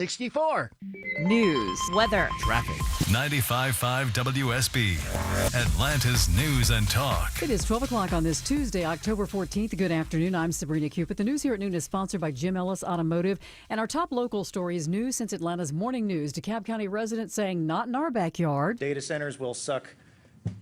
64. News, weather, Traffic. 95.5 WSB, Atlanta's News and Talk. It is 12 o'clock on this Tuesday, October 14th. Good afternoon. I'm Sabrina Cupid. The news here at noon is sponsored by Jim Ellis Automotive. And our top local story is news since Atlanta's morning news. DeKalb County residents saying, not in our backyard. Data centers will suck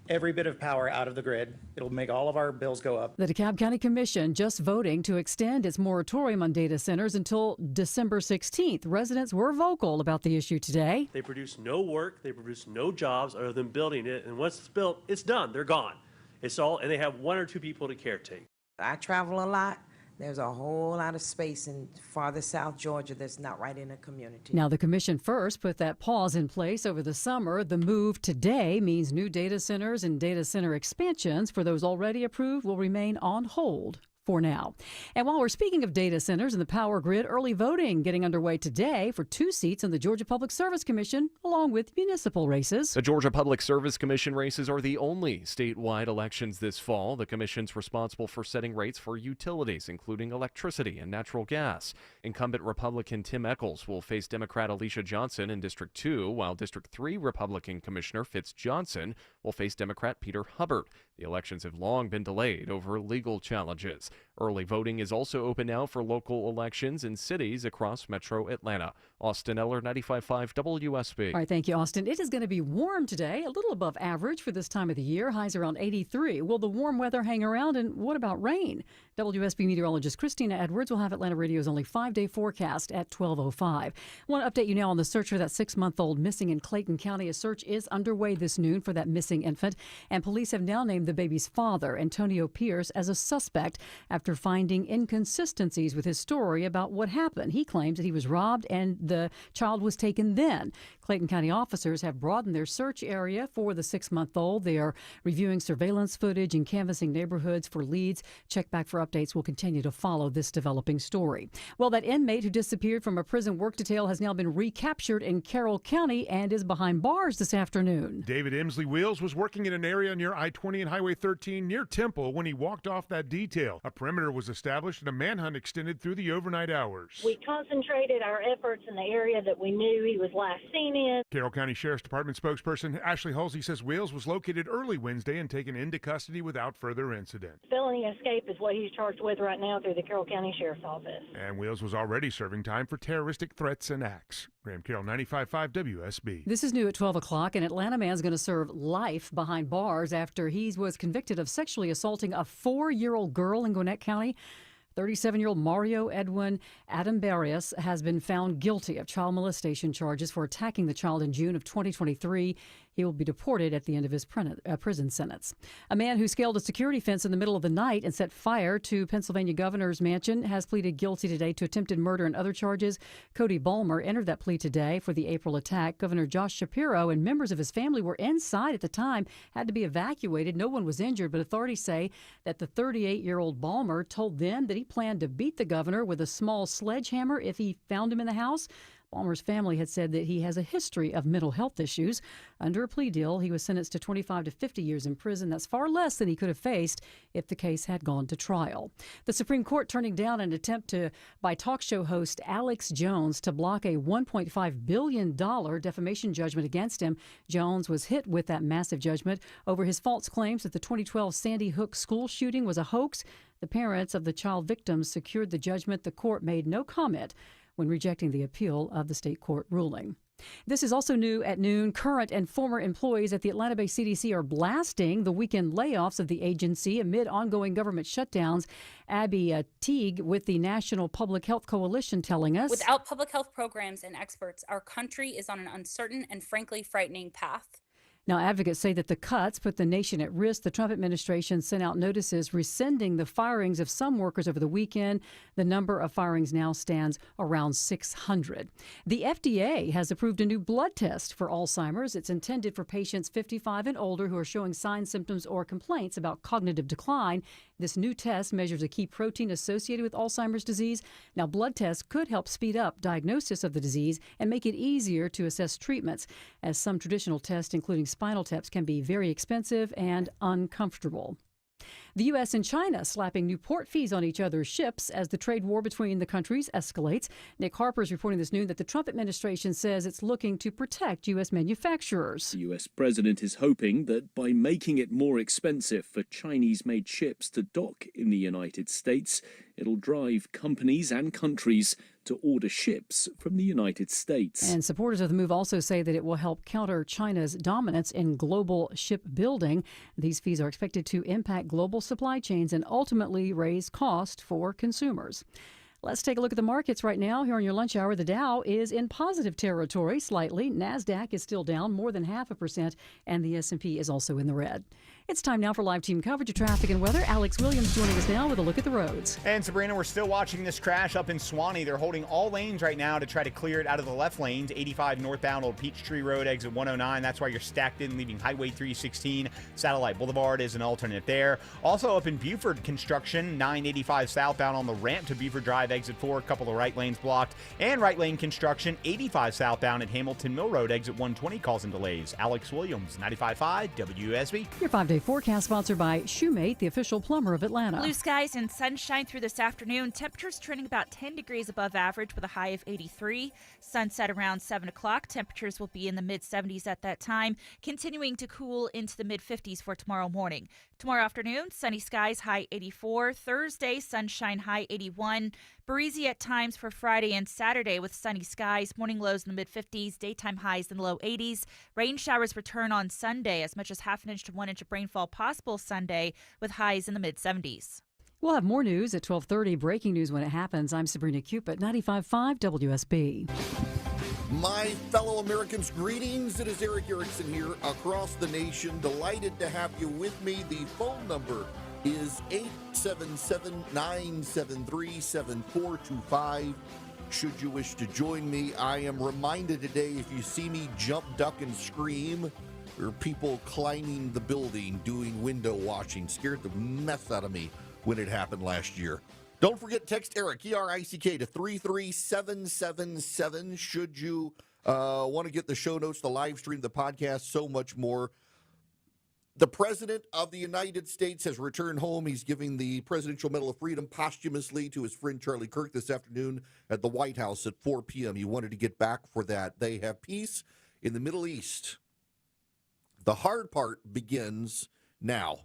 every bit of power out of the grid. It'll make all of our bills go up. The DeKalb County Commission just voting to extend its moratorium on data centers until December 16th. Residents were vocal about the issue today. They produce no work, they produce no jobs other than building it, and once it's built, it's done, they're gone. It's all, and they have one or two people to caretake. I travel a lot. There's a whole lot of space in farther South Georgia that's not right in a community. Now, the commission first put that pause in place over the summer. The move today means new data centers and data center expansions for those already approved will remain on hold for now. And while we're speaking of data centers and the power grid, early voting getting underway today for 2 seats on the Georgia Public Service Commission, along with municipal races. The Georgia Public Service Commission races are the only statewide elections this fall. The commission's responsible for setting rates for utilities, including electricity and natural gas. Incumbent Republican Tim Echols will face Democrat Alicia Johnson in District 2, while District 3 Republican Commissioner Fitz Johnson will face Democrat Peter Hubbard. The elections have long been delayed over legal challenges. Early voting is also open now for local elections in cities across metro Atlanta. Austin Eller, 95.5 WSB. All right, thank you, Austin. It is going to be warm today, a little above average for this time of the year. Highs around 83. Will the warm weather hang around, and what about rain? WSB meteorologist Christina Edwards will have Atlanta Radio's only 5-day forecast at 12:05. I want to update you now on the search for that 6-month-old missing in Clayton County. A search is underway this noon for that missing infant, and police have now named the baby's father, Antonio Pierce, as a suspect after finding inconsistencies with his story about what happened. He claims that he was robbed and the child was taken then. Clayton County officers have broadened their search area for the 6-month-old. They are reviewing surveillance footage and canvassing neighborhoods for leads. Check back for updates will continue to follow this developing story. Well, that inmate who disappeared from a prison work detail has now been recaptured in Carroll County and is behind bars this afternoon. David Emsley Wheels was working in an area near I-20 and Highway 13 near Temple when he walked off that detail. A perimeter was established and a manhunt extended through the overnight hours. We concentrated our efforts in the area that we knew he was last seen in. Carroll County Sheriff's Department spokesperson Ashley Halsey says Wheels was located early Wednesday and taken into custody without further incident. Felony escape is what he's charged with right now through the Carroll County Sheriff's Office. And Wheels was already serving time for terroristic threats and acts. Graham Carroll, 95.5 WSB. This is new at 12 o'clock. An Atlanta man's going to serve life behind bars after he was convicted of sexually assaulting a 4-year-old girl in Gwinnett County. 37-year-old Mario Edwin Adambarius has been found guilty of child molestation charges for attacking the child in June of 2023. He will be deported at the end of his prison sentence. A man who scaled a security fence in the middle of the night and set fire to Pennsylvania governor's mansion has pleaded guilty today to attempted murder and other charges. Cody Balmer entered that plea today for the April attack. Governor Josh Shapiro and members of his family were inside at the time, had to be evacuated. No one was injured, but authorities say that the 38-year-old Balmer told them that he planned to beat the governor with a small sledgehammer if he found him in the house. Balmer's family had said that he has a history of mental health issues. Under a plea deal, he was sentenced to 25 to 50 years in prison. That's far less than he could have faced if the case had gone to trial. The Supreme Court turning down an attempt by talk show host Alex Jones to block a $1.5 billion defamation judgment against him. Jones was hit with that massive judgment over his false claims that the 2012 Sandy Hook school shooting was a hoax. The parents of the child victims secured the judgment. The court made no comment when rejecting the appeal of the state court ruling. This is also new at noon. Current and former employees at the Atlanta-based CDC are blasting the weekend layoffs of the agency amid ongoing government shutdowns. Abby Teague with the National Public Health Coalition telling us, without public health programs and experts, our country is on an uncertain and frankly frightening path. Now, advocates say that the cuts put the nation at risk. The Trump administration sent out notices rescinding the firings of some workers over the weekend. The number of firings now stands around 600. The FDA has approved a new blood test for Alzheimer's. It's intended for patients 55 and older who are showing signs, symptoms, or complaints about cognitive decline. This new test measures a key protein associated with Alzheimer's disease. Now, blood tests could help speed up diagnosis of the disease and make it easier to assess treatments, as some traditional tests, including spinal taps, can be very expensive and uncomfortable. The U.S. and China slapping new port fees on each other's ships as the trade war between the countries escalates. Nick Harper is reporting this noon that the Trump administration says it's looking to protect U.S. manufacturers. The U.S. president is hoping that by making it more expensive for Chinese-made ships to dock in the United States, it'll drive companies and countries to order ships from the United States. And supporters of the move also say that it will help counter China's dominance in global shipbuilding. These fees are expected to impact global supply chains and ultimately raise cost for consumers. Let's take a look at the markets right now. Here on your lunch hour, the Dow is in positive territory slightly. NASDAQ is still down more than 0.5%, and the S&P is also in the red. It's time now for live team coverage of traffic and weather. Alex Williams joining us now with a look at the roads. And Sabrina, we're still watching this crash up in Suwanee. They're holding all lanes right now to try to clear it out of the left lanes. 85 northbound Old Peachtree Road, exit 109. That's why you're stacked in, leaving Highway 316. Satellite Boulevard is an alternate there. Also up in Buford, construction, 985 southbound on the ramp to Buford Drive, exit 4. A couple of right lanes blocked. And right lane construction, 85 southbound at Hamilton Mill Road, exit 120, causing delays. Alex Williams, 95.5 WSB. Your 5-day forecast sponsored by Shoemate, the official plumber of Atlanta. Blue skies and sunshine through this afternoon. Temperatures trending about 10 degrees above average with a high of 83. Sunset around 7 o'clock. Temperatures will be in the mid-70s at that time, continuing to cool into the mid-50s for tomorrow morning. Tomorrow afternoon, sunny skies, high 84. Thursday, sunshine, high 81. Breezy at times for Friday and Saturday with sunny skies, morning lows in the mid-50s, daytime highs in the low 80s. Rain showers return on Sunday, as much as half an inch to 1 inch of rainfall possible Sunday with highs in the mid-70s. We'll have more news at 12:30, breaking news when it happens. I'm Sabrina Cupid, 95.5 WSB. My fellow Americans, greetings. It is Eric Erickson here across the nation. Delighted to have you with me. The phone number is 877-973-7425. Should you wish to join me, I am reminded today, if you see me jump, duck, and scream, there are people climbing the building doing window washing. Scared the mess out of me when it happened last year. Don't forget, text Eric, E-R-I-C-K, to 33777 should you want to get the show notes, the live stream, the podcast, so much more. The President of the United States has returned home. He's giving the Presidential Medal of Freedom posthumously to his friend Charlie Kirk this afternoon at the White House at 4 p.m. He wanted to get back for that. They have peace in the Middle East. The hard part begins now.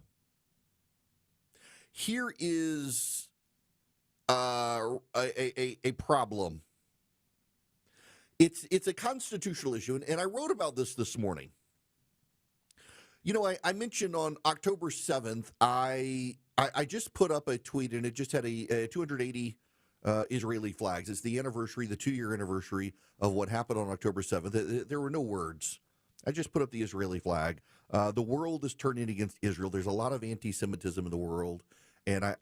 Here is a problem. It's a constitutional issue, and I wrote about this morning. You know, I mentioned on October 7th, I just put up a tweet, and it just had a 280 Israeli flags. It's the anniversary, the 2-year anniversary of what happened on October 7th. There were no words. I just put up the Israeli flag. The world is turning against Israel. There's a lot of anti-Semitism in the world, and I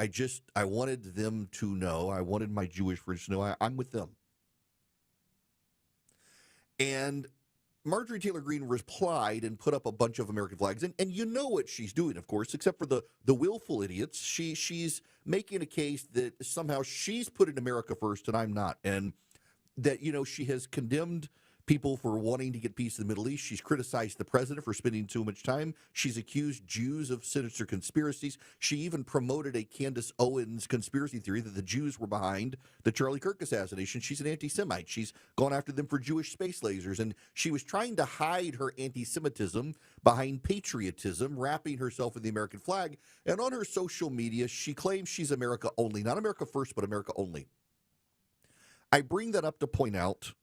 wanted them to know, I wanted my Jewish friends to know I'm with them. And Marjorie Taylor Greene replied and put up a bunch of American flags. And you know what she's doing, of course, except for the willful idiots. She's making a case that somehow she's putting America first and I'm not. And that, you know, she has condemned people for wanting to get peace in the Middle East. She's criticized the president for spending too much time. She's accused Jews of sinister conspiracies. She even promoted a Candace Owens conspiracy theory that the Jews were behind the Charlie Kirk assassination. She's an anti-Semite. She's gone after them for Jewish space lasers. And she was trying to hide her anti-Semitism behind patriotism, wrapping herself in the American flag. And on her social media, she claims she's America only. Not America first, but America only. I bring that up to point out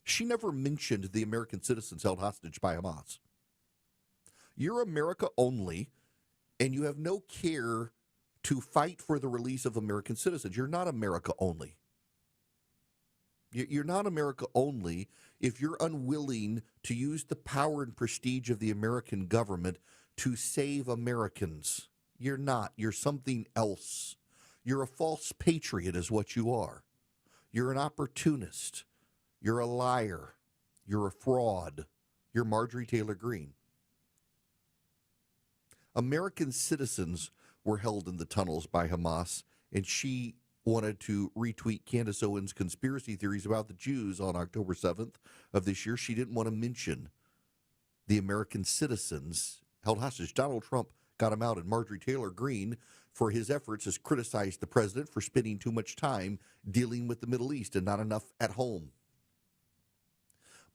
she never mentioned the American citizens held hostage by Hamas. You're America only, and you have no care to fight for the release of American citizens. You're not America only. You're not America only if you're unwilling to use the power and prestige of the American government to save Americans. You're not. You're something else. You're a false patriot is what you are. You're an opportunist. You're a liar. You're a fraud. You're Marjorie Taylor Greene. American citizens were held in the tunnels by Hamas, and she wanted to retweet Candace Owens' conspiracy theories about the Jews on October 7th of this year. She didn't want to mention the American citizens held hostage. Donald Trump got him out. And Marjorie Taylor Greene, for his efforts, has criticized the president for spending too much time dealing with the Middle East and not enough at home.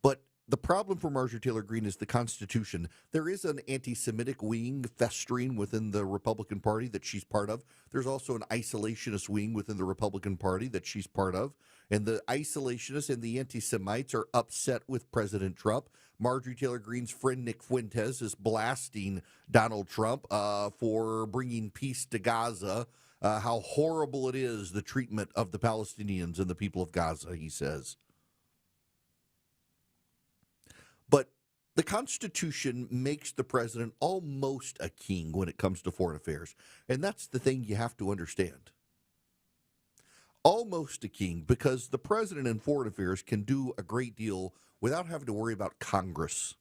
But the problem for Marjorie Taylor Greene is the Constitution. There is an anti-Semitic wing festering within the Republican Party that she's part of. There's also an isolationist wing within the Republican Party that she's part of. And the isolationists and the anti-Semites are upset with President Trump. Marjorie Taylor Greene's friend Nick Fuentes is blasting Donald Trump for bringing peace to Gaza. How horrible it is, the treatment of the Palestinians and the people of Gaza, he says. But the Constitution makes the president almost a king when it comes to foreign affairs. And that's the thing you have to understand. Almost a king, because the president in foreign affairs can do a great deal without having to worry about Congress.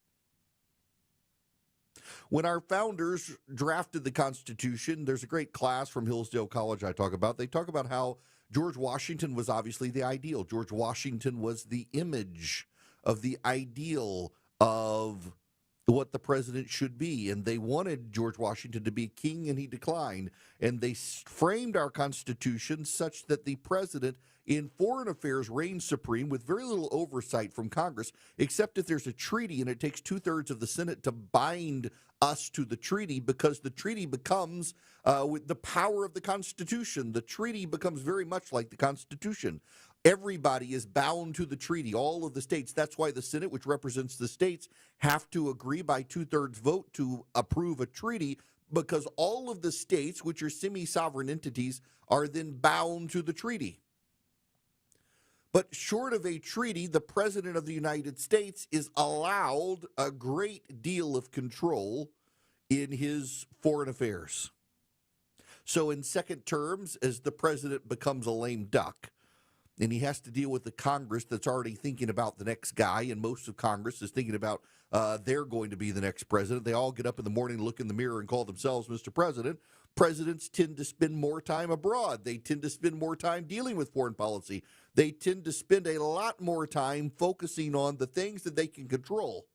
When our founders drafted the Constitution, there's a great class from Hillsdale College I talk about. They talk about how George Washington was obviously the ideal. George Washington was the image of the ideal of what the president should be. And they wanted George Washington to be king, and he declined. And they framed our Constitution such that the president in foreign affairs reigns supreme with very little oversight from Congress, except if there's a treaty and it takes 2/3 of the Senate to bind us to the treaty, because the treaty becomes with the power of the Constitution. The treaty becomes very much like the Constitution. Everybody is bound to the treaty, all of the states. That's why the Senate, which represents the states, have to agree by 2/3 vote to approve a treaty, because all of the states, which are semi-sovereign entities, are then bound to the treaty. But short of a treaty, the President of the United States is allowed a great deal of control in his foreign affairs. So in second terms, as the president becomes a lame duck, and he has to deal with the Congress that's already thinking about the next guy, and most of Congress is thinking about they're going to be the next president. They all get up in the morning, look in the mirror, and call themselves Mr. President. Presidents tend to spend more time abroad. They tend to spend more time dealing with foreign policy. They tend to spend a lot more time focusing on the things that they can control.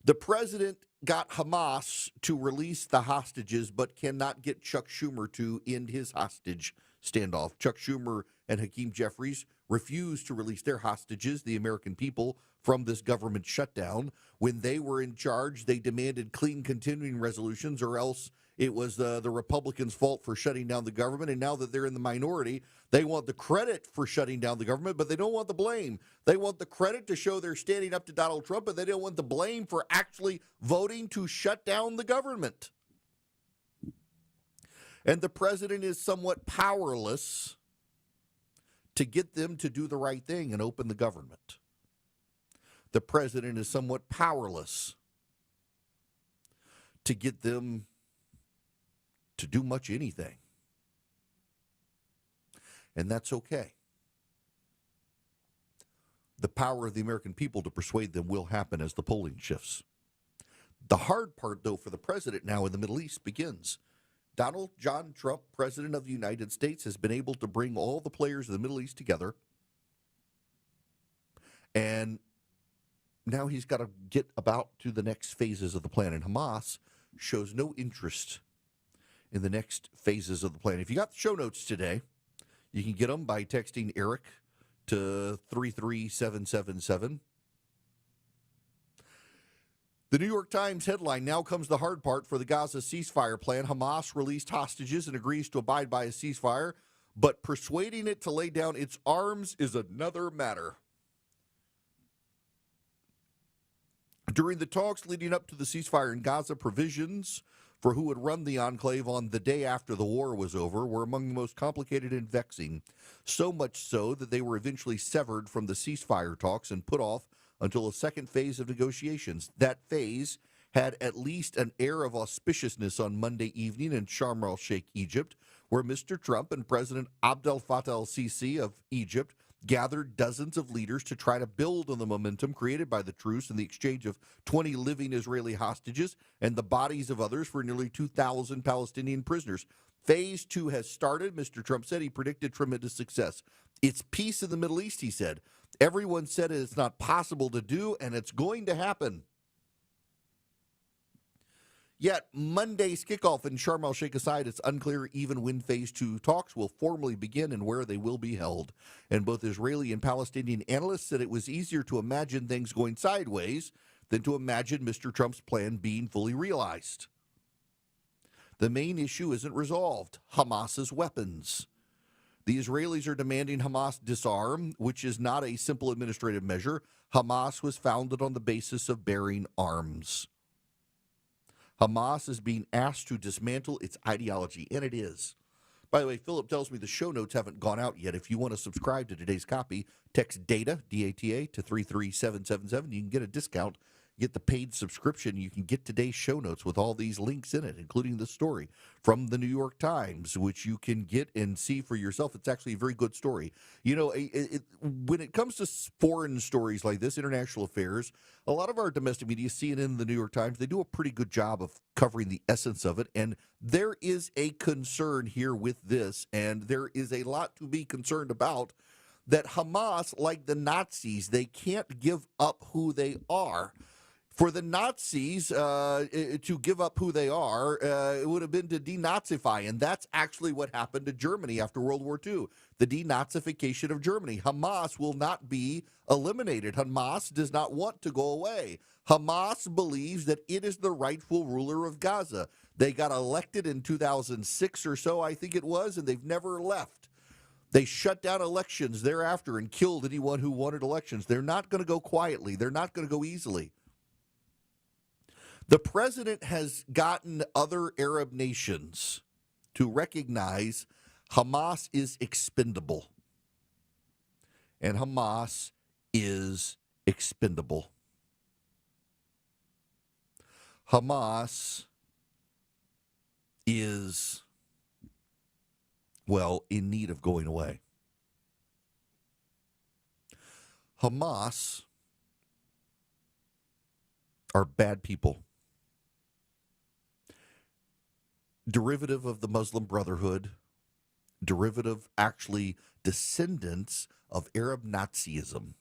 The president got Hamas to release the hostages, but cannot get Chuck Schumer to end his hostage standoff. Chuck Schumer and Hakeem Jeffries refused to release their hostages, the American people, from this government shutdown. When they were in charge, they demanded clean continuing resolutions, or else it was the Republicans' fault for shutting down the government. And now that they're in the minority, they want the credit for shutting down the government, but they don't want the blame. They want the credit to show they're standing up to Donald Trump, but they don't want the blame for actually voting to shut down the government. And the president is somewhat powerless to get them to do the right thing and open the government. The president is somewhat powerless to get them to do much anything. And that's okay. The power of the American people to persuade them will happen as the polling shifts. The hard part, though, for the president now in the Middle East begins. Donald John Trump, President of the United States, has been able to bring all the players of the Middle East together. And now he's got to get about to the next phases of the plan. And Hamas shows no interest in the next phases of the plan. If you got the show notes today, you can get them by texting Eric to 33777. The New York Times headline, now comes the hard part for the Gaza ceasefire plan. Hamas released hostages and agrees to abide by a ceasefire, but persuading it to lay down its arms is another matter. During the talks leading up to the ceasefire in Gaza, provisions for who would run the enclave on the day after the war was over were among the most complicated and vexing, so much so that they were eventually severed from the ceasefire talks and put off until a second phase of negotiations. That phase had at least an air of auspiciousness on Monday evening in Sharm el-Sheikh, Egypt, where Mr. Trump and President Abdel Fattah el-Sisi of Egypt gathered dozens of leaders to try to build on the momentum created by the truce and the exchange of 20 living Israeli hostages and the bodies of others for nearly 2,000 Palestinian prisoners. Phase 2 has started. Mr. Trump said he predicted tremendous success. It's peace in the Middle East, he said. Everyone said it's not possible to do, and it's going to happen. Yet Monday's kickoff in Sharm el-Sheikh aside, it's unclear even when Phase 2 talks will formally begin and where they will be held. And both Israeli and Palestinian analysts said it was easier to imagine things going sideways than to imagine Mr. Trump's plan being fully realized. The main issue isn't resolved: Hamas's weapons. The Israelis are demanding Hamas disarm, which is not a simple administrative measure. Hamas was founded on the basis of bearing arms. Hamas is being asked to dismantle its ideology, and it is. By the way, Philip tells me the show notes haven't gone out yet. If you want to subscribe to today's copy, text DATA, D-A-T-A, to 33777. You can get a discount. Get the paid subscription. You can get today's show notes with all these links in it, including the story from the New York Times, which you can get and see for yourself. It's actually a very good story. You know, when it comes to foreign stories like this, international affairs, a lot of our domestic media, CNN and the New York Times, they do a pretty good job of covering the essence of it. And there is a concern here with this, and there is a lot to be concerned about, that Hamas, like the Nazis, they can't give up who they are. For the Nazis to give up who they are, it would have been to denazify, and that's actually what happened to Germany after World War II, the denazification of Germany. Hamas will not be eliminated. Hamas does not want to go away. Hamas believes that it is the rightful ruler of Gaza. They got elected in 2006 or so, I think it was, and they've never left. They shut down elections thereafter and killed anyone who wanted elections. They're not going to go quietly. They're not going to go easily. The president has gotten other Arab nations to recognize Hamas is expendable. And Hamas is expendable. Hamas is, well, in need of going away. Hamas are bad people. Derivative of the Muslim Brotherhood, derivative, actually, descendants of Arab Nazism.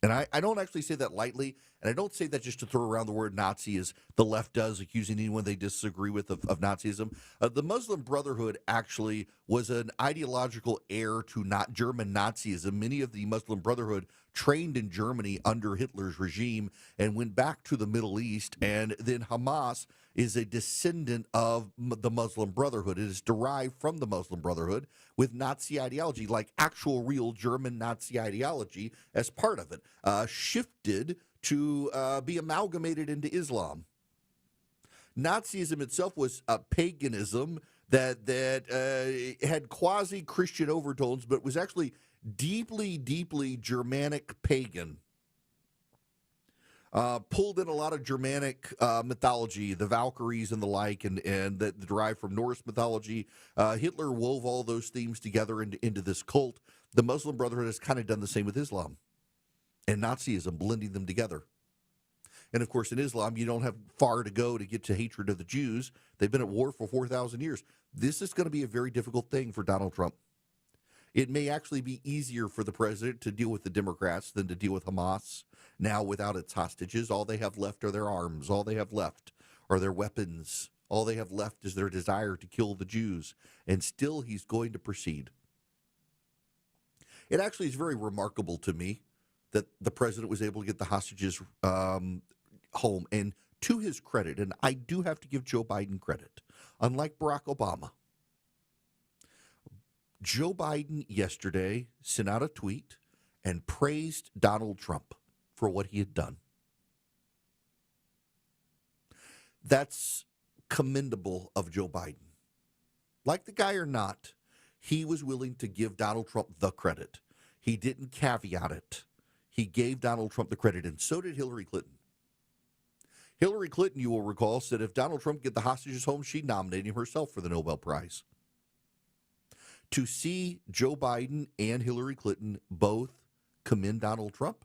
And I don't actually say that lightly, and I don't say that just to throw around the word Nazi as the left does, accusing anyone they disagree with of Nazism. The Muslim Brotherhood actually was an ideological heir to not German Nazism. Many of the Muslim Brotherhood trained in Germany under Hitler's regime and went back to the Middle East, and then Hamas is a descendant of the Muslim Brotherhood. It is derived from the Muslim Brotherhood with Nazi ideology, like actual real German Nazi ideology as part of it, shifted to be amalgamated into Islam. Nazism itself was a paganism that had quasi-Christian overtones, but was actually deeply, deeply Germanic pagan. Pulled in a lot of Germanic mythology, the Valkyries and the like, and that derived from Norse mythology. Hitler wove all those themes together into this cult. The Muslim Brotherhood has kind of done the same with Islam and Nazism, blending them together. And of course, in Islam, you don't have far to go to get to hatred of the Jews. They've been at war for 4,000 years. This is going to be a very difficult thing for Donald Trump. It may actually be easier for the president to deal with the Democrats than to deal with Hamas now without its hostages. All they have left are their arms. All they have left are their weapons. All they have left is their desire to kill the Jews. And still he's going to proceed. It actually is very remarkable to me that the president was able to get the hostages home. And to his credit, and I do have to give Joe Biden credit, unlike Barack Obama, Joe Biden yesterday sent out a tweet and praised Donald Trump for what he had done. That's commendable of Joe Biden. Like the guy or not, he was willing to give Donald Trump the credit. He didn't caveat it. He gave Donald Trump the credit, and so did Hillary Clinton. Hillary Clinton, you will recall, said if Donald Trump get the hostages home, she'd nominate him herself for the Nobel Prize. To see Joe Biden and Hillary Clinton both commend Donald Trump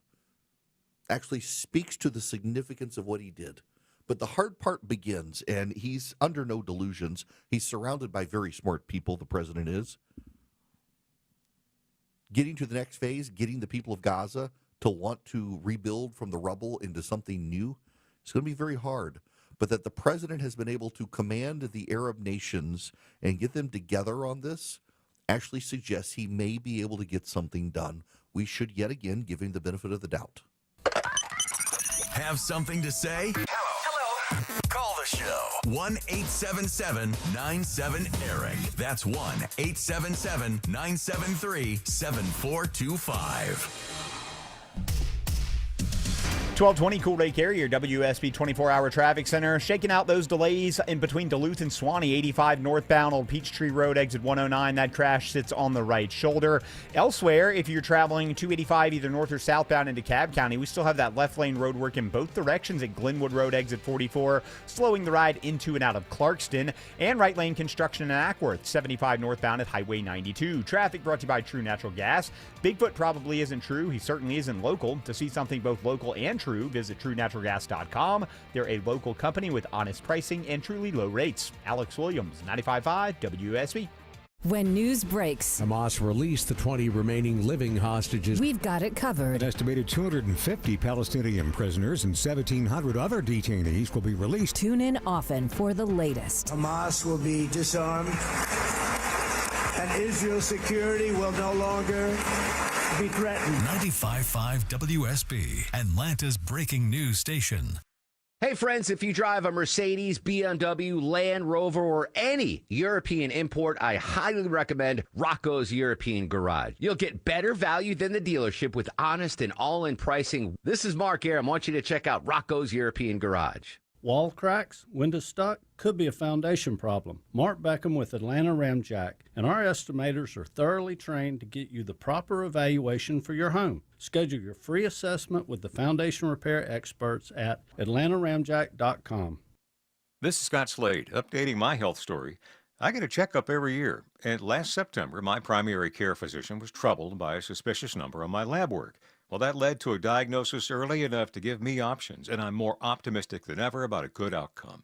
actually speaks to the significance of what he did. But the hard part begins, and he's under no delusions. He's surrounded by very smart people, the president is. Getting to the next phase, getting the people of Gaza to want to rebuild from the rubble into something new, it's going to be very hard. but that the president has been able to command the Arab nations and get them together on this actually suggests he may be able to get something done. We should yet again give him the benefit of the doubt. Have something to say? Hello. Call the show. 1-877-97-ERIC. That's 1-877-973-7425. 1220 Cool Day Carrier, WSB 24-hour traffic center. Shaking out those delays in between Duluth and Suwanee. 85 northbound Old Peachtree Road, exit 109. That crash sits on the right shoulder. Elsewhere, if you're traveling 285 either north or southbound into Cobb County, we still have that left lane road work in both directions at Glenwood Road, exit 44, slowing the ride into and out of Clarkston. And right lane construction in Ackworth, 75 northbound at Highway 92. Traffic brought to you by True Natural Gas. Bigfoot probably isn't true. He certainly isn't local. To see something both local and true, visit TrueNaturalGas.com. They're a local company with honest pricing and truly low rates. Alex Williams, 95.5 WSB. When news breaks, Hamas released the 20 remaining living hostages. We've got it covered. An estimated 250 Palestinian prisoners and 1,700 other detainees will be released. Tune in often for the latest. Hamas will be disarmed, and Israel's security will no longer be threatened. 95.5 WSB, Atlanta's breaking news station. Hey friends, if you drive a Mercedes, BMW, Land Rover, or any European import, I highly recommend Rocco's European Garage. You'll get better value than the dealership with honest and all-in pricing. This is Mark Aram. I want you to check out Rocco's European Garage. Wall cracks, window stuck, could be a foundation problem. Mark Beckham with Atlanta Ramjack, and our estimators are thoroughly trained to get you the proper evaluation for your home. Schedule your free assessment with the foundation repair experts at atlantaramjack.com. This is Scott Slade, updating my health story. I get a checkup every year, and last September, my primary care physician was troubled by a suspicious number on my lab work. Well, that led to a diagnosis early enough to give me options, and I'm more optimistic than ever about a good outcome.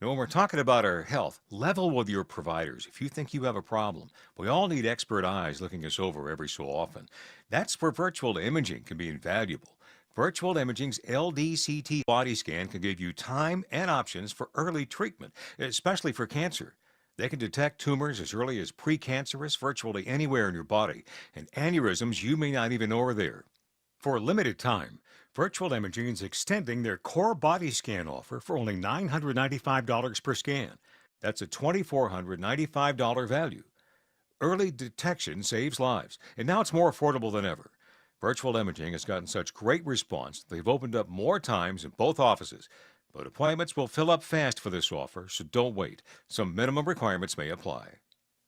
Now, when we're talking about our health, level with your providers if you think you have a problem. We all need expert eyes looking us over every so often. That's where virtual imaging can be invaluable. Virtual Imaging's LDCT body scan can give you time and options for early treatment, especially for cancer. They can detect tumors as early as precancerous virtually anywhere in your body, and aneurysms you may not even know are there. For a limited time, Virtual Imaging is extending their core body scan offer for only $995 per scan. That's a $2,495 value. Early detection saves lives, and now it's more affordable than ever. Virtual Imaging has gotten such great response, they've opened up more times in both offices. But appointments will fill up fast for this offer, so don't wait. Some minimum requirements may apply.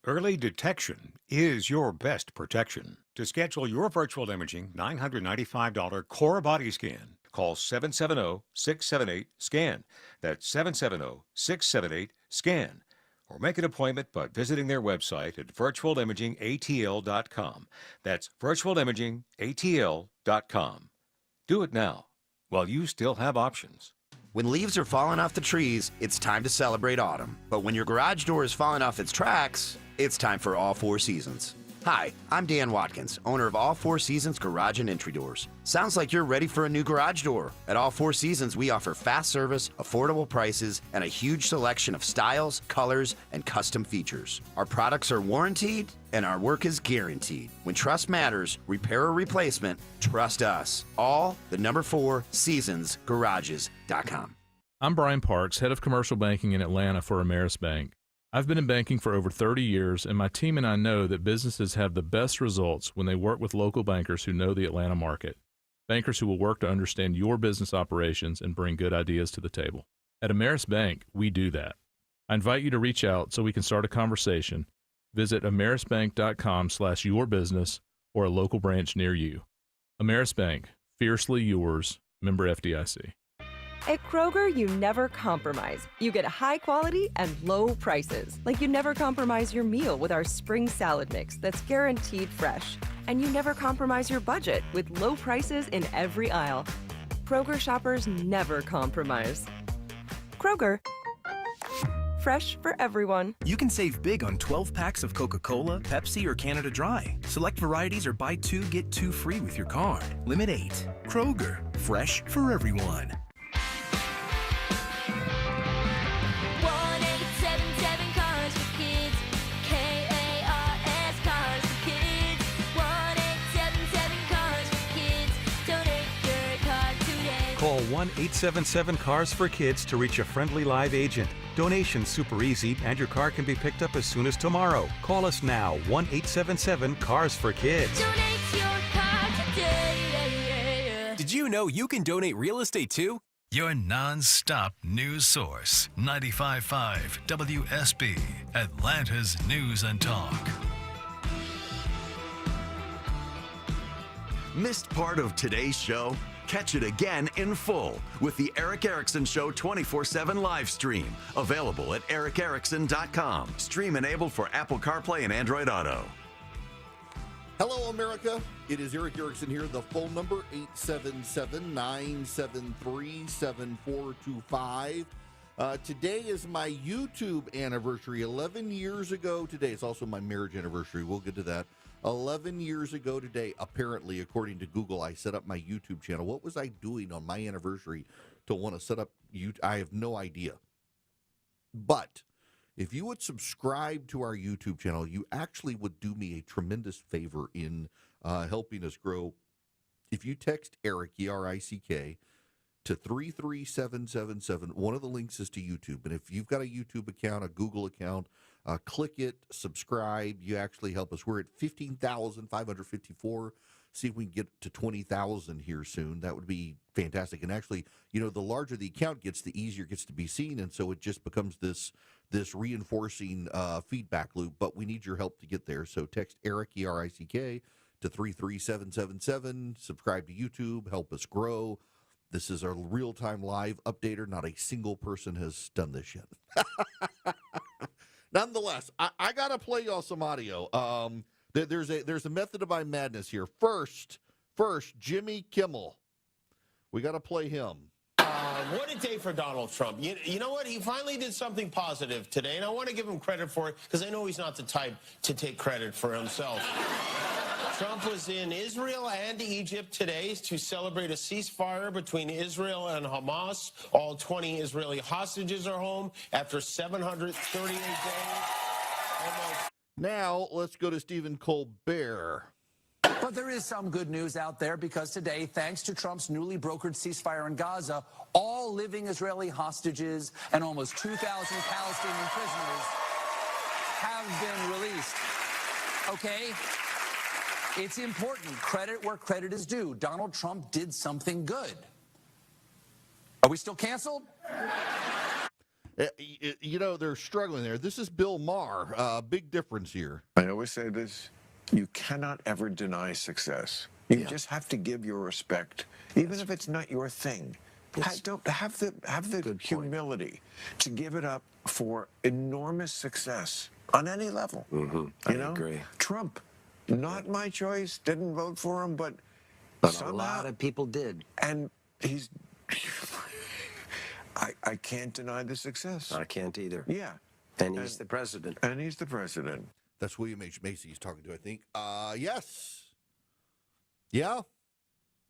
Early detection is your best protection. To schedule your virtual imaging $995 core body scan, call 770-678-SCAN. That's 770-678-SCAN. Or make an appointment by visiting their website at virtualimagingatl.com. That's virtualimagingatl.com. Do it now, while you still have options. When leaves are falling off the trees, it's time to celebrate autumn. But when your garage door is falling off its tracks, it's time for All Four Seasons. Hi, I'm Dan Watkins, owner of All Four Seasons Garage and Entry Doors. Sounds like you're ready for a new garage door. At All Four Seasons, we offer fast service, affordable prices, and a huge selection of styles, colors, and custom features. Our products are warranted, and our work is guaranteed. When trust matters, repair or replacement, trust us. All the number 4 Seasons Garages.com. I'm Brian Parks, head of commercial banking in Atlanta for Ameris Bank. I've been in banking for over 30 years, and my team and I know that businesses have the best results when they work with local bankers who know the Atlanta market. Bankers who will work to understand your business operations and bring good ideas to the table. At Ameris Bank, we do that. I invite you to reach out so we can start a conversation. Visit amerisbank.com/yourbusiness or a local branch near you. Ameris Bank, fiercely yours, member FDIC. At Kroger, you never compromise. You get high quality and low prices. Like you never compromise your meal with our spring salad mix that's guaranteed fresh. And you never compromise your budget with low prices in every aisle. Kroger shoppers never compromise. Kroger, fresh for everyone. You can save big on 12 packs of Coca-Cola, Pepsi, or Canada Dry. Select varieties or buy 2, get 2 free with your card. Limit 8. Kroger, fresh for everyone. Call 1-877-CARS-FOR-KIDS to reach a friendly live agent. Donation's super easy, and your car can be picked up as soon as tomorrow. Call us now, 1-877-CARS-FOR-KIDS. Donate your car today. Did you know you can donate real estate too? Your non-stop news source, 95.5 WSB, Atlanta's News and Talk. Missed part of today's show? Catch it again in full with the Eric Erickson Show 24/7 live stream. Available at ericerickson.com. Stream enabled for Apple CarPlay and Android Auto. Hello, America. It is Eric Erickson here. The phone number, 877-973-7425. Today is my YouTube anniversary. 11 years ago today. It's also my marriage anniversary. We'll get to that. 11 years ago today, apparently, according to Google, I set up my YouTube channel. What was I doing on my anniversary to want to set up YouTube? I have no idea. But if you would subscribe to our YouTube channel, you actually would do me a tremendous favor in helping us grow. If you text Eric, E-R-I-C-K, to 33777, one of the links is to YouTube. And if you've got a YouTube account, a Google account, click it, subscribe. You actually help us. We're at 15,554. See if we can get to 20,000 here soon. That would be fantastic. And actually, the larger the account gets, the easier it gets to be seen. And so it just becomes this reinforcing feedback loop. But we need your help to get there. So text Eric, E-R-I-C-K, to 33777. Subscribe to YouTube. Help us grow. This is our real-time live updater. Not a single person has done this yet. Nonetheless, I got to play y'all some audio. There's a method of my madness here. First, Jimmy Kimmel. We got to play him. What a day for Donald Trump. You know what? He finally did something positive today, and I want to give him credit for it because I know he's not the type to take credit for himself. Trump was in Israel and Egypt today to celebrate a ceasefire between Israel and Hamas. All 20 Israeli hostages are home after 738 days. Now, let's go to Stephen Colbert. But there is some good news out there because today, thanks to Trump's newly brokered ceasefire in Gaza, all living Israeli hostages and almost 2,000 Palestinian prisoners have been released. Okay? It's important. Credit where credit is due. Donald Trump did something good. Are we still canceled? They're struggling there. This is Bill Maher. Big difference here. I always say this. You cannot ever deny success. You just have to give your respect, even if it's not your thing. Have the humility to give it up for enormous success on any level. I agree. Trump, not my choice, didn't vote for him, but a lot of people did. And he's... I can't deny the success. I can't either. Yeah. And he's the president. And he's the president. That's William H. Macy he's talking to, I think. Yes. Yeah.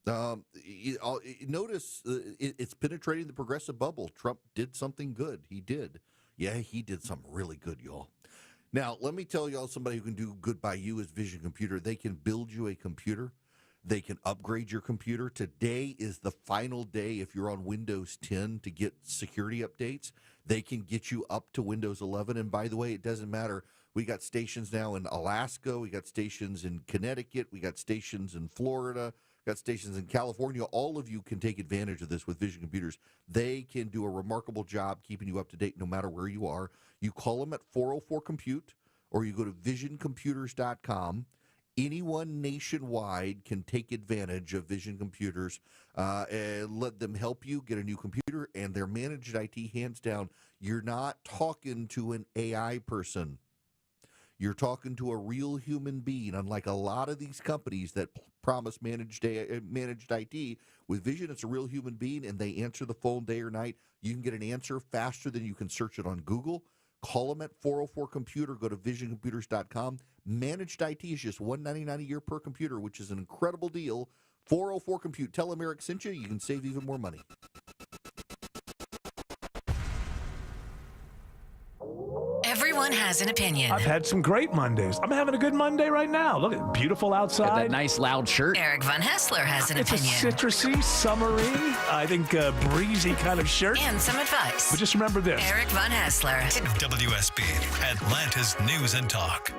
Notice it's penetrating the progressive bubble. Trump did something good. He did. Yeah, he did something really good, y'all. Now, let me tell y'all, somebody who can do good by you is Vision Computer. They can build you a computer. They can upgrade your computer. Today is the final day if you're on Windows 10 to get security updates. They can get you up to Windows 11. And by the way, it doesn't matter. We got stations now in Alaska. We got stations in Connecticut. We got stations in Florida. Got stations in California. All of you can take advantage of this with Vision Computers. They can do a remarkable job keeping you up to date no matter where you are. You call them at 404-COMPUTE or you go to visioncomputers.com. Anyone nationwide can take advantage of Vision Computers and let them help you get a new computer. And their managed IT, hands down, you're not talking to an AI person. You're talking to a real human being, unlike a lot of these companies that promise managed IT. With Vision, it's a real human being, and they answer the phone day or night. You can get an answer faster than you can search it on Google. Call them at 404-COMPUTER. Go to visioncomputers.com. Managed IT is just $199 a year per computer, which is an incredible deal. 404-COMPUTE. Tell them Eric sent you. You can save even more money. Everyone has has an opinion. I've had some great Mondays. I'm having a good Monday right now. Look at beautiful outside. Got that nice loud shirt. Eric Von Haessler has an opinion. It's a citrusy, summery, I think breezy kind of shirt. And some advice. But just remember this. Eric Von Haessler. WSB, Atlanta's News and Talk.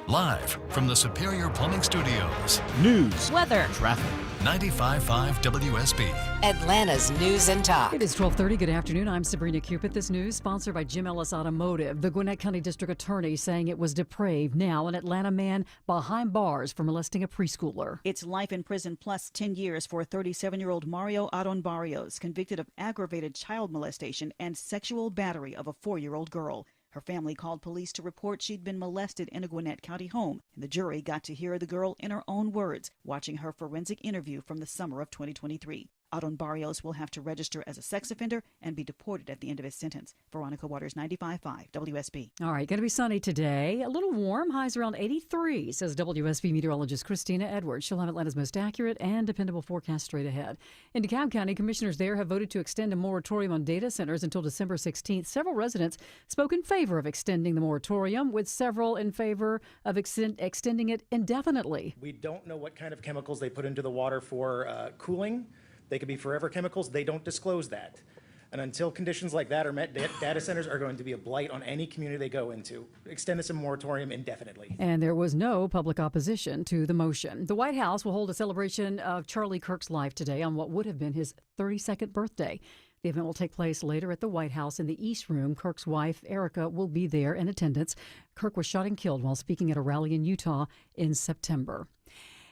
Live from the Superior Plumbing Studios. News, weather, traffic. 95.5 WSB. Atlanta's News and Talk. It is 12:30. Good afternoon. I'm Sabrina Cupid. This news sponsored by Jim Ellis Automotive. The Gwinnett County District Attorney saying it was depraved. Now an Atlanta man behind bars for molesting a preschooler. It's life in prison plus 10 years for 37-year-old Mario Adon Barrios, convicted of aggravated child molestation and sexual battery of a 4-year-old girl. Her family called police to report she'd been molested in a Gwinnett County home, and the jury got to hear the girl in her own words, watching her forensic interview from the summer of 2023. Adon Barrios will have to register as a sex offender and be deported at the end of his sentence. Veronica Waters, 95.5 WSB. All right, going to be sunny today. A little warm, highs around 83, says WSB meteorologist Christina Edwards. She'll have Atlanta's most accurate and dependable forecast straight ahead. In DeKalb County, commissioners there have voted to extend a moratorium on data centers until December 16th. Several residents spoke in favor of extending the moratorium, with several in favor of extending it indefinitely. We don't know what kind of chemicals they put into the water for cooling. They could be forever chemicals. They don't disclose that. And until conditions like that are met, data centers are going to be a blight on any community they go into. Extend this moratorium indefinitely. And there was no public opposition to the motion. The White House will hold a celebration of Charlie Kirk's life today on what would have been his 32nd birthday. The event will take place later at the White House in the East Room. Kirk's wife, Erica, will be there in attendance. Kirk was shot and killed while speaking at a rally in Utah in September.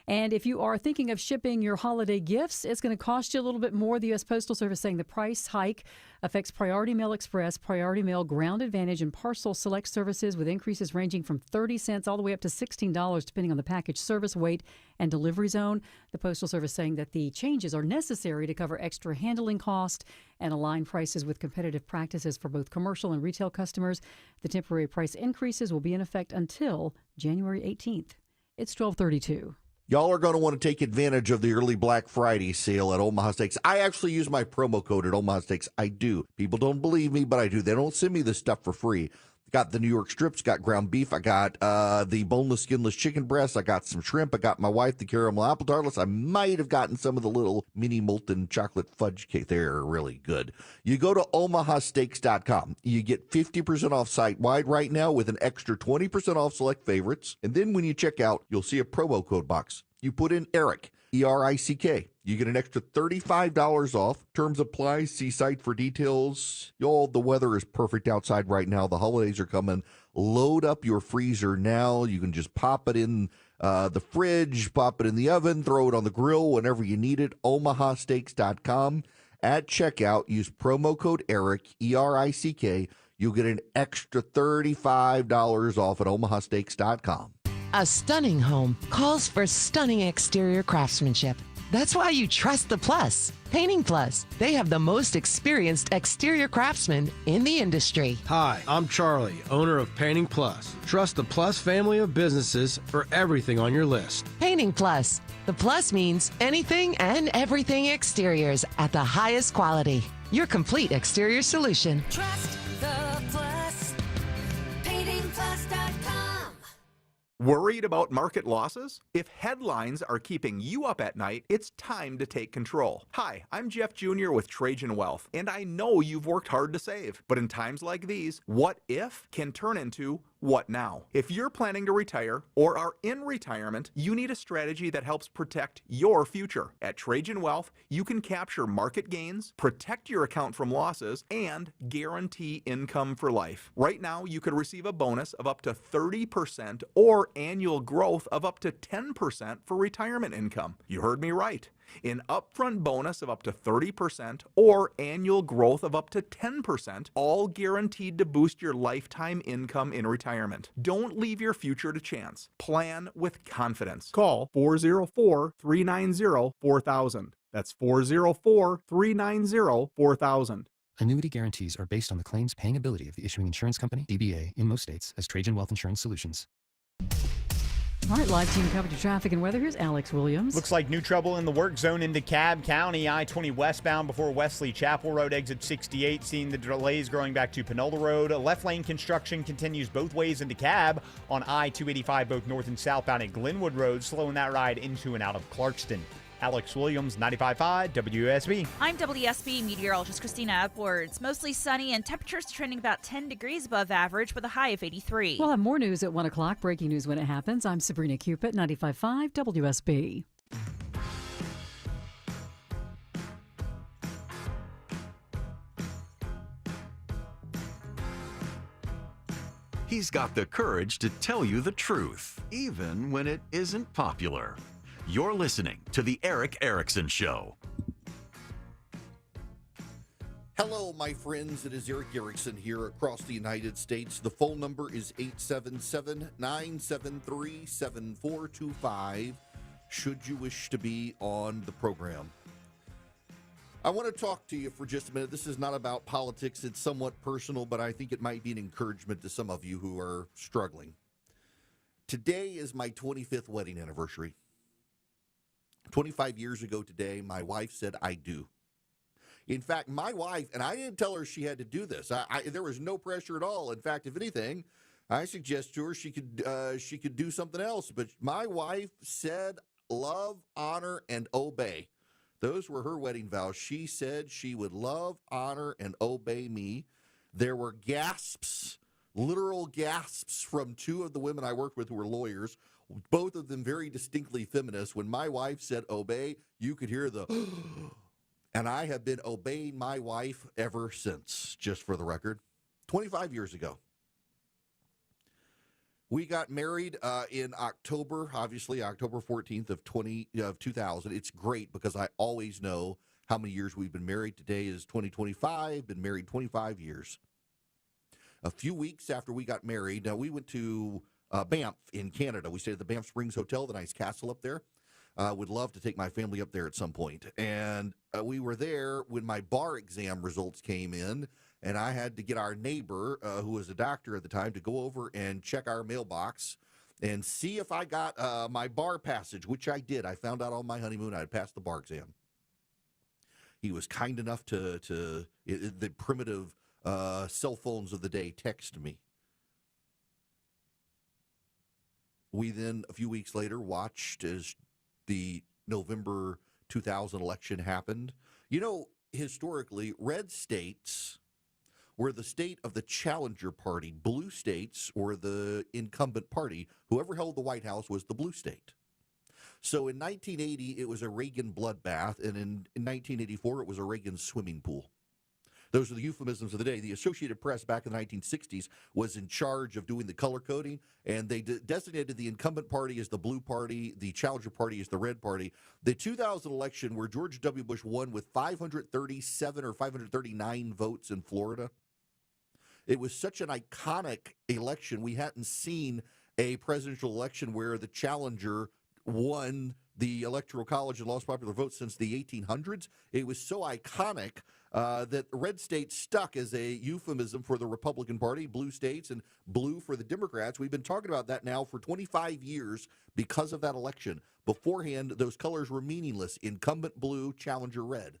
And if you are thinking of shipping your holiday gifts, it's going to cost you a little bit more. The U.S. Postal Service saying the price hike affects Priority Mail Express, Priority Mail Ground Advantage, and Parcel Select services, with increases ranging from 30 cents all the way up to $16, depending on the package service, weight, and delivery zone. The Postal Service saying that the changes are necessary to cover extra handling cost and align prices with competitive practices for both commercial and retail customers. The temporary price increases will be in effect until January 18th. It's 12:32. Y'all are going to want to take advantage of the early Black Friday sale at Omaha Steaks. I actually use my promo code at Omaha Steaks. I do. People don't believe me, but I do. They don't send me this stuff for free. Got the New York strips, got ground beef, I got the boneless, skinless chicken breasts, I got some shrimp, I got my wife the caramel apple tartlets. I might have gotten some of the little mini molten chocolate fudge cake. They're really good. You go to omahasteaks.com. You get 50% off site-wide right now with an extra 20% off select favorites. And then when you check out, you'll see a promo code box. You put in Eric, E-R-I-C-K. You get an extra $35 off. Terms apply. See site for details. Y'all, the weather is perfect outside right now. The holidays are coming. Load up your freezer now. You can just pop it in the fridge, pop it in the oven, throw it on the grill whenever you need it. omahasteaks.com. At checkout, use promo code ERIC, E-R-I-C-K. You'll get an extra $35 off at omahasteaks.com. A stunning home calls for stunning exterior craftsmanship. That's why you trust the Plus. Painting Plus. They have the most experienced exterior craftsmen in the industry. Hi, I'm Charlie, owner of Painting Plus. Trust the Plus family of businesses for everything on your list. Painting Plus. The Plus means anything and everything exteriors at the highest quality. Your complete exterior solution. Trust the Plus. PaintingPlus.com. Worried about market losses? If headlines are keeping you up at night, it's time to take control. Hi, I'm Jeff Jr. with Trajan Wealth, and I know you've worked hard to save. But in times like these, what if can turn into what now? If you're planning to retire or are in retirement, you need a strategy that helps protect your future. At Trajan Wealth, you can capture market gains, protect your account from losses, and guarantee income for life. Right now, you could receive a bonus of up to 30% or annual growth of up to 10% for retirement income. You heard me right. An upfront bonus of up to 30% or annual growth of up to 10%, all guaranteed to boost your lifetime income in retirement. Don't leave your future to chance. Plan with confidence. Call 404-390-4000. That's 404-390-4000. Annuity guarantees are based on the claims paying ability of the issuing insurance company, DBA, in most states as Trajan Wealth Insurance Solutions. All right, live team coverage of traffic and weather. Here's Alex Williams. Looks like new trouble in the work zone into Cobb County, I-20 westbound before Wesley Chapel Road, exit 68. Seeing the delays growing back to Penola Road. Left lane construction continues both ways into Cobb on I-285, both north and southbound at Glenwood Road, slowing that ride into and out of Clarkston. Alex Williams, 95.5 WSB. I'm WSB meteorologist Christina Edwards. Mostly sunny and temperatures trending about 10 degrees above average with a high of 83. We'll have more news at 1 o'clock. Breaking news when it happens. I'm Sabrina Cupid, 95.5 WSB. He's got the courage to tell you the truth, even when it isn't popular. You're listening to The Eric Erickson Show. Hello, my friends. It is Eric Erickson here across the United States. The phone number is 877-973-7425, should you wish to be on the program. I want to talk to you for just a minute. This is not about politics. It's somewhat personal, but I think it might be an encouragement to some of you who are struggling. Today is my 25th wedding anniversary. 25 years ago today, my wife said, I do. In fact, my wife, and I didn't tell her she had to do this. There was no pressure at all. In fact, if anything, I suggested to her she could do something else. But my wife said, love, honor, and obey. Those were her wedding vows. She said she would love, honor, and obey me. There were gasps, literal gasps from two of the women I worked with who were lawyers, both of them very distinctly feminist. When my wife said obey, you could hear the, and I have been obeying my wife ever since, just for the record, 25 years ago. We got married in October, obviously October 14th of 2000. It's great because I always know how many years we've been married. Today is 2025, been married 25 years. A few weeks after we got married, now we went to Banff in Canada. We stayed at the Banff Springs Hotel, the nice castle up there. Would love to take my family up there at some point. And we were there when my bar exam results came in, and I had to get our neighbor, who was a doctor at the time, to go over and check our mailbox and see if I got my bar passage, which I did. I found out on my honeymoon I had passed the bar exam. He was kind enough to the primitive cell phones of the day, text me. We then, a few weeks later, watched as the November 2000 election happened. You know, historically, red states were the state of the challenger party. Blue states were the incumbent party. Whoever held the White House was the blue state. So in 1980, it was a Reagan bloodbath, and in 1984, it was a Reagan swimming pool. Those are the euphemisms of the day. The Associated Press back in the 1960s was in charge of doing the color coding, and they designated the incumbent party as the blue party, the challenger party as the red party. The 2000 election, where George W. Bush won with 537 or 539 votes in Florida, it was such an iconic election. We hadn't seen a presidential election where the challenger won the Electoral College and lost popular votes since the 1800s. It was so iconic that red states stuck as a euphemism for the Republican Party, blue states, and blue for the Democrats. We've been talking about that now for 25 years because of that election. Beforehand, those colors were meaningless. Incumbent blue, challenger red.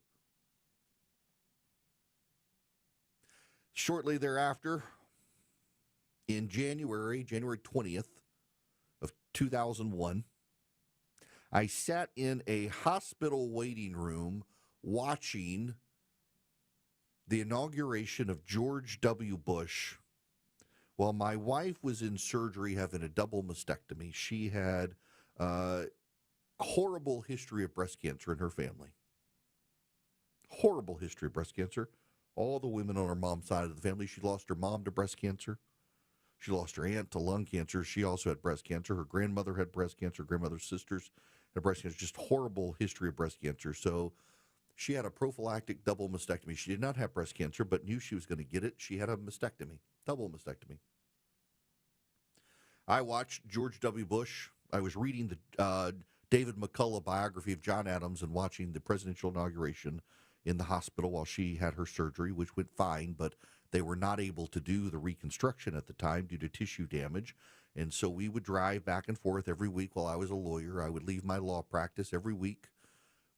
Shortly thereafter, in January 20th of 2001, I sat in a hospital waiting room watching the inauguration of George W. Bush while my wife was in surgery having a double mastectomy. She had a horrible history of breast cancer in her family. Horrible history of breast cancer. All the women on her mom's side of the family, she lost her mom to breast cancer. She lost her aunt to lung cancer. She also had breast cancer. Her grandmother had breast cancer. Grandmother's sisters had breast cancer. Just horrible history of breast cancer. So she had a prophylactic double mastectomy. She did not have breast cancer, but knew she was going to get it. She had a mastectomy, double mastectomy. I watched George W. Bush. I was reading the David McCullough biography of John Adams and watching the presidential inauguration in the hospital while she had her surgery, which went fine, but they were not able to do the reconstruction at the time due to tissue damage. And so we would drive back and forth every week while I was a lawyer. I would leave my law practice every week.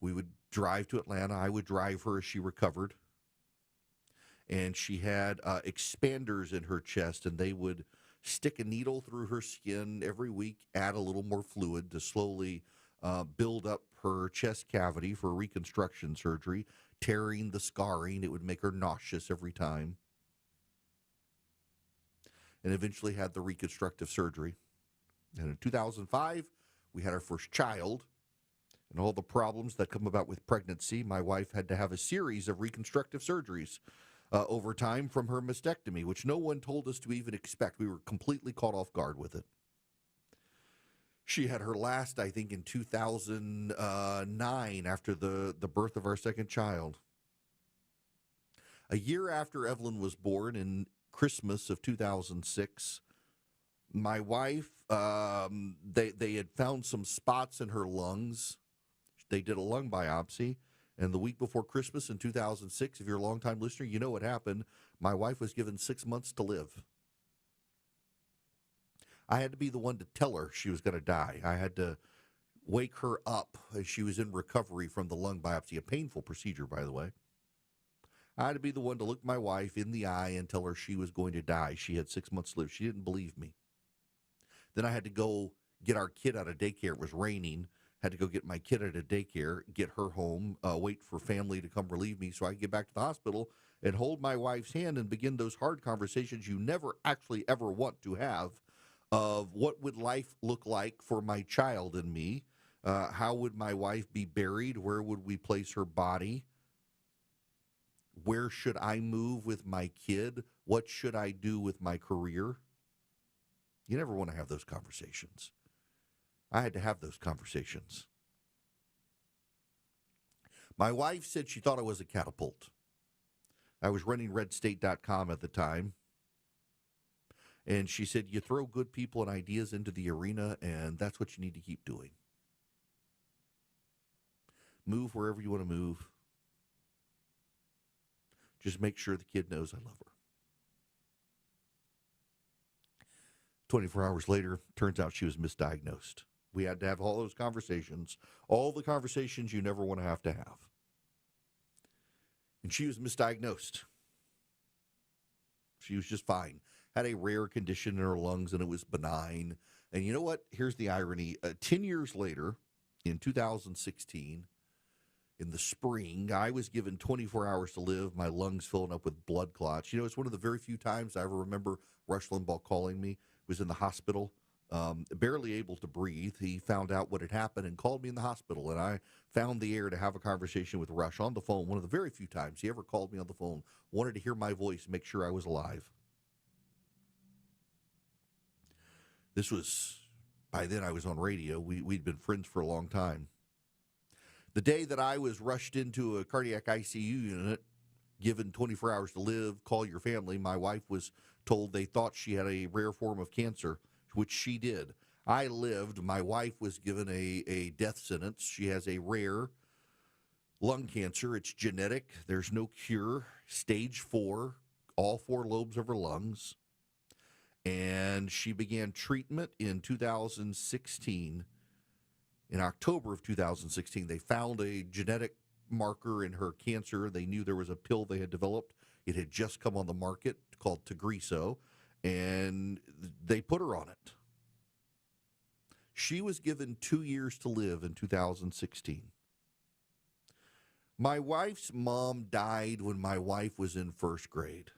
We would drive to Atlanta. I would drive her as she recovered. And she had expanders in her chest, and they would stick a needle through her skin every week, add a little more fluid to slowly build up her chest cavity for reconstruction surgery, tearing the scarring. It would make her nauseous every time. And eventually had the reconstructive surgery. And in 2005, we had our first child. And all the problems that come about with pregnancy, my wife had to have a series of reconstructive surgeries over time from her mastectomy, which no one told us to even expect. We were completely caught off guard with it. She had her last, I think, in 2009 after the birth of our second child. A year after Evelyn was born, in Christmas of 2006, my wife, they had found some spots in her lungs. They did a lung biopsy, and the week before Christmas in 2006, if you're a longtime listener, you know what happened. My wife was given 6 months to live. I had to be the one to tell her she was going to die. I had to wake her up as she was in recovery from the lung biopsy, a painful procedure, by the way. I had to be the one to look my wife in the eye and tell her she was going to die. She had 6 months to live. She didn't believe me. Then I had to go get our kid out of daycare. It was raining. Had to go get my kid out of daycare, get her home, wait for family to come relieve me so I could get back to the hospital and hold my wife's hand and begin those hard conversations you never actually ever want to have of what would life look like for my child and me. How would my wife be buried? Where would we place her body? Where should I move with my kid? What should I do with my career? You never want to have those conversations. I had to have those conversations. My wife said she thought I was a catapult. I was running redstate.com at the time. And she said, you throw good people and ideas into the arena, and that's what you need to keep doing. Move wherever you want to move. Just make sure the kid knows I love her. 24 hours later, turns out she was misdiagnosed. We had to have all those conversations, all the conversations you never want to have. And she was misdiagnosed. She was just fine. Had a rare condition in her lungs, and it was benign. And you know what? Here's the irony. 10 years later, in 2016, in the spring, I was given 24 hours to live, my lungs filling up with blood clots. You know, it's one of the very few times I ever remember Rush Limbaugh calling me. Was in the hospital, barely able to breathe. He found out what had happened and called me in the hospital, and I found the air to have a conversation with Rush on the phone. One of the very few times he ever called me on the phone, wanted to hear my voice, make sure I was alive. This was, by then I was on radio. We'd been friends for a long time. The day that I was rushed into a cardiac ICU unit, given 24 hours to live, call your family, my wife was told they thought she had a rare form of cancer, which she did. I lived. My wife was given a death sentence. She has a rare lung cancer. It's genetic. There's no cure. Stage 4, all 4 lobes of her lungs. And she began treatment in 2016. In October of 2016, they found a genetic marker in her cancer. They knew there was a pill they had developed. It had just come on the market called Tagrisso, and they put her on it. She was given 2 years to live in 2016. My wife's mom died when my wife was in first grade.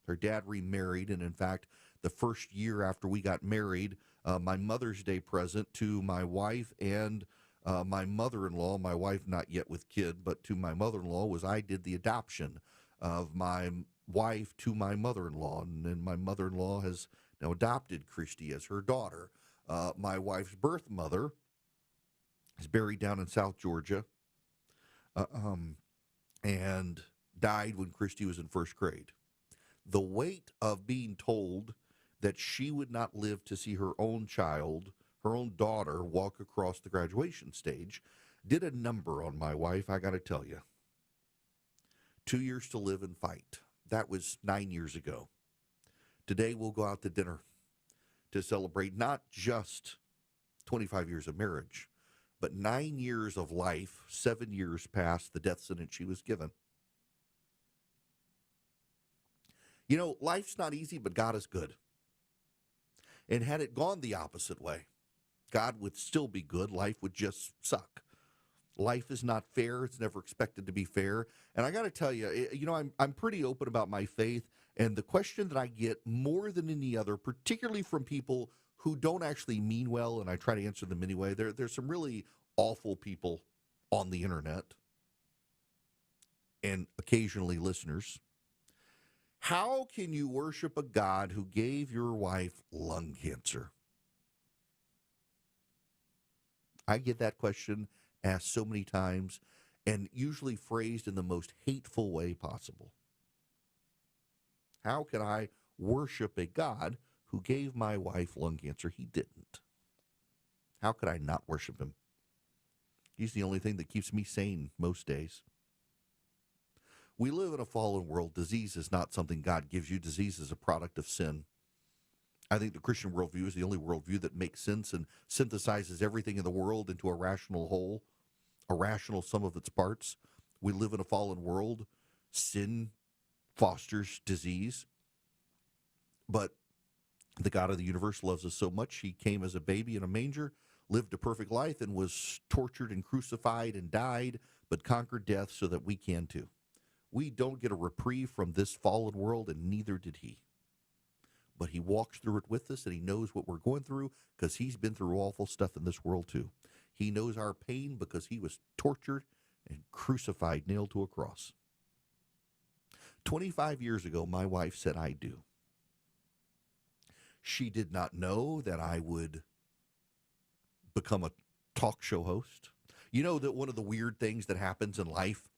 Her dad remarried, and in fact, the first year after we got married, my Mother's Day present to my wife and my mother-in-law, my wife not yet with kid, but to my mother-in-law, was I did the adoption of my wife to my mother-in-law, and then my mother-in-law has now adopted Christy as her daughter. My wife's birth mother is buried down in South Georgia and died when Christy was in first grade. The weight of being told that she would not live to see her own child, her own daughter, walk across the graduation stage did a number on my wife, I got to tell you. 2 years to live and fight. That was 9 years ago. Today we'll go out to dinner. to celebrate not just 25 years of marriage, but 9 years of life, 7 years past the death sentence she was given. You know, life's not easy, but God is good. And had it gone the opposite way, God would still be good. Life would just suck. Life is not fair. It's never expected to be fair. And I got to tell you, I'm pretty open about my faith. And the question that I get more than any other, particularly from people who don't actually mean well, and I try to answer them anyway, there's some really awful people on the internet and occasionally listeners. How can you worship a God who gave your wife lung cancer? I get that question asked so many times, and usually phrased in the most hateful way possible. How can I worship a God who gave my wife lung cancer? He didn't. How could I not worship him? He's the only thing that keeps me sane most days. We live in a fallen world. Disease is not something God gives you. Disease is a product of sin. I think the Christian worldview is the only worldview that makes sense and synthesizes everything in the world into a rational whole, a rational sum of its parts. We live in a fallen world. Sin fosters disease. But the God of the universe loves us so much, he came as a baby in a manger, lived a perfect life, and was tortured and crucified and died, but conquered death so that we can too. We don't get a reprieve from this fallen world, and neither did he. But he walks through it with us, and he knows what we're going through because he's been through awful stuff in this world too. He knows our pain because he was tortured and crucified, nailed to a cross. 25 years ago, my wife said, "I do." She did not know that I would become a talk show host. You know that one of the weird things that happens in life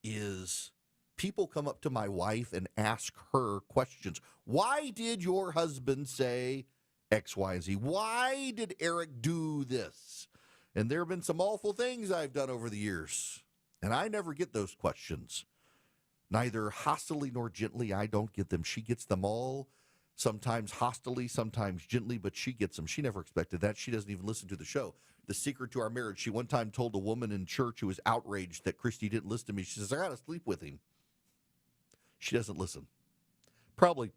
is people come up to my wife and ask her questions. Why did your husband say X, Y, and Z? Why did Eric do this? And there have been some awful things I've done over the years, and I never get those questions. Neither hostilely nor gently. I don't get them. She gets them all, sometimes hostilely, sometimes gently, but she gets them. She never expected that. She doesn't even listen to the show. The secret to our marriage, she one time told a woman in church who was outraged that Christy didn't listen to me. She says, "I got to sleep with him." She doesn't listen. Probably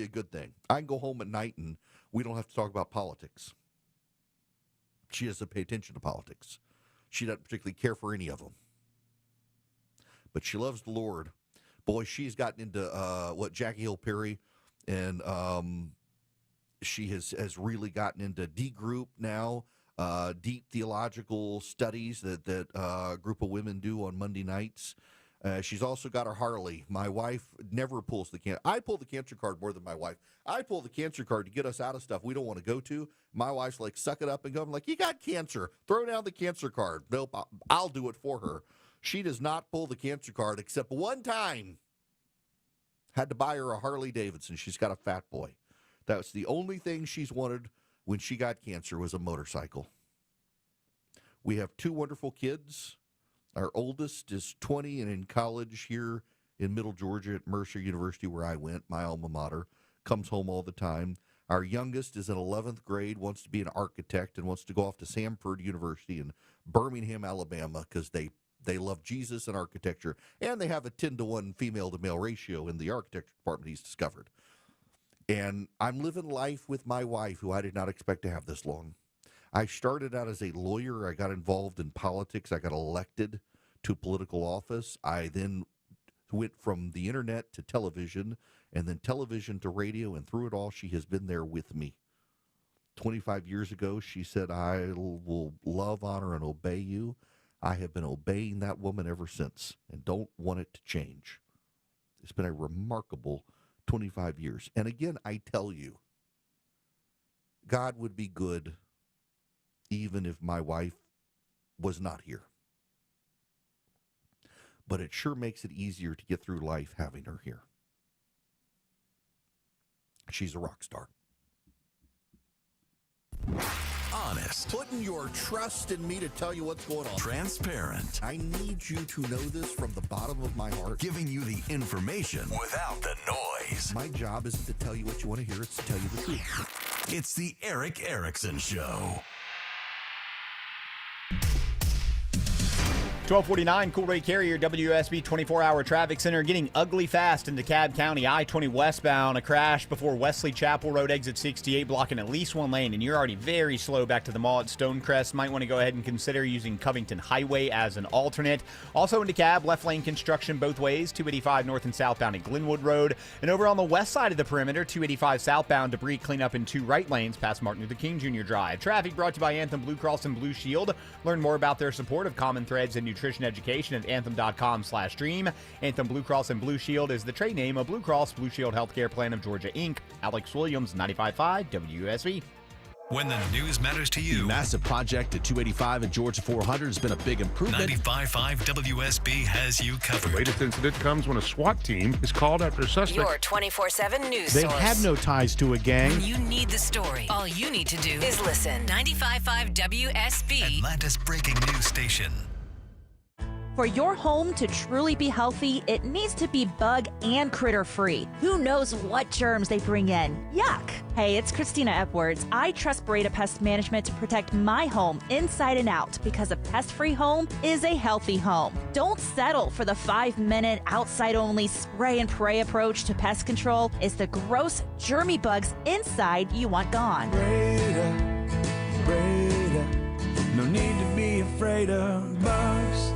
a good thing. I can go home at night and we don't have to talk about politics. She doesn't pay attention to politics. She doesn't particularly care for any of them. But she loves the Lord. Boy, she's gotten into Jackie Hill Perry, and she has really gotten into D group now, deep theological studies that a group of women do on Monday nights. She's also got her Harley. My wife never pulls the cancer. I pull the cancer card more than my wife. I pull the cancer card to get us out of stuff we don't want to go to. My wife's like, suck it up and go. I'm like, you got cancer. Throw down the cancer card. Nope, I'll do it for her. She does not pull the cancer card except one time. Had to buy her a Harley Davidson. She's got a Fat Boy. That's the only thing she's wanted when she got cancer was a motorcycle. We have two wonderful kids. Our oldest is 20 and in college here in Middle Georgia at Mercer University, where I went, my alma mater. Comes home all the time. Our youngest is in 11th grade, wants to be an architect, and wants to go off to Samford University in Birmingham, Alabama, because they love Jesus and architecture, and they have a 10-to-1 female-to-male ratio in the architecture department he's discovered. And I'm living life with my wife, who I did not expect to have this long. I started out as a lawyer. I got involved in politics. I got elected to political office. I then went from the internet to television, and then television to radio, and through it all, she has been there with me. 25 years ago, she said, "I will love, honor, and obey you." I have been obeying that woman ever since and don't want it to change. It's been a remarkable 25 years. And again, I tell you, God would be good even if my wife was not here. But it sure makes it easier to get through life having her here. She's a rock star. On honest. Putting your trust in me to tell you what's going on. Transparent. I need you to know this from the bottom of my heart. Giving you the information without the noise. My job isn't to tell you what you want to hear, it's to tell you the truth. It's the Eric Erickson Show. 1249 Cool Rate Carrier WSB 24-hour traffic center getting ugly fast in DeKalb County. I-20 westbound, a crash before Wesley Chapel Road exit 68 blocking at least one lane, and you're already very slow back to the mall at Stonecrest. Might want to go ahead and consider using Covington Highway as an alternate. Also in DeKalb, left lane construction both ways, 285 north and southbound at Glenwood Road. And over on the west side of the perimeter, 285 southbound, debris cleanup in 2 right lanes past Martin Luther King Jr. Drive. Traffic brought to you by Anthem Blue Cross and Blue Shield. Learn more about their support of Common Threads and nutrition education at anthem.com/dream. Anthem Blue Cross and Blue Shield is the trade name of Blue Cross Blue Shield Healthcare Plan of Georgia, Inc. Alex Williams, 95.5 WSB. When the news matters to you. The massive project at 285 and Georgia 400 has been a big improvement. 95.5 WSB has you covered. The latest incident comes when a SWAT team is called after a suspect. Your 24/7 news They source. had no ties to a gang. When you need the story, all you need to do is listen. 95.5 WSB. Atlanta's breaking news station. For your home to truly be healthy, it needs to be bug and critter free. Who knows what germs they bring in? Yuck! Hey, it's Christina Edwards. I trust Breda Pest Management to protect my home inside and out because a pest-free home is a healthy home. Don't settle for the 5-minute outside-only spray and pray approach to pest control. It's the gross, germy bugs inside you want gone. Breda, no need to be afraid of bugs.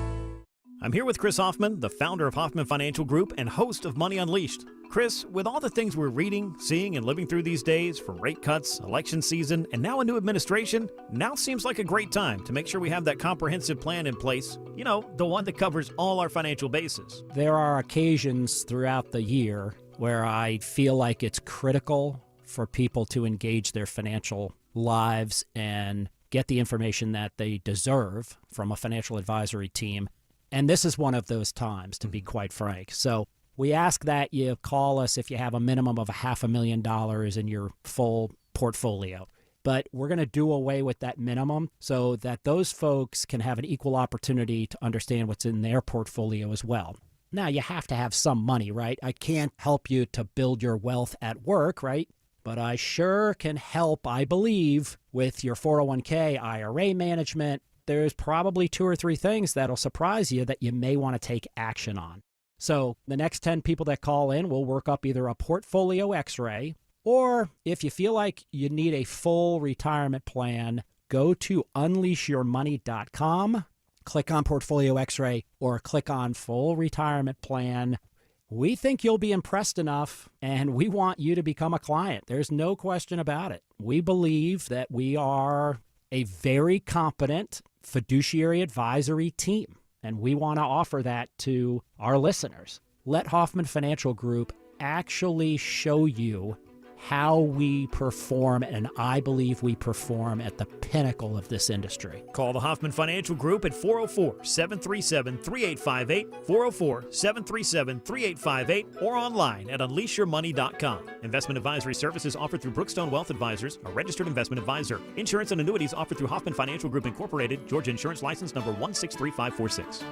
I'm here with Chris Hoffman, the founder of Hoffman Financial Group and host of Money Unleashed. Chris, with all the things we're reading, seeing, and living through these days, from rate cuts, election season, and now a new administration, now seems like a great time to make sure we have that comprehensive plan in place. You know, the one that covers all our financial bases. There are occasions throughout the year where I feel like it's critical for people to engage their financial lives and get the information that they deserve from a financial advisory team. And this is one of those times, to be quite frank. So we ask that you call us if you have a minimum of $500,000 in your full portfolio. But we're going to do away with that minimum so that those folks can have an equal opportunity to understand what's in their portfolio as well. Now, you have to have some money, right? I can't help you to build your wealth at work, right? But I sure can help, I believe, with your 401k, IRA management. There's probably 2 or 3 things that'll surprise you that you may want to take action on. So the next 10 people that call in will work up either a portfolio x-ray, or if you feel like you need a full retirement plan, go to unleashyourmoney.com, click on portfolio x-ray, or click on full retirement plan. We think you'll be impressed enough, and we want you to become a client. There's no question about it. We believe that we are a very competent fiduciary advisory team, and we want to offer that to our listeners. Let Hoffman Financial Group actually show you how we perform, and I believe we perform at the pinnacle of this industry. Call the Hoffman Financial Group at 404-737-3858, 404-737-3858, or online at unleashyourmoney.com. Investment advisory services offered through Brookstone Wealth Advisors, a registered investment advisor. Insurance and annuities offered through Hoffman Financial Group Incorporated, Georgia Insurance License number 163546.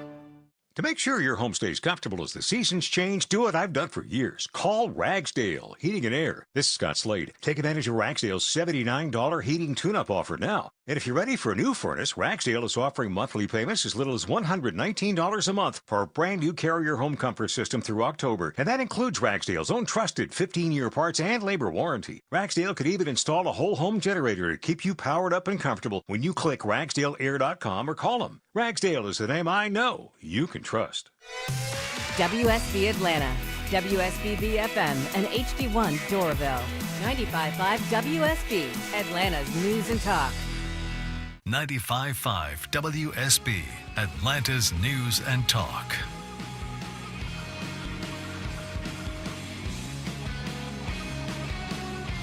To make sure your home stays comfortable as the seasons change, do what I've done for years. Call Ragsdale Heating and Air. This is Scott Slade. Take advantage of Ragsdale's $79 heating tune-up offer now. And if you're ready for a new furnace, Ragsdale is offering monthly payments as little as $119 a month for a brand new Carrier home comfort system through October. And that includes Ragsdale's own trusted 15-year parts and labor warranty. Ragsdale could even install a whole home generator to keep you powered up and comfortable when you click RagsdaleAir.com or call them. Ragsdale is the name I know you can trust. WSB Atlanta, WSBB FM, and HD1 Doraville. 95.5 WSB, Atlanta's News and Talk. 95.5 WSB, Atlanta's News and Talk.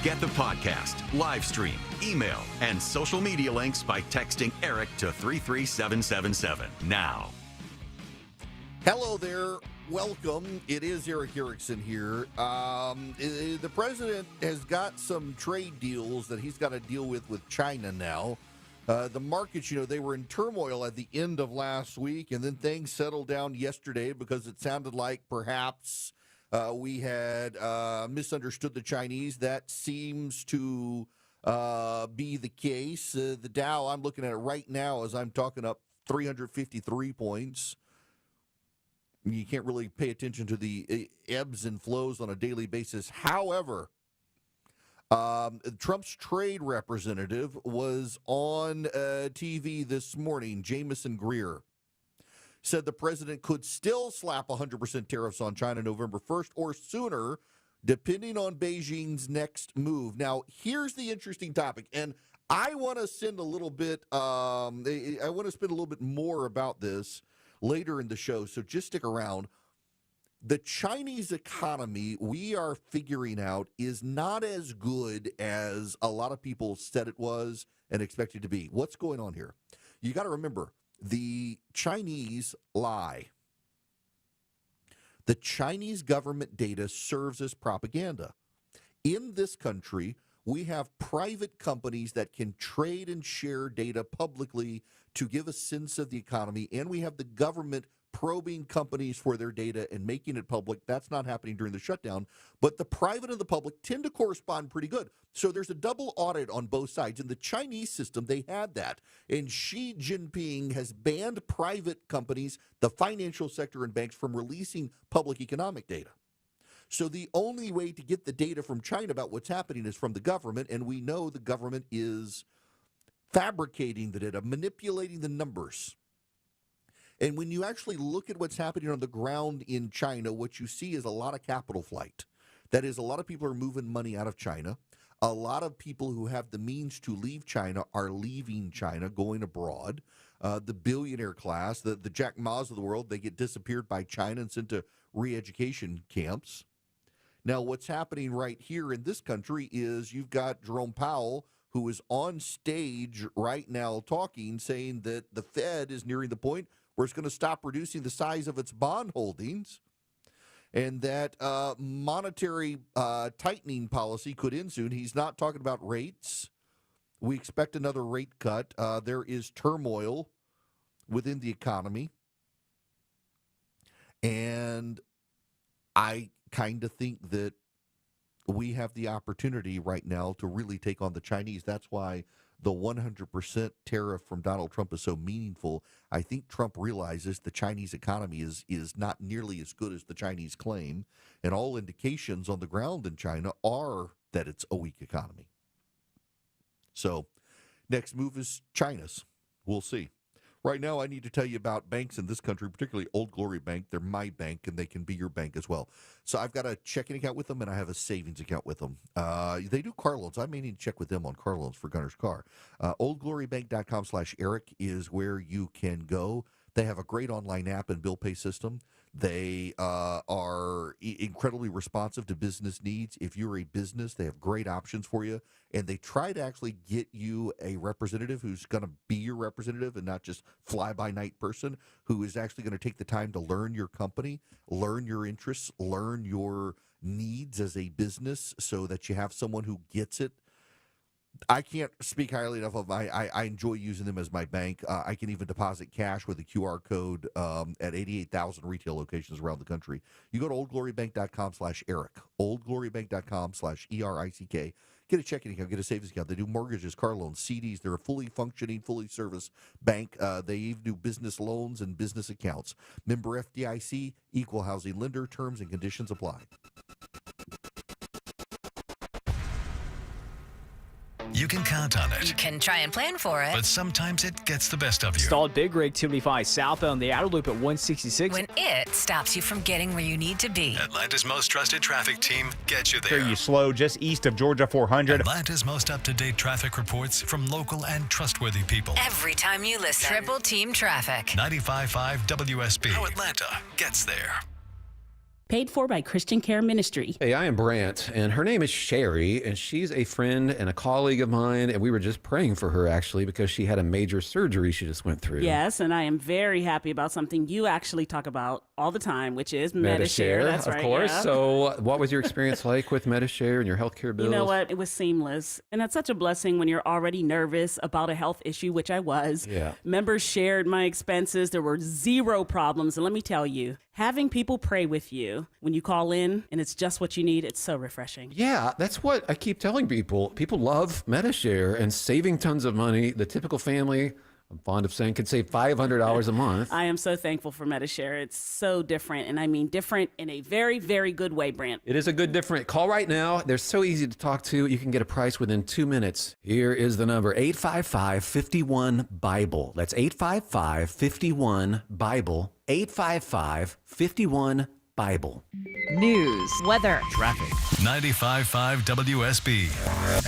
Get the podcast, live stream, email, and social media links by texting Eric to 33777 now. Hello there. Welcome. It is Eric Erickson here. The president has got some trade deals that he's got to deal with China now. The markets, they were in turmoil at the end of last week, and then things settled down yesterday because it sounded like perhaps we had misunderstood the Chinese. That seems to be the case. The Dow, I'm looking at it right now as I'm talking, up 353 points. You can't really pay attention to the ebbs and flows on a daily basis. However, Trump's trade representative was on TV this morning, Jamieson Greer, said the president could still slap 100% tariffs on China November 1st or sooner, depending on Beijing's next move. Now, here's the interesting topic, and I want to spend a little bit more about this later in the show, so just stick around. The Chinese economy, we are figuring out, is not as good as a lot of people said it was and expected to be. What's going on here? You got to remember, the Chinese lie. The Chinese government data serves as propaganda. In this country, we have private companies that can trade and share data publicly to give a sense of the economy, and we have the government probing companies for their data and making it public. That's not happening during the shutdown, but the private and the public tend to correspond pretty good. So there's a double audit on both sides. In the Chinese system, they had that, and Xi Jinping has banned private companies, the financial sector and banks, from releasing public economic data. So the only way to get the data from China about what's happening is from the government, and we know the government is fabricating the data, manipulating the numbers. And when you actually look at what's happening on the ground in China, what you see is a lot of capital flight. That is, a lot of people are moving money out of China. A lot of people who have the means to leave China are leaving China, going abroad. The billionaire class, the Jack Ma's of the world, they get disappeared by China and sent to re-education camps. Now, what's happening right here in this country is you've got Jerome Powell, who is on stage right now talking, saying that the Fed is nearing the point where it's going to stop reducing the size of its bond holdings, and that monetary tightening policy could end soon. He's not talking about rates. We expect another rate cut. There is turmoil within the economy, and I kind of think that we have the opportunity right now to really take on the Chinese. That's why the 100% tariff from Donald Trump is so meaningful. I think Trump realizes the Chinese economy is not nearly as good as the Chinese claim, and all indications on the ground in China are that it's a weak economy. So next move is China's. We'll see. Right now, I need to tell you about banks in this country, particularly Old Glory Bank. They're my bank, and they can be your bank as well. So I've got a checking account with them, and I have a savings account with them. They do car loans. I may need to check with them on car loans for Gunner's Car. OldGloryBank.com/Eric is where you can go. They have a great online app and bill pay system. They are incredibly responsive to business needs. If you're a business, they have great options for you. And they try to actually get you a representative who's going to be your representative and not just fly-by-night person who is actually going to take the time to learn your company, learn your interests, learn your needs as a business so that you have someone who gets it. I can't speak highly enough of I enjoy using them as my bank. I can even deposit cash with a QR code at 88,000 retail locations around the country. You go to oldglorybank.com/Eric, oldglorybank.com/ERICK. Get a checking account, get a savings account. They do mortgages, car loans, CDs. They're a fully functioning, fully serviced bank. They even do business loans and business accounts. Member FDIC, equal housing lender. Terms and conditions apply. You can count on it. You can try and plan for it. But sometimes it gets the best of you. Stalled Big Rig 275 southbound the outer loop at 166. When it stops you from getting where you need to be. Atlanta's most trusted traffic team gets you there. Here you slow just east of Georgia 400. Atlanta's most up-to-date traffic reports from local and trustworthy people. Every time you listen. Triple Team Traffic. 95.5 WSB. How Atlanta gets there. paid for by Christian Care Ministry. Hey, I am Brant, and her name is Sherry, and she's a friend and a colleague of mine, and we were just praying for her, actually, because she had a major surgery she just went through. Yes, and I am very happy about something you actually talk about all the time, which is Medi-Share. That's of right, course. yeah. So what was your experience like with Medi-Share and your healthcare bills? You know what? It was seamless. And that's such a blessing when you're already nervous about a health issue, which I was. Yeah. Members shared my expenses. There were zero problems. And let me tell you, having people pray with you when you call in and it's just what you need, it's so refreshing. Yeah, that's what I keep telling people. People love Medi-Share and saving tons of money. The typical family, I'm fond of saying, could save $500 a month. I am so thankful for Medi-Share. It's so different, and I mean different in a very, very good way, Brant. It is a good different. Call right now. They're so easy to talk to. You can get a price within 2 minutes. Here is the number, 855-51-BIBLE. That's 855-51-BIBLE. 855-51-BIBLE. News, weather, traffic. 95.5 WSB,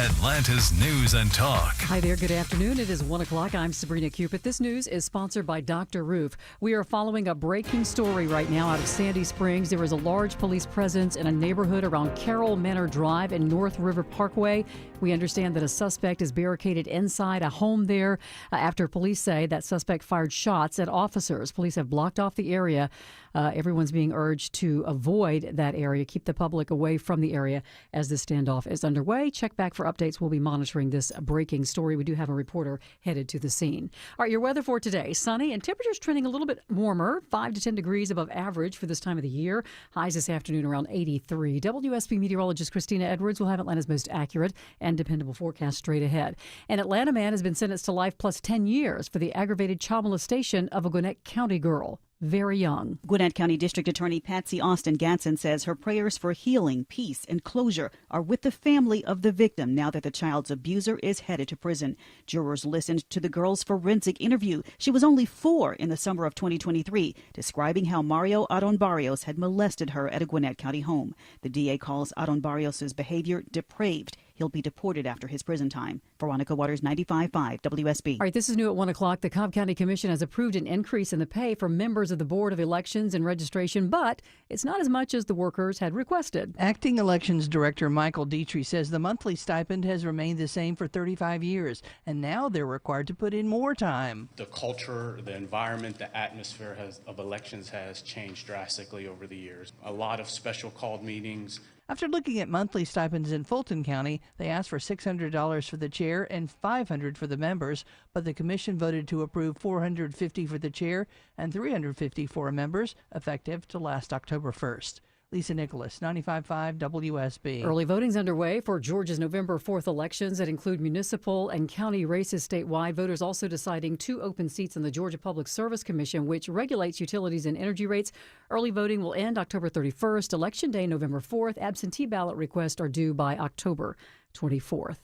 Atlanta's News and Talk. Hi there, good afternoon. It is 1 o'clock. I'm Sabrina Cupid. This news is sponsored by Dr. Roof. We are following a breaking story right now out of Sandy Springs. There is a large police presence in a neighborhood around Carroll Manor Drive and North River Parkway. We understand that a suspect is barricaded inside a home there after police say that suspect fired shots at officers. Police have blocked off the area. Everyone's being urged to avoid that area, keep the public away from the area as this standoff is underway. Check back for updates. We'll be monitoring this breaking story. We do have a reporter headed to the scene. All right, your weather for today, sunny and temperatures trending a little bit warmer, 5 to 10 degrees above average for this time of the year. Highs this afternoon around 83. WSB meteorologist Christina Edwards will have Atlanta's most accurate and dependable forecast straight ahead. An Atlanta man has been sentenced to life plus 10 years for the aggravated child molestation of a Gwinnett County girl. Very young. Gwinnett County District Attorney Patsy Austin Gatson says her prayers for healing, peace, and closure are with the family of the victim now that the child's abuser is headed to prison. Jurors listened to the girl's forensic interview. She was only 4 in the summer of 2023, describing how Mario Aron Barrios had molested her at a Gwinnett County home. The DA calls Aron Barrios' behavior depraved. He'll be deported after his prison time. Veronica Waters, 95.5 WSB. All right, this is new at 1 o'clock. The Cobb County Commission has approved an increase in the pay for members of the Board of Elections and Registration, but it's not as much as the workers had requested. Acting Elections Director Michael Dietrich says the monthly stipend has remained the same for 35 years, and now they're required to put in more time. The culture, the environment, the atmosphere of elections has changed drastically over the years. A lot of special called meetings. After looking at monthly stipends in Fulton County, they asked for $600 for the chair and $500 for the members, but the commission voted to approve $450 for the chair and $350 for members, effective to last October 1st. Lisa Nicholas, 95.5 WSB. Early voting's underway for Georgia's November 4th elections that include municipal and county races statewide. Voters also deciding 2 open seats on the Georgia Public Service Commission, which regulates utilities and energy rates. Early voting will end October 31st. Election day, November 4th. Absentee ballot requests are due by October 24th.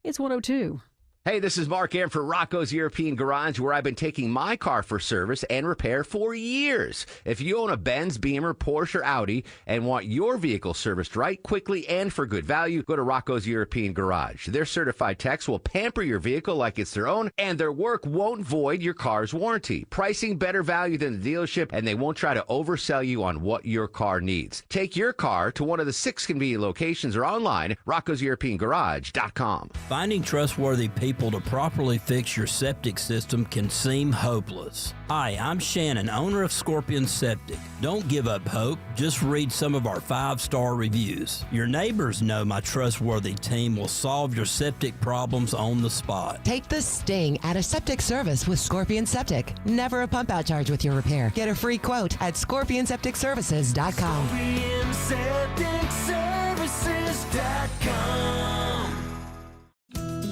It's 1:02. Hey, this is Mark Aram for Rocco's European Garage, where I've been taking my car for service and repair for years. If you own a Benz, Beamer, Porsche, or Audi and want your vehicle serviced right, quickly, and for good value, go to Rocco's European Garage. Their certified techs will pamper your vehicle like it's their own, and their work won't void your car's warranty. Pricing better value than the dealership, and they won't try to oversell you on what your car needs. Take your car to one of the 6 convenient locations or online, roccoseuropeangarage.com. Finding trustworthy people to properly fix your septic system can seem hopeless. Hi, I'm Shannon, owner of Scorpion Septic. Don't give up hope. Just read some of our 5-star reviews. Your neighbors know my trustworthy team will solve your septic problems on the spot. Take the sting out of septic service with Scorpion Septic. Never a pump out charge with your repair. Get a free quote at scorpionsepticservices.com. ScorpionSepticServices.com.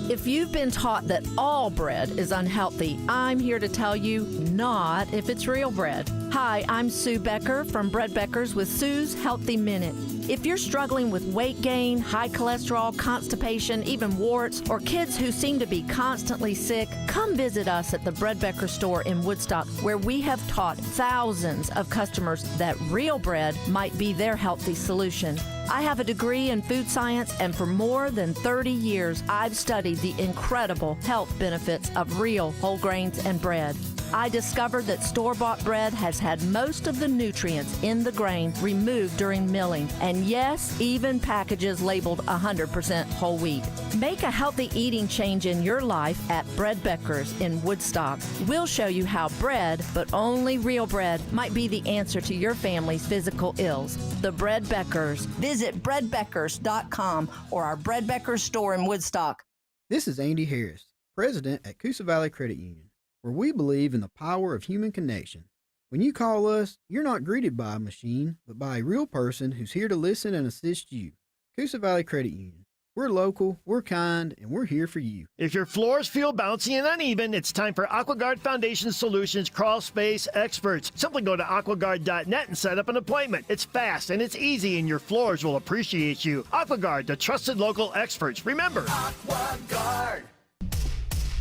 If you've been taught that all bread is unhealthy, I'm here to tell you not if it's real bread. Hi, I'm Sue Becker from Bread Beckers with Sue's Healthy Minute. If you're struggling with weight gain, high cholesterol, constipation, even warts, or kids who seem to be constantly sick, come visit us at the Bread Becker store in Woodstock, where we have taught thousands of customers that real bread might be their healthy solution. I have a degree in food science, and for more than 30 years, I've studied the incredible health benefits of real whole grains and bread. I discovered that store-bought bread has had most of the nutrients in the grain removed during milling, and yes, even packages labeled 100% whole wheat. Make a healthy eating change in your life at Bread Becker's in Woodstock. We'll show you how bread, but only real bread, might be the answer to your family's physical ills. The Bread Beckers. Visit breadbeckers.com or our Bread Beckers store in Woodstock. This is Andy Harris, president at Coosa Valley Credit Union, where we believe in the power of human connection. When you call us, you're not greeted by a machine, but by a real person who's here to listen and assist you. Coosa Valley Credit Union. We're local, we're kind, and we're here for you. If your floors feel bouncy and uneven, it's time for AquaGuard Foundation Solutions Crawl Space Experts. Simply go to aquaguard.net and set up an appointment. It's fast and it's easy, and your floors will appreciate you. AquaGuard, the trusted local experts. Remember, AquaGuard.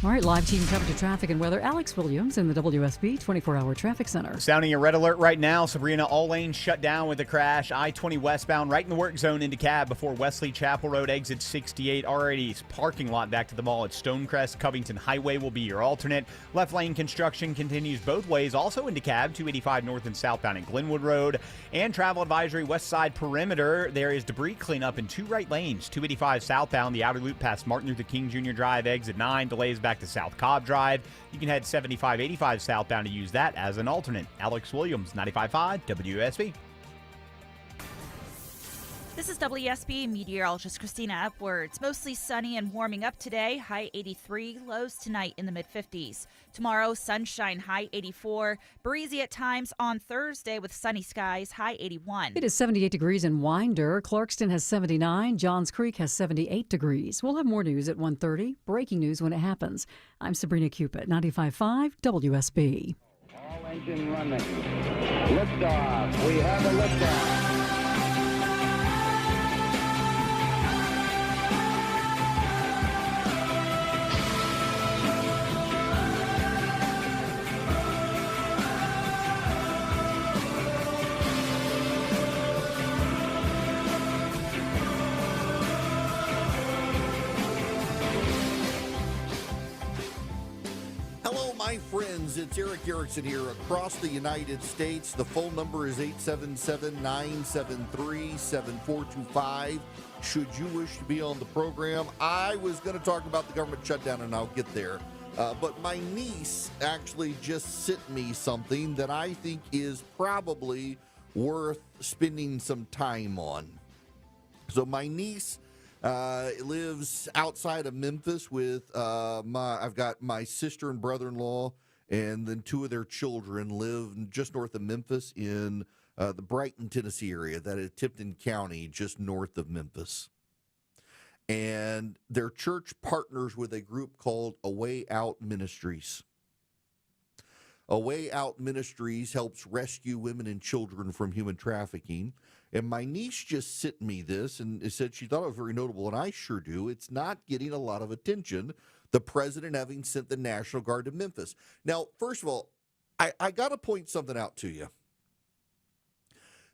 All right, live team coverage of traffic and weather. Alex Williams in the WSB 24-hour traffic center. Sounding a red alert right now. Sabrina, all lanes shut down with a crash. I-20 westbound right in the work zone into cab before Wesley Chapel Road exit 68. Already parking lot back to the mall at Stonecrest. Covington Highway will be your alternate. Left lane construction continues both ways. Also into cab, 285 north and southbound at Glenwood Road. And travel advisory west side perimeter. There is debris cleanup in 2 right lanes. 285 southbound, the outer loop past Martin Luther King Jr. Drive exit 9. Delays back to South Cobb Drive. You can head 75-85 southbound to use that as an alternate. Alex Williams, 95.5 WSB. This is WSB meteorologist Christina Upwards. Mostly sunny and warming up today. High 83. Lows tonight in the mid-50s. Tomorrow, sunshine, high 84. Breezy at times on Thursday with sunny skies, high 81. It is 78 degrees in Winder. Clarkston has 79. Johns Creek has 78 degrees. We'll have more news at 1:30. Breaking news when it happens. I'm Sabrina Cupid, 95.5 WSB. All engine running. Liftoff. We have a liftoff. My friends, it's Eric Erickson here across the United States. The phone number is 877-973-7425. Should you wish to be on the program, I was going to talk about the government shutdown, and I'll get there. But my niece actually just sent me something that I think is probably worth spending some time on. So my niece lives outside of Memphis with I've got my sister and brother-in-law, and then 2 of their children live just north of Memphis in the Brighton, Tennessee area, that is Tipton County, just north of Memphis. And their church partners with a group called A Way Out Ministries. A Way Out Ministries helps rescue women and children from human trafficking. And my niece just sent me this and said she thought it was very notable, and I sure do. It's not getting a lot of attention, the president having sent the National Guard to Memphis. Now, first of all, I got to point something out to you.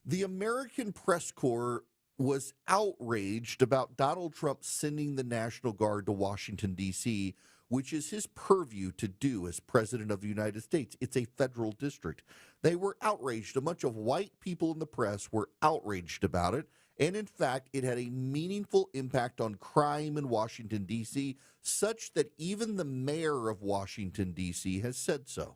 The American Press Corps was outraged about Donald Trump sending the National Guard to Washington, D.C., which is his purview to do as president of the United States. It's a federal district. They were outraged. A bunch of white people in the press were outraged about it. And in fact, it had a meaningful impact on crime in Washington, D.C., such that even the mayor of Washington, D.C. has said so.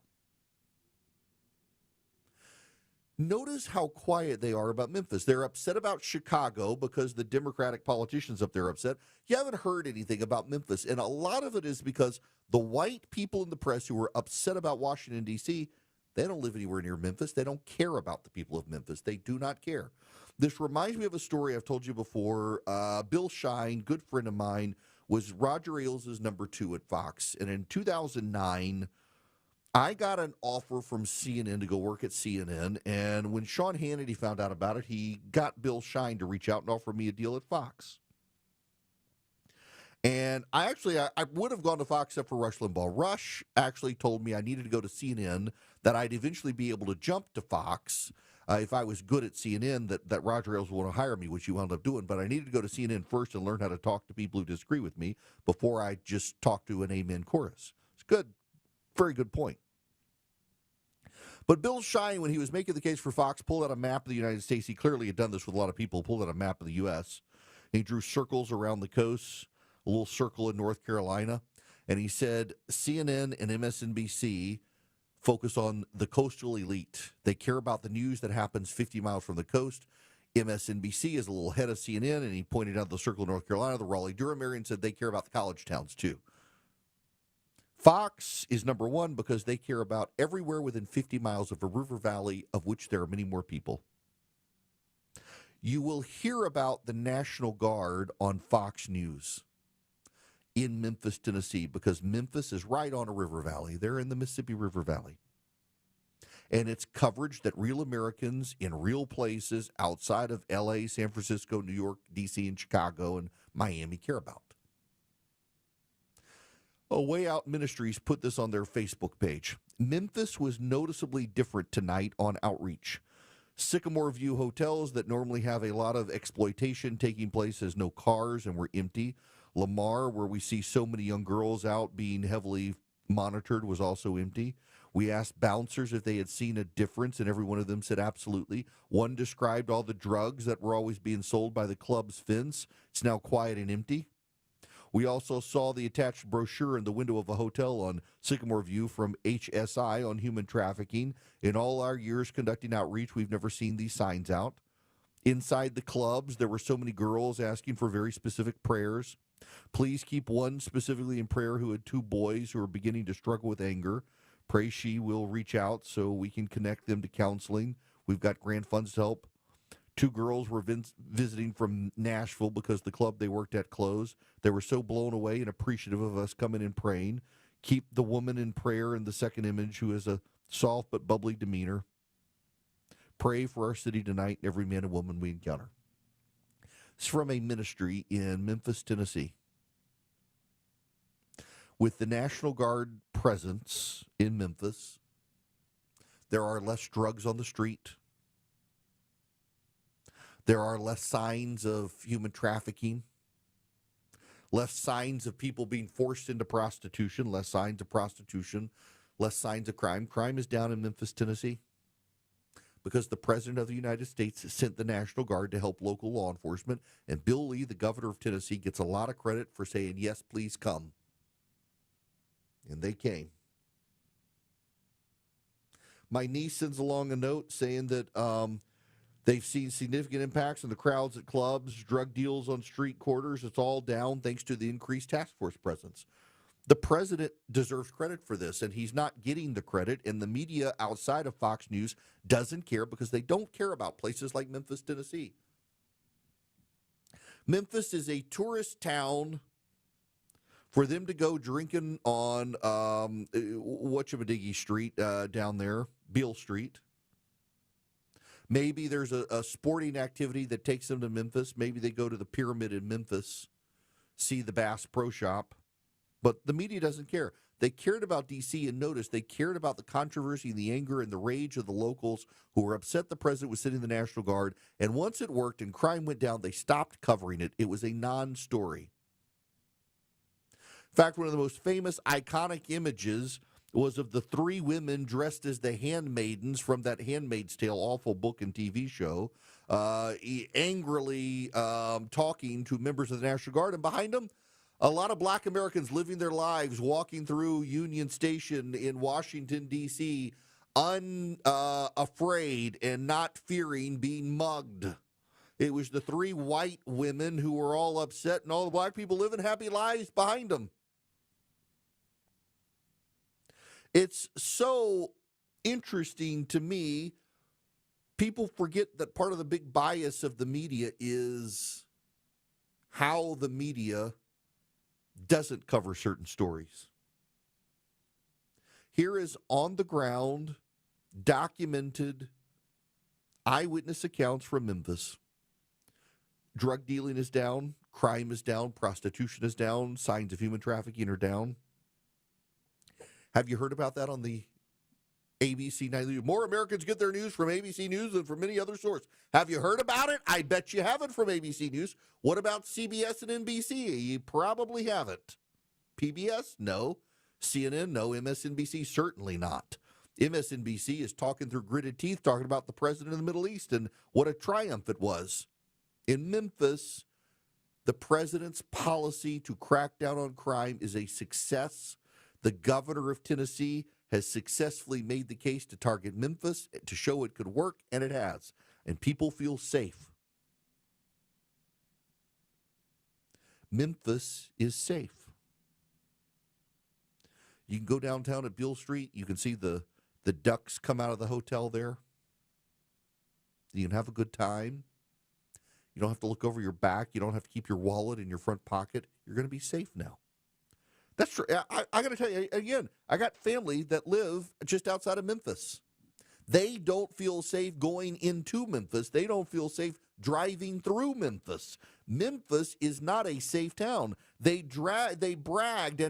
Notice how quiet they are about Memphis. They're upset about Chicago because the Democratic politicians up there are upset. You haven't heard anything about Memphis, and a lot of it is because the white people in the press who are upset about Washington, D.C., they don't live anywhere near Memphis. They don't care about the people of Memphis. They do not care. This reminds me of a story I've told you before. Bill Shine, good friend of mine, was Roger Ailes' number 2 at Fox, and in 2009, I got an offer from CNN to go work at CNN, and when Sean Hannity found out about it, he got Bill Shine to reach out and offer me a deal at Fox. And I would have gone to Fox except for Rush Limbaugh. Rush actually told me I needed to go to CNN, that I'd eventually be able to jump to Fox if I was good at CNN, that Roger Ailes would want to hire me, which he wound up doing. But I needed to go to CNN first and learn how to talk to people who disagree with me before I just talk to an amen chorus. It's good. Very good point. But Bill Shine, when he was making the case for Fox, pulled out a map of the United States. He clearly had done this with a lot of people, pulled out a map of the U.S. He drew circles around the coast, a little circle in North Carolina, and he said CNN and MSNBC focus on the coastal elite. They care about the news that happens 50 miles from the coast. MSNBC is a little ahead of CNN, and he pointed out the circle of North Carolina, the Raleigh-Durham area, and said they care about the college towns too. Fox is number one because they care about everywhere within 50 miles of a river valley, of which there are many more people. You will hear about the National Guard on Fox News in Memphis, Tennessee, because Memphis is right on a river valley. They're in the Mississippi River Valley. And it's coverage that real Americans in real places outside of L.A., San Francisco, New York, D.C., and Chicago, and Miami care about. Way Out Ministries put this on their Facebook page. Memphis was noticeably different tonight on outreach. Sycamore View hotels that normally have a lot of exploitation taking place has no cars and were empty. Lamar, where we see so many young girls out being heavily monitored, was also empty. We asked bouncers if they had seen a difference, and every one of them said absolutely. One described all the drugs that were always being sold by the club's fence. It's now quiet and empty. We also saw the attached brochure in the window of a hotel on Sycamore View from HSI on human trafficking. In all our years conducting outreach, we've never seen these signs out. Inside the clubs, there were so many girls asking for very specific prayers. Please keep one specifically in prayer who had two boys who are beginning to struggle with anger. Pray she will reach out so we can connect them to counseling. We've got grant funds to help. Two girls were visiting from Nashville because the club they worked at closed. They were so blown away and appreciative of us coming and praying. Keep the woman in prayer in the second image who has a soft but bubbly demeanor. Pray for our city tonight and every man and woman we encounter. It's from a ministry in Memphis, Tennessee. With the National Guard presence in Memphis, there are less drugs on the street. There are less signs of human trafficking, less signs of people being forced into prostitution, less signs of prostitution, less signs of crime. Crime is down in Memphis, Tennessee, because the President of the United States sent the National Guard to help local law enforcement, and Bill Lee, the governor of Tennessee, gets a lot of credit for saying, yes, please come. And they came. My niece sends along a note saying that they've seen significant impacts on the crowds at clubs, drug deals on street corners. It's all down thanks to the increased task force presence. The president deserves credit for this, and he's not getting the credit, and the media outside of Fox News doesn't care because they don't care about places like Memphis, Tennessee. Memphis is a tourist town. For them to go drinking on Whatchamadigi Street down there, Beale Street. Maybe there's a sporting activity that takes them to Memphis. Maybe they go to the Pyramid in Memphis, see the Bass Pro Shop. But the media doesn't care. They cared about D.C. and notice they cared about the controversy and the anger and the rage of the locals who were upset the president was sending the National Guard. And once it worked and crime went down, they stopped covering it. It was a non-story. In fact, one of the most famous, iconic images was of the three women dressed as the handmaidens from that Handmaid's Tale awful book and TV show, angrily talking to members of the National Guard. And behind them, a lot of black Americans living their lives, walking through Union Station in Washington, D.C., unafraid and not fearing being mugged. It was the three white women who were all upset, and all the black people living happy lives behind them. It's so interesting to me. People forget that part of the big bias of the media is how the media doesn't cover certain stories. Here is on the ground, documented eyewitness accounts from Memphis. Drug dealing is down, crime is down, prostitution is down, signs of human trafficking are down. Have you heard about that on the ABC Nightly News? More Americans get their news from ABC News than from any other source. Have you heard about it? I bet you haven't from ABC News. What about CBS and NBC? You probably haven't. PBS? No. CNN? No. MSNBC? Certainly not. MSNBC is talking through gritted teeth, talking about the president of the Middle East and what a triumph it was. In Memphis, the president's policy to crack down on crime is a success. The governor of Tennessee has successfully made the case to target Memphis to show it could work, and it has. And people feel safe. Memphis is safe. You can go downtown at Beale Street. You can see the ducks come out of the hotel there. You can have a good time. You don't have to look over your back. You don't have to keep your wallet in your front pocket. You're going to be safe now. That's true. I got to tell you, again, I got family that live just outside of Memphis. They don't feel safe going into Memphis. They don't feel safe driving through Memphis. Memphis is not a safe town. They bragged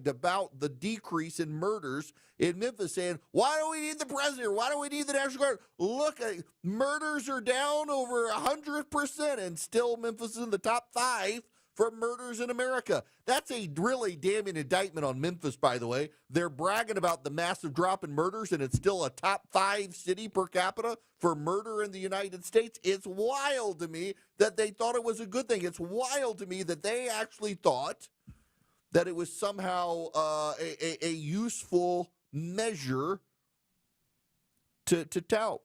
about the decrease in murders in Memphis, saying, why do we need the president? Why do we need the National Guard? Look, murders are down over 100%, and still Memphis is in the top 5 for murders in America. That's a really damning indictment on Memphis, by the way. They're bragging about the massive drop in murders, and it's still a top 5 city per capita for murder in the United States. It's wild to me that they thought it was a good thing. It's wild to me that they actually thought that it was somehow a useful measure to tout.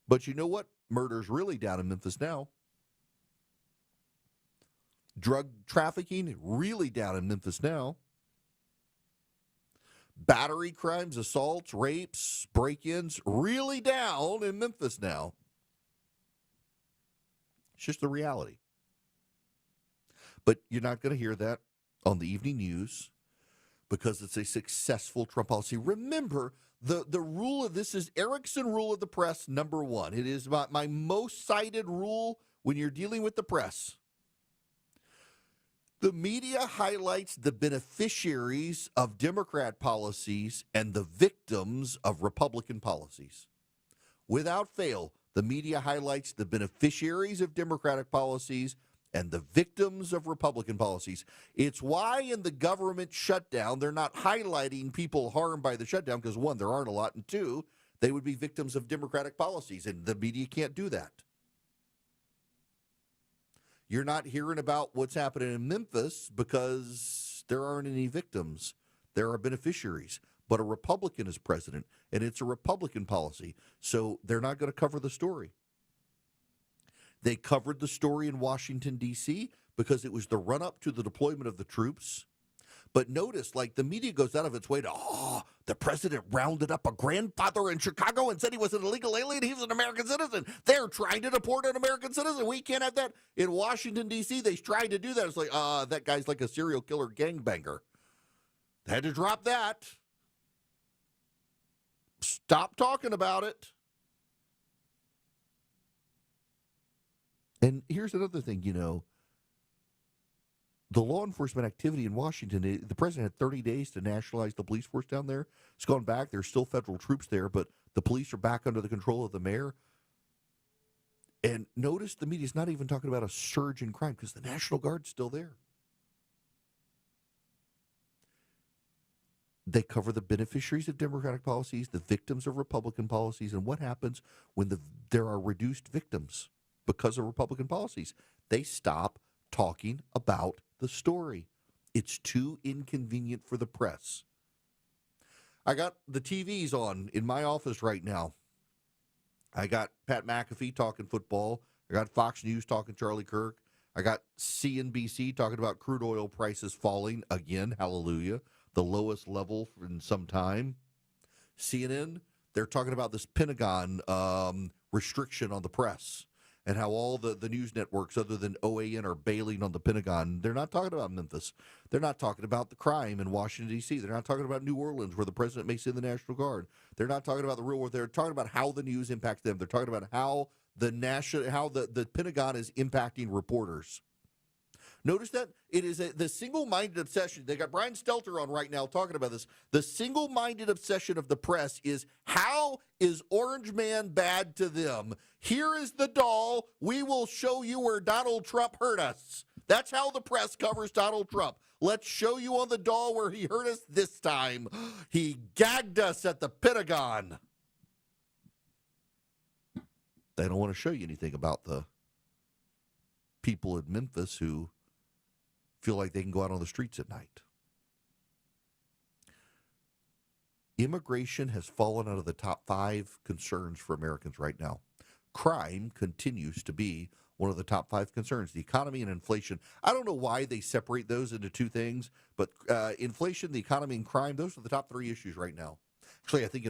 But you know what? Murder's really down in Memphis now. Drug trafficking really down in Memphis now. Battery crimes, assaults, rapes, break-ins really down in Memphis now. It's just the reality. But you're not going to hear that on the evening news because it's a successful Trump policy. Remember, the rule of this is Erickson rule of the press number 1. It is my most cited rule when you're dealing with the press. The media highlights the beneficiaries of Democrat policies and the victims of Republican policies. Without fail, the media highlights the beneficiaries of Democratic policies and the victims of Republican policies. It's why in the government shutdown, they're not highlighting people harmed by the shutdown because, 1, there aren't a lot, and 2, they would be victims of Democratic policies, and the media can't do that. You're not hearing about what's happening in Memphis because there aren't any victims. There are beneficiaries. But a Republican is president, and it's a Republican policy. So they're not going to cover the story. They covered the story in Washington, D.C. because it was the run-up to the deployment of the troops. But notice, like, the media goes out of its way to, the president rounded up a grandfather in Chicago and said he was an illegal alien. He was an American citizen. They're trying to deport an American citizen. We can't have that. In Washington, D.C., they tried to do that. It's like, that guy's like a serial killer gangbanger. They had to drop that. Stop talking about it. And here's another thing, the law enforcement activity in Washington, the president had 30 days to nationalize the police force down there. It's gone back. There's still federal troops there, but the police are back under the control of the mayor. And notice the media's not even talking about a surge in crime because the National Guard's still there. They cover the beneficiaries of Democratic policies, the victims of Republican policies, and what happens when there are reduced victims because of Republican policies. They stop talking about the story. It's too inconvenient for the press. I got the TVs on in my office right now. I got Pat McAfee talking football. I got Fox News talking Charlie Kirk. I got CNBC talking about crude oil prices falling again. Hallelujah. The lowest level in some time. CNN, they're talking about this Pentagon restriction on the press and how all the news networks other than OAN are bailing on the Pentagon. They're not talking about Memphis. They're not talking about the crime in Washington, D.C. They're not talking about New Orleans, where the president may send the National Guard. They're not talking about the real world. They're talking about how the news impacts them. They're talking about how the Pentagon is impacting reporters. Notice that it is the single-minded obsession. They got Brian Stelter on right now talking about this. The single-minded obsession of the press is, how is Orange Man bad to them? Here is the doll. We will show you where Donald Trump hurt us. That's how the press covers Donald Trump. Let's show you on the doll where he hurt us this time. He gagged us at the Pentagon. They don't want to show you anything about the people in Memphis who feel like they can go out on the streets at night. Immigration has fallen out of the top 5 concerns for Americans right now. Crime continues to be one of the top 5 concerns. The economy and inflation. I don't know why they separate those into two things, but inflation, the economy, and crime, those are the top 3 issues right now. Actually, I think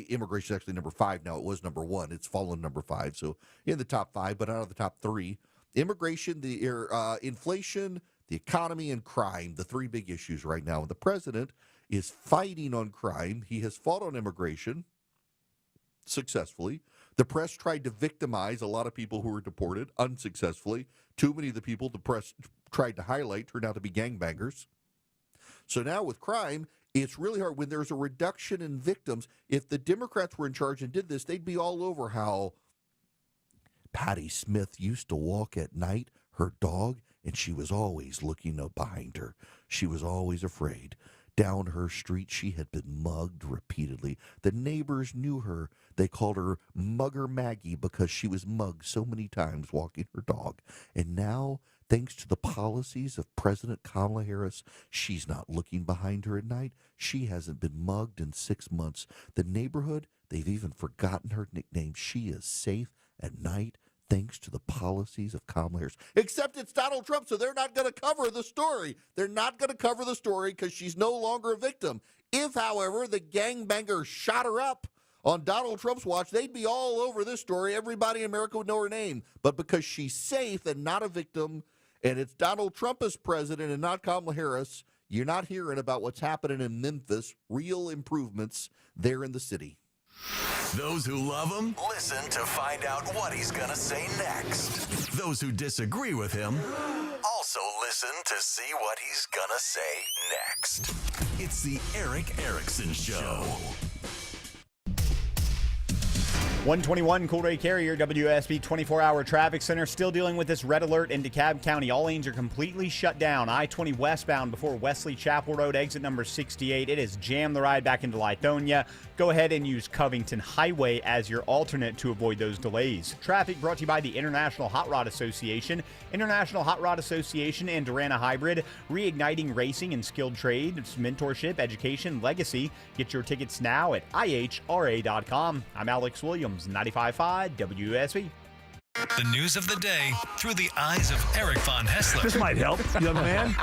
immigration is actually number 5 now. It was number 1. It's fallen number 5. So in the top 5, but out of the top 3, immigration, the inflation, the economy, and crime, the 3 big issues right now. And the president is fighting on crime. He has fought on immigration successfully. The press tried to victimize a lot of people who were deported unsuccessfully. Too many of the people the press tried to highlight turned out to be gangbangers. So now with crime, it's really hard. When there's a reduction in victims, if the Democrats were in charge and did this, they'd be all over how Patti Smith used to walk at night, her dog, and she was always looking up behind her. She was always afraid. Down her street, she had been mugged repeatedly. The neighbors knew her. They called her Mugger Maggie because she was mugged so many times walking her dog. And now, thanks to the policies of President Kamala Harris, she's not looking behind her at night. She hasn't been mugged in 6 months. The neighborhood, they've even forgotten her nickname. She is safe at night thanks to the policies of Kamala Harris. Except it's Donald Trump, so they're not going to cover the story. They're not going to cover the story because she's no longer a victim. If, however, the gangbangers shot her up on Donald Trump's watch, they'd be all over this story. Everybody in America would know her name. But because she's safe and not a victim, and it's Donald Trump as president and not Kamala Harris, you're not hearing about what's happening in Memphis, real improvements there in the city. Those who love him, listen to find out what he's going to say next. Those who disagree with him, also listen to see what he's going to say next. It's the Erick Erickson Show. 121 Coolray Carrier, WSB 24-hour traffic center. Still dealing with this red alert in DeKalb County. All lanes are completely shut down. I-20 westbound before Wesley Chapel Road, exit number 68. It has jammed the ride back into Lithonia. Go ahead and use Covington Highway as your alternate to avoid those delays. Traffic brought to you by the International Hot Rod Association. International Hot Rod Association and Durana Hybrid, reigniting racing and skilled trade, mentorship, education, legacy. Get your tickets now at ihra.com. I'm Alex Williams, 95.5 WSB. The news of the day through the eyes of Eric Von Hessler. This might help, young man.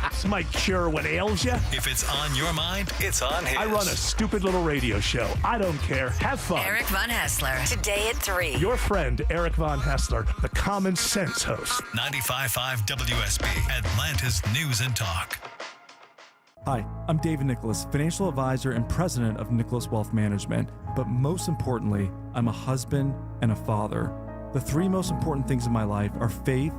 This might cure what ails you. If it's on your mind, it's on his. I run a stupid little radio show. I don't care. Have fun. Eric Von Hessler, today at 3. Your friend, Eric Von Hessler, the Common Sense host. 95.5 WSB, Atlanta's News and Talk. Hi, I'm David Nicholas, financial advisor and president of Nicholas Wealth Management. But most importantly, I'm a husband and a father. The 3 most important things in my life are faith,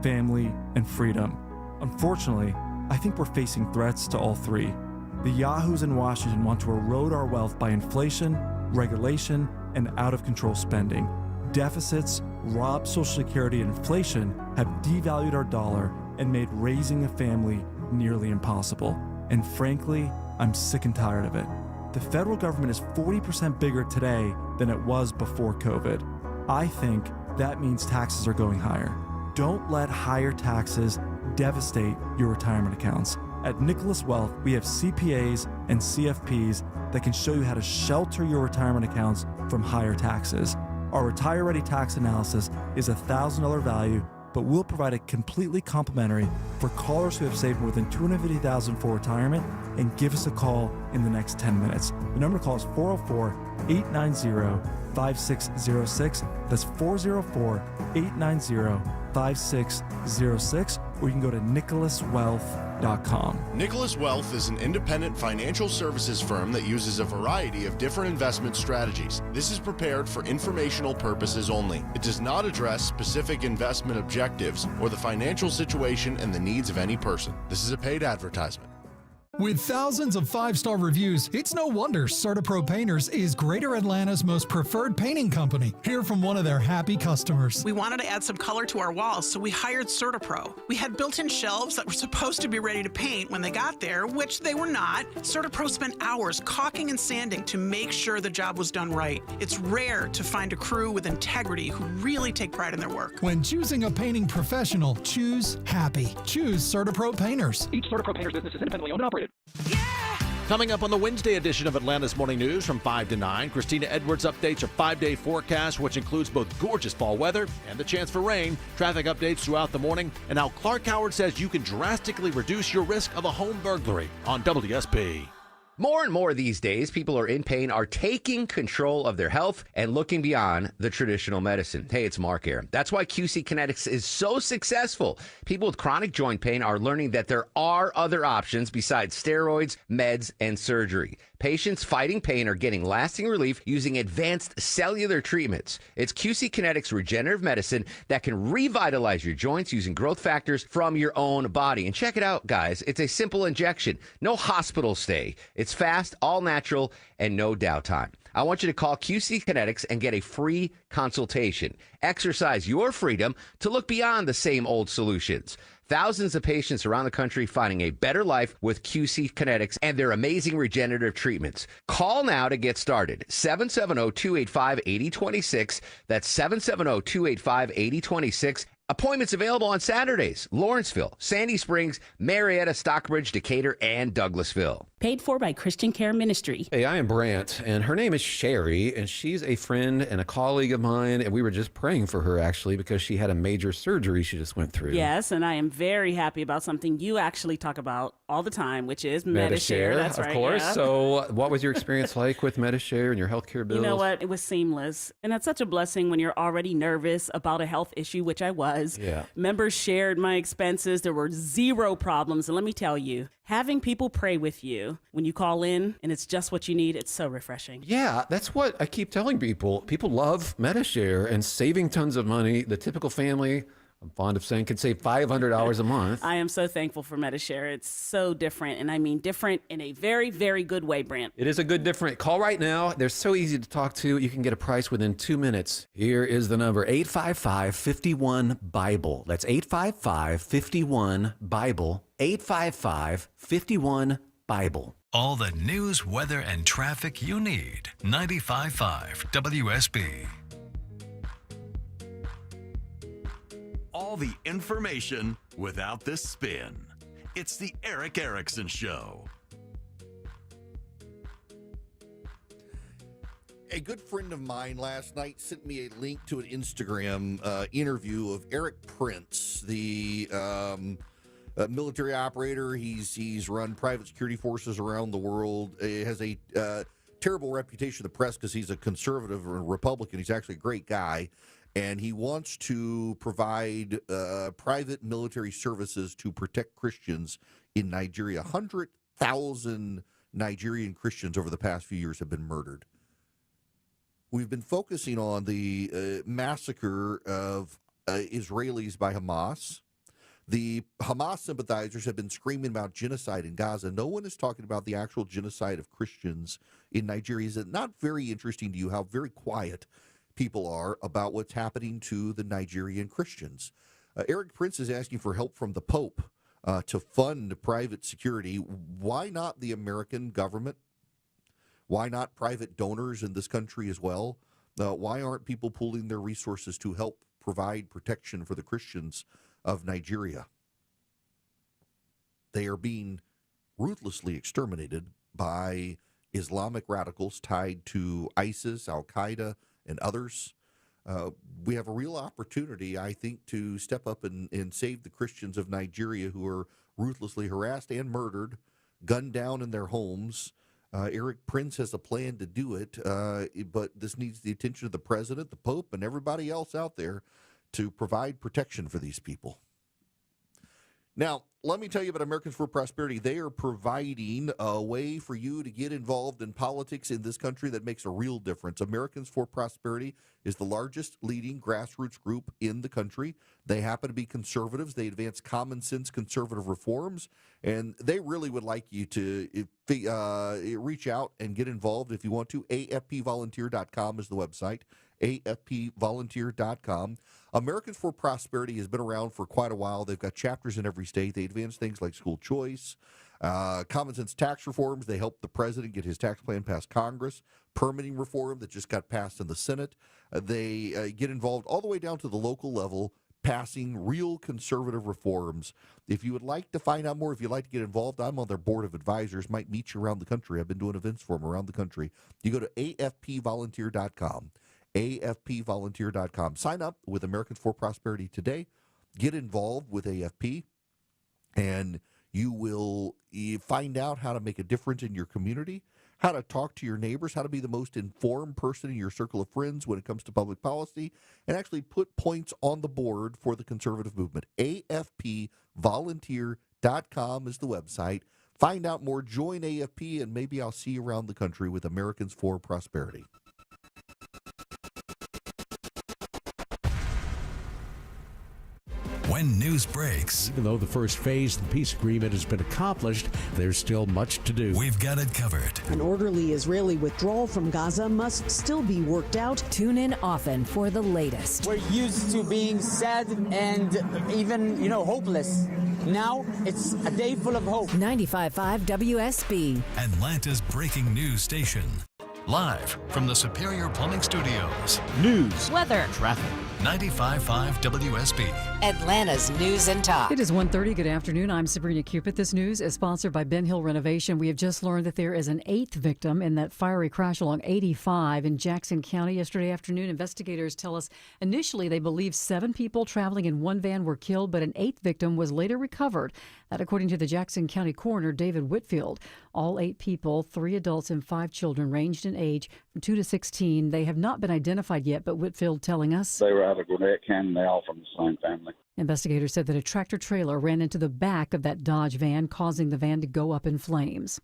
family, and freedom. Unfortunately, I think we're facing threats to all 3. The yahoos in Washington want to erode our wealth by inflation, regulation, and out-of-control spending. Deficits, robbed Social Security, and inflation have devalued our dollar and made raising a family nearly impossible. And frankly, I'm sick and tired of it. The federal government is 40% bigger today than it was before COVID. I think that means taxes are going higher. Don't let higher taxes devastate your retirement accounts. At Nicholas Wealth, we have CPAs and CFPs that can show you how to shelter your retirement accounts from higher taxes. Our Retire Ready tax analysis is a $1,000 value, but we'll provide it completely complimentary for callers who have saved more than $250,000 for retirement and give us a call in the next 10 minutes. The number to call is 404-890-5606. That's 404-890-5606, or you can go to nicholaswealth.com. Nicholas Wealth is an independent financial services firm that uses a variety of different investment strategies. This is prepared for informational purposes only. It does not address specific investment objectives or the financial situation and the needs of any person. This is a paid advertisement. With thousands of 5-star reviews, it's no wonder CertaPro Painters is Greater Atlanta's most preferred painting company. Hear from one of their happy customers. We wanted to add some color to our walls, so we hired CertaPro. We had built-in shelves that were supposed to be ready to paint when they got there, which they were not. CertaPro spent hours caulking and sanding to make sure the job was done right. It's rare to find a crew with integrity who really take pride in their work. When choosing a painting professional, choose happy. Choose CertaPro Painters. Each CertaPro Painters business is independently owned and operated. Coming up on the Wednesday edition of Atlanta's Morning News from 5 to 9, Christina Edwards updates her 5-day forecast, which includes both gorgeous fall weather and the chance for rain, traffic updates throughout the morning, and how Clark Howard says you can drastically reduce your risk of a home burglary on WSP. More and more these days, people are in pain, are taking control of their health and looking beyond the traditional medicine. Hey, it's Mark here. That's why QC Kinetics is so successful. People with chronic joint pain are learning that there are other options besides steroids, meds, and surgery. Patients fighting pain are getting lasting relief using advanced cellular treatments. It's QC Kinetics regenerative medicine that can revitalize your joints using growth factors from your own body. And check it out, guys. It's a simple injection. No hospital stay. It's fast, all natural, and no downtime. I want you to call QC Kinetics and get a free consultation. Exercise your freedom to look beyond the same old solutions. Thousands of patients around the country finding a better life with QC Kinetics and their amazing regenerative treatments. Call now to get started. 770-285-8026. That's 770-285-8026. Appointments available on Saturdays. Lawrenceville, Sandy Springs, Marietta, Stockbridge, Decatur, and Douglasville. Paid for by Christian Care Ministry. Hey, I am Brant, and her name is Sherry, and she's a friend and a colleague of mine, and we were just praying for her, actually, because she had a major surgery she just went through. Yes, and I am very happy about something you actually talk about all the time, which is Medi-Share. That's of right, course. yeah. So what was your experience like with Medi-Share and your healthcare bills? You know what? It was seamless. And that's such a blessing when you're already nervous about a health issue, which I was. Yeah. Members shared my expenses. There were zero problems. And let me tell you, having people pray with you when you call in and it's just what you need, it's so refreshing. Yeah, that's what I keep telling people. People love Medi-Share and saving tons of money. The typical family, I'm fond of saying, can save $500 a month. I am so thankful for Medi-Share. It's so different, and I mean different in a very, very good way, Brant. It is a good different. Call right now. They're so easy to talk to. You can get a price within 2 minutes. Here is the number, 855-51-BIBLE. That's 855-51-BIBLE, 855-51-BIBLE. All the news, weather, and traffic you need. 95.5 WSB. All the information without the spin. It's the Eric Erickson Show. A good friend of mine last night sent me a link to an Instagram interview of Eric Prince, the military operator. He's run private security forces around the world. He has a terrible reputation in the press because he's a conservative or a Republican. He's actually a great guy. And he wants to provide private military services to protect Christians in Nigeria. 100,000 Nigerian Christians over the past few years have been murdered. We've been focusing on the massacre of Israelis by Hamas. The Hamas sympathizers have been screaming about genocide in Gaza. No one is talking about the actual genocide of Christians in Nigeria. Is it not very interesting to you how very quiet people are about what's happening to the Nigerian Christians? Eric Prince is asking for help from the Pope to fund private security. Why not the American government? Why not private donors in this country as well? Why aren't people pooling their resources to help provide protection for the Christians of Nigeria? They are being ruthlessly exterminated by Islamic radicals tied to ISIS, Al-Qaeda, and others. We have a real opportunity, I think, to step up and save the Christians of Nigeria who are ruthlessly harassed and murdered, gunned down in their homes. Eric Prince has a plan to do it, but this needs the attention of the president, the Pope, and everybody else out there to provide protection for these people. Now, let me tell you about Americans for Prosperity. They are providing a way for you to get involved in politics in this country that makes a real difference. Americans for Prosperity is the largest leading grassroots group in the country. They happen to be conservatives. They advance common sense conservative reforms, and they really would like you to reach out and get involved if you want to. AFPvolunteer.com is the website. AFPvolunteer.com. Americans for Prosperity has been around for quite a while. They've got chapters in every state. They advance things like school choice, common sense tax reforms. They help the president get his tax plan past Congress, permitting reform that just got passed in the Senate. They get involved all the way down to the local level, passing real conservative reforms. If you would like to find out more, if you'd like to get involved, I'm on their board of advisors, might meet you around the country. I've been doing events for them around the country. You go to AFPvolunteer.com. AFPvolunteer.com. Sign up with Americans for Prosperity today. Get involved with AFP, and you will find out how to make a difference in your community, how to talk to your neighbors, how to be the most informed person in your circle of friends when it comes to public policy, and actually put points on the board for the conservative movement. AFPvolunteer.com is the website. Find out more, join AFP, and maybe I'll see you around the country with Americans for Prosperity. When news breaks, Even though the first phase of the peace agreement has been accomplished, there's still much to do. we've got it covered. An orderly Israeli withdrawal from Gaza must still be worked out. Tune in often for the latest. We're used to being sad and even, hopeless. Now it's a day full of hope. 95.5 WSB. Atlanta's breaking news station. Live from the Superior Plumbing Studios. News, Weather. traffic. 95.5 WSB. Atlanta's News and Talk. It is 1:30. Good afternoon. I'm Sabrina Cupid. This news is sponsored by Ben Hill Renovation. We have just learned that there is an 8th victim in that fiery crash along 85 in Jackson County yesterday afternoon. Investigators tell us initially they believe 7 people traveling in one van were killed, but an 8th victim was later recovered. That according to the Jackson County coroner, David Whitfield. All 8 people, 3 adults and 5 children, ranged in age from 2 to 16. They have not been identified yet, but Whitfield telling us They were out of Gwinnett County. They all from the same family. investigators said that a tractor trailer ran into the back of that Dodge van, causing the van to go up in flames.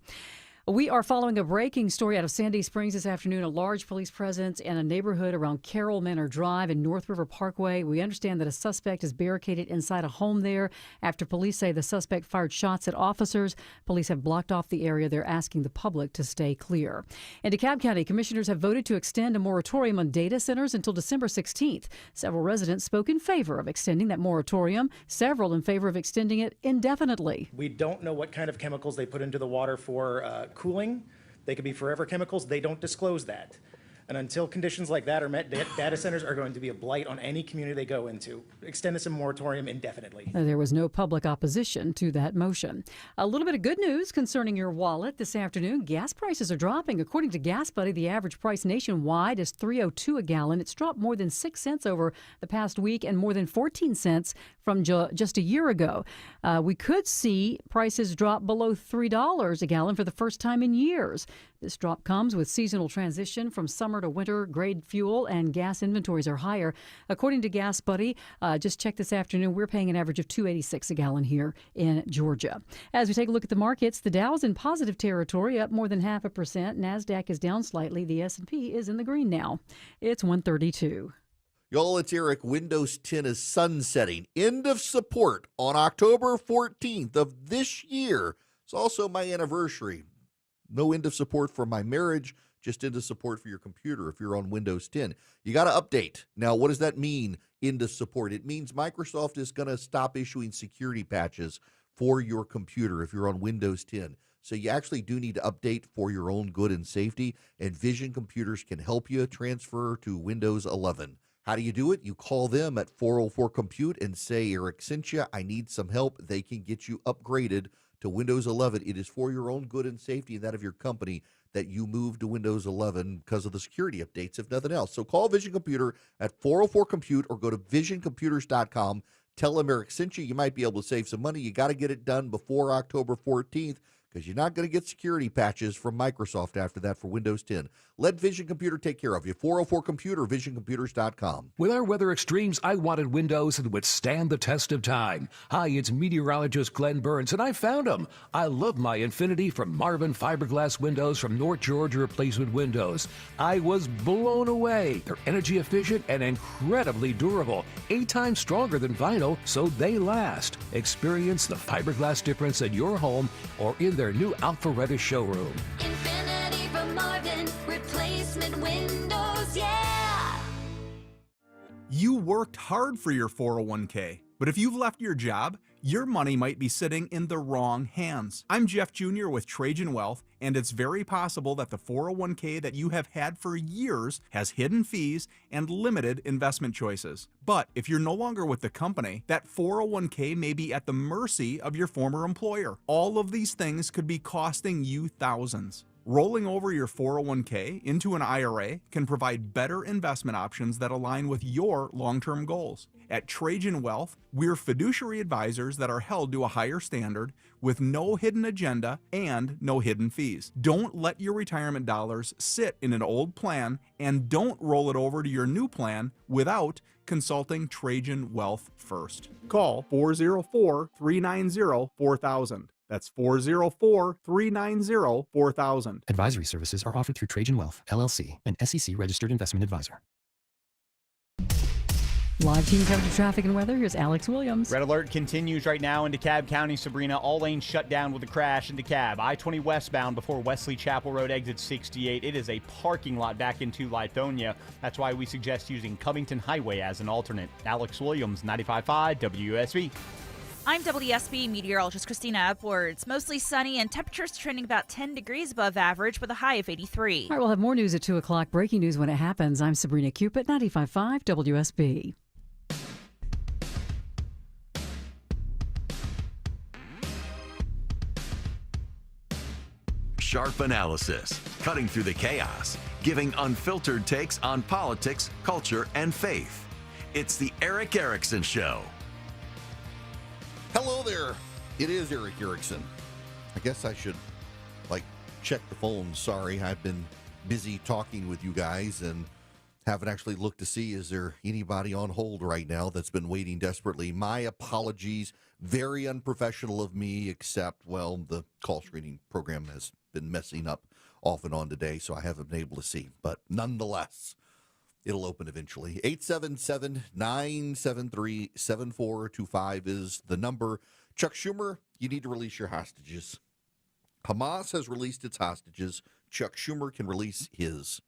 We are following a breaking story out of Sandy Springs this afternoon. A large police presence in a neighborhood around Carroll Manor Drive and North River Parkway. We understand that a suspect is barricaded inside a home there after police say the suspect fired shots at officers. Police have blocked off the area. They're asking the public to stay clear. In DeKalb County, commissioners have voted to extend a moratorium on data centers until December 16th. Several residents spoke in favor of extending that moratorium, several in favor of extending it indefinitely. We don't know what kind of chemicals they put into the water for cooling. They could be forever chemicals. They don't disclose that. And until conditions like that are met, data centers are going to be a blight on any community they go into. Extend this moratorium indefinitely. There was no public opposition to that motion. A little bit of good news concerning your wallet this afternoon. Gas prices are dropping. According to Gas Buddy, the average price nationwide is $3.02 a gallon. It's dropped more than 6 cents over the past week and more than 14 cents from just a year ago. We could see prices drop below $3 a gallon for the first time in years. This drop comes with seasonal transition from summer to winter. Grade fuel and gas inventories are higher. According to Gas Buddy, just checked this afternoon, we're paying an average of $2.86 a gallon here in Georgia. As we take a look at the markets, the Dow's in positive territory, up more than 0.5%. NASDAQ is down slightly. The S&P is in the green now. It's 132. Y'all, it's Eric. Windows 10 is sunsetting. End of support on October 14th of this year. It's also my anniversary. No end of support for my marriage, just end of support for your computer if you're on Windows 10. You got to update. Now, what does that mean, end of support? It means Microsoft is going to stop issuing security patches for your computer if you're on Windows 10. So you actually do need to update for your own good and safety, and Vision Computers can help you transfer to Windows 11. How do you do it? You call them at 404-COMPUTE and say, Eric sent you, I need some help. They can get you upgraded to Windows 11. It is for your own good and safety and that of your company that you move to Windows 11 because of the security updates, if nothing else. So call Vision Computer at 404-COMPUTE or go to visioncomputers.com. Tell them Eric sent you. You might be able to save some money. You got to get it done before October 14th because you're not going to get security patches from Microsoft after that for Windows 10. Let Vision Computer take care of you. 404-COMPUTER, visioncomputers.com. With our weather extremes, I wanted windows that would stand the test of time. Hi, it's meteorologist Glenn Burns, and I found them. I love my Infinity from Marvin fiberglass windows from North Georgia Replacement Windows. I was blown away. They're energy efficient and incredibly durable. 8 times stronger than vinyl, so they last. Experience the fiberglass difference in your home or in their new Alpharetta showroom. Infinity from Marvin, replacement windows, yeah! You worked hard for your 401k, but if you've left your job, your money might be sitting in the wrong hands. I'm Jeff Jr. with Trajan Wealth, and it's very possible that the 401k that you have had for years has hidden fees and limited investment choices. But if you're no longer with the company, that 401k may be at the mercy of your former employer. All of these things could be costing you thousands. Rolling over your 401k into an IRA can provide better investment options that align with your long-term goals. At Trajan Wealth, we're fiduciary advisors that are held to a higher standard with no hidden agenda and no hidden fees. Don't let your retirement dollars sit in an old plan, and don't roll it over to your new plan without consulting Trajan Wealth first. Call 404-390-4000. That's 404-390-4000. Advisory services are offered through Trajan Wealth, LLC, an SEC-registered investment advisor. Live team coverage of traffic and weather. Here's Alex Williams. Red alert continues right now in DeKalb County, Sabrina. All lanes shut down with a crash in DeKalb. I-20 westbound before Wesley Chapel Road, exit 68. It is a parking lot back into Lithonia. That's why we suggest using Covington Highway as an alternate. Alex Williams, 95.5 WSB. I'm WSB meteorologist Christina Upwards. Mostly sunny and temperatures trending about 10 degrees above average with a high of 83. All right, we'll have more news at 2 o'clock. Breaking news when it happens. I'm Sabrina Cupid, 95.5 WSB. Sharp analysis, cutting through the chaos, giving unfiltered takes on politics, culture, and faith. It's the Erick Erickson Show. Hello there. It is Erick Erickson. I guess I should, check the phone. Sorry, I've been busy talking with you guys and haven't actually looked to see is there anybody on hold right now that's been waiting desperately. My apologies. Very unprofessional of me, except, the call screening program has been messing up off and on today, so I haven't been able to see. But nonetheless, it'll open eventually. 877-973-7425 is the number. Chuck Schumer, you need to release your hostages. Hamas has released its hostages. Chuck Schumer can release his.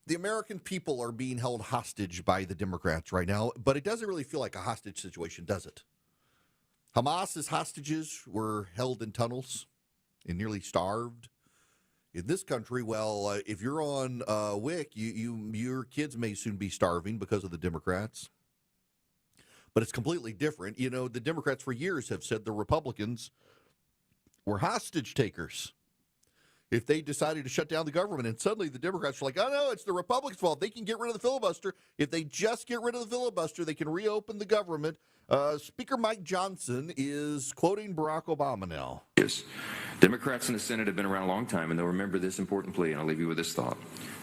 The American people are being held hostage by the Democrats right now, but it doesn't really feel like a hostage situation, does it? Hamas's hostages were held in tunnels and nearly starved. In this country, if you're on WIC, your kids may soon be starving because of the Democrats. But it's completely different. You know, the Democrats for years have said the Republicans were hostage takers. If they decided to shut down the government, and suddenly the Democrats were like, oh, no, it's the Republicans' fault. They can get rid of the filibuster. If they just get rid of the filibuster, they can reopen the government. Speaker Mike Johnson is quoting Barack Obama now. Yes. Democrats in the Senate have been around a long time, and they'll remember this important plea, and I'll leave you with this thought.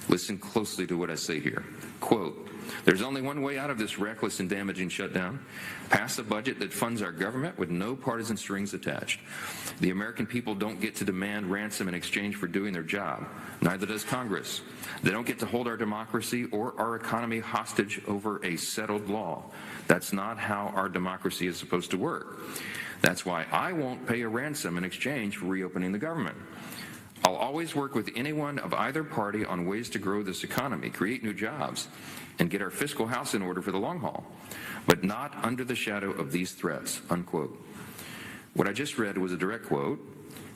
Listen closely to what I say here. Quote, there's only one way out of this reckless and damaging shutdown. Pass a budget that funds our government with no partisan strings attached. The American people don't get to demand ransom in exchange for doing their job. Neither does Congress. They don't get to hold our democracy or our economy hostage over a settled law. That's not how our democracy is supposed to work. That's why I won't pay a ransom in exchange for reopening the government. I'll always work with anyone of either party on ways to grow this economy, create new jobs, and get our fiscal house in order for the long haul, but not under the shadow of these threats, unquote. What I just read was a direct quote.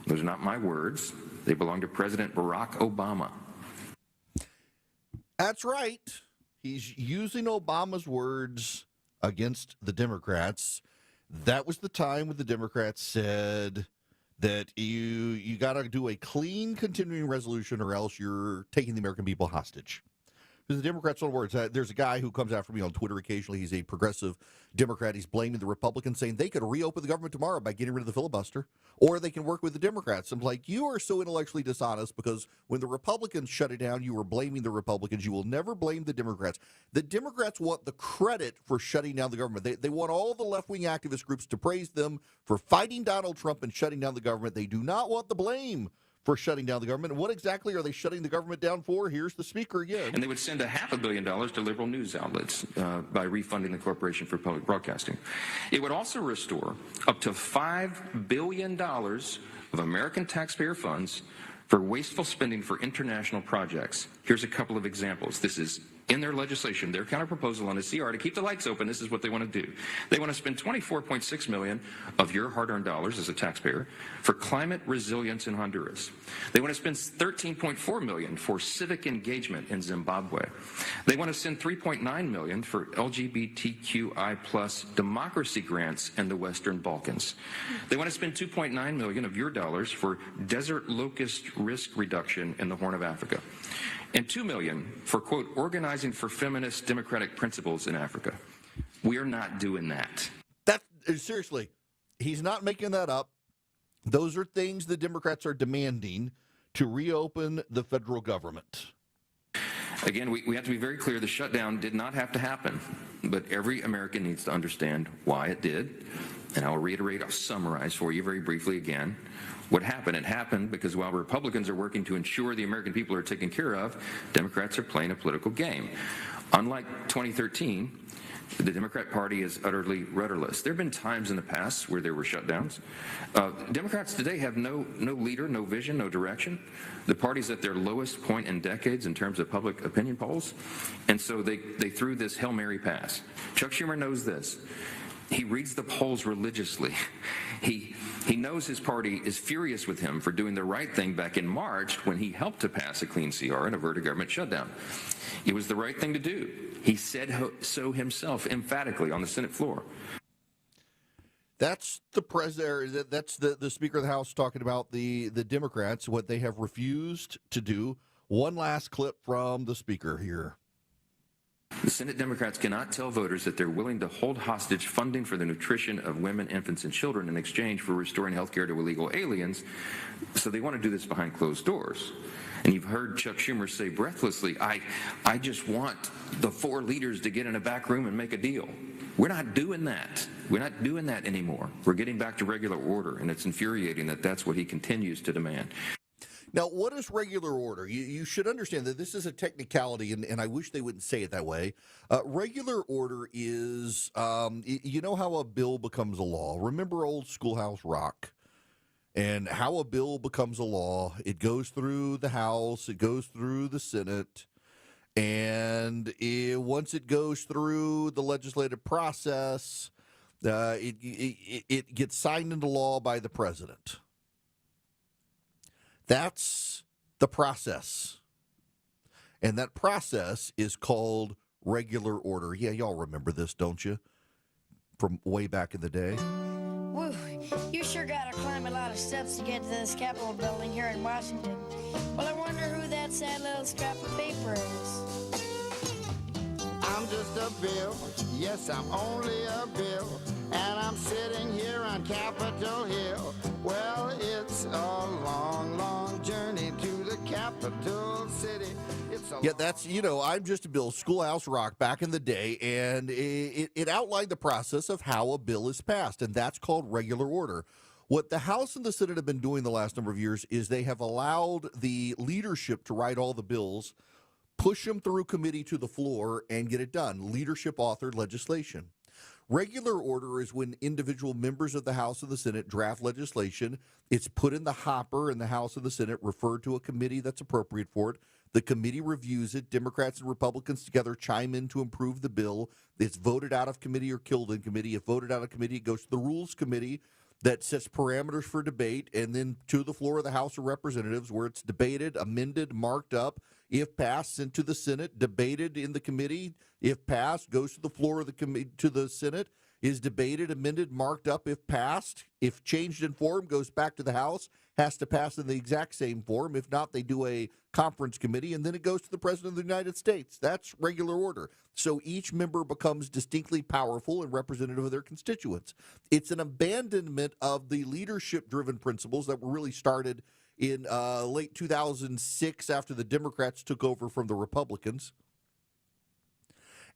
Those are not my words. They belong to President Barack Obama. That's right. He's using Obama's words against the Democrats. That was the time when the Democrats said that you got to do a clean continuing resolution or else you're taking the American people hostage. Because the Democrats, on words, there's a guy who comes after me on Twitter occasionally. He's a progressive Democrat. He's blaming the Republicans, saying they could reopen the government tomorrow by getting rid of the filibuster, or they can work with the Democrats. I'm like, you are so intellectually dishonest, because when the Republicans shut it down, you were blaming the Republicans. You will never blame the Democrats. The Democrats want the credit for shutting down the government. They want all the left-wing activist groups to praise them for fighting Donald Trump and shutting down the government. They do not want the blame for shutting down the government. And what exactly are they shutting the government down for? Here's the speaker again. And they would send $500 million to liberal news outlets by refunding the Corporation for Public Broadcasting. It would also restore up to $5 billion of American taxpayer funds for wasteful spending for international projects. Here's a couple of examples. This is in their legislation, their counterproposal on the CR to keep the lights open. This is what they want to do. They want to spend $24.6 million of your hard-earned dollars as a taxpayer for climate resilience in Honduras. They want to spend $13.4 million for civic engagement in Zimbabwe. They want to send $3.9 million for LGBTQI plus democracy grants in the Western Balkans. They want to spend $2.9 million of your dollars for desert locust risk reduction in the Horn of Africa, and $2 million for, quote, organizing for feminist democratic principles in Africa. We are not doing that. Seriously, he's not making that up. Those are things the Democrats are demanding to reopen the federal government. Again, we have to be very clear. The shutdown did not have to happen, but every American needs to understand why it did. And I'll reiterate, I'll summarize for you very briefly again. What happened? It happened because while Republicans are working to ensure the American people are taken care of, Democrats are playing a political game. Unlike 2013, the Democrat Party is utterly rudderless. There have been times in the past where there were shutdowns. Democrats today have no leader, no vision, no direction. The party's at their lowest point in decades in terms of public opinion polls. And so they threw this Hail Mary pass. Chuck Schumer knows this. He reads the polls religiously. He knows his party is furious with him for doing the right thing back in March when he helped to pass a clean CR and avert a government shutdown. It was the right thing to do. He said so himself emphatically on the Senate floor. That's the president. That's the Speaker of the House talking about the Democrats, what they have refused to do. One last clip from the Speaker here. The Senate Democrats cannot tell voters that they're willing to hold hostage funding for the nutrition of women, infants, and children in exchange for restoring health care to illegal aliens. So they want to do this behind closed doors. And you've heard Chuck Schumer say breathlessly, I just want the four leaders to get in a back room and make a deal. We're not doing that. We're not doing that anymore. We're getting back to regular order, and it's infuriating that that's what he continues to demand. Now, what is regular order? You should understand that this is a technicality, and I wish they wouldn't say it that way. Regular order is, you know how a bill becomes a law. Remember old Schoolhouse Rock and how a bill becomes a law. It goes through the House, it goes through the Senate, and once it goes through the legislative process, it gets signed into law by the president. That's the process. And that process is called regular order. Yeah, y'all remember this, don't you? From way back in the day. Woo, you sure got to climb a lot of steps to get to this Capitol building here in Washington. Well, I wonder who that sad little scrap of paper is. I'm just a bill. Yes, I'm only a bill. And I'm sitting here on Capitol Hill. Well, it's a long, long journey to the capital city. Yeah, that's, I'm just a bill, Schoolhouse Rock back in the day, and it outlined the process of how a bill is passed, and that's called regular order. What the House and the Senate have been doing the last number of years is they have allowed the leadership to write all the bills, push them through committee to the floor, and get it done. Leadership authored legislation. Regular order is when individual members of the House and the Senate draft legislation. It's put in the hopper in the House and the Senate, referred to a committee that's appropriate for it. The committee reviews it. Democrats and Republicans together chime in to improve the bill. It's voted out of committee or killed in committee. If voted out of committee, it goes to the Rules Committee that sets parameters for debate, and then to the floor of the House of Representatives where it's debated, amended, marked up. If passed, sent to the Senate, debated in the committee. If passed, goes to the floor of the committee to the Senate. is debated, amended, marked up if passed. If changed in form, goes back to the House, has to pass in the exact same form. If not, they do a conference committee, and then it goes to the President of the United States. That's regular order. So each member becomes distinctly powerful and representative of their constituents. It's an abandonment of the leadership-driven principles that were really started in late 2006 after the Democrats took over from the Republicans.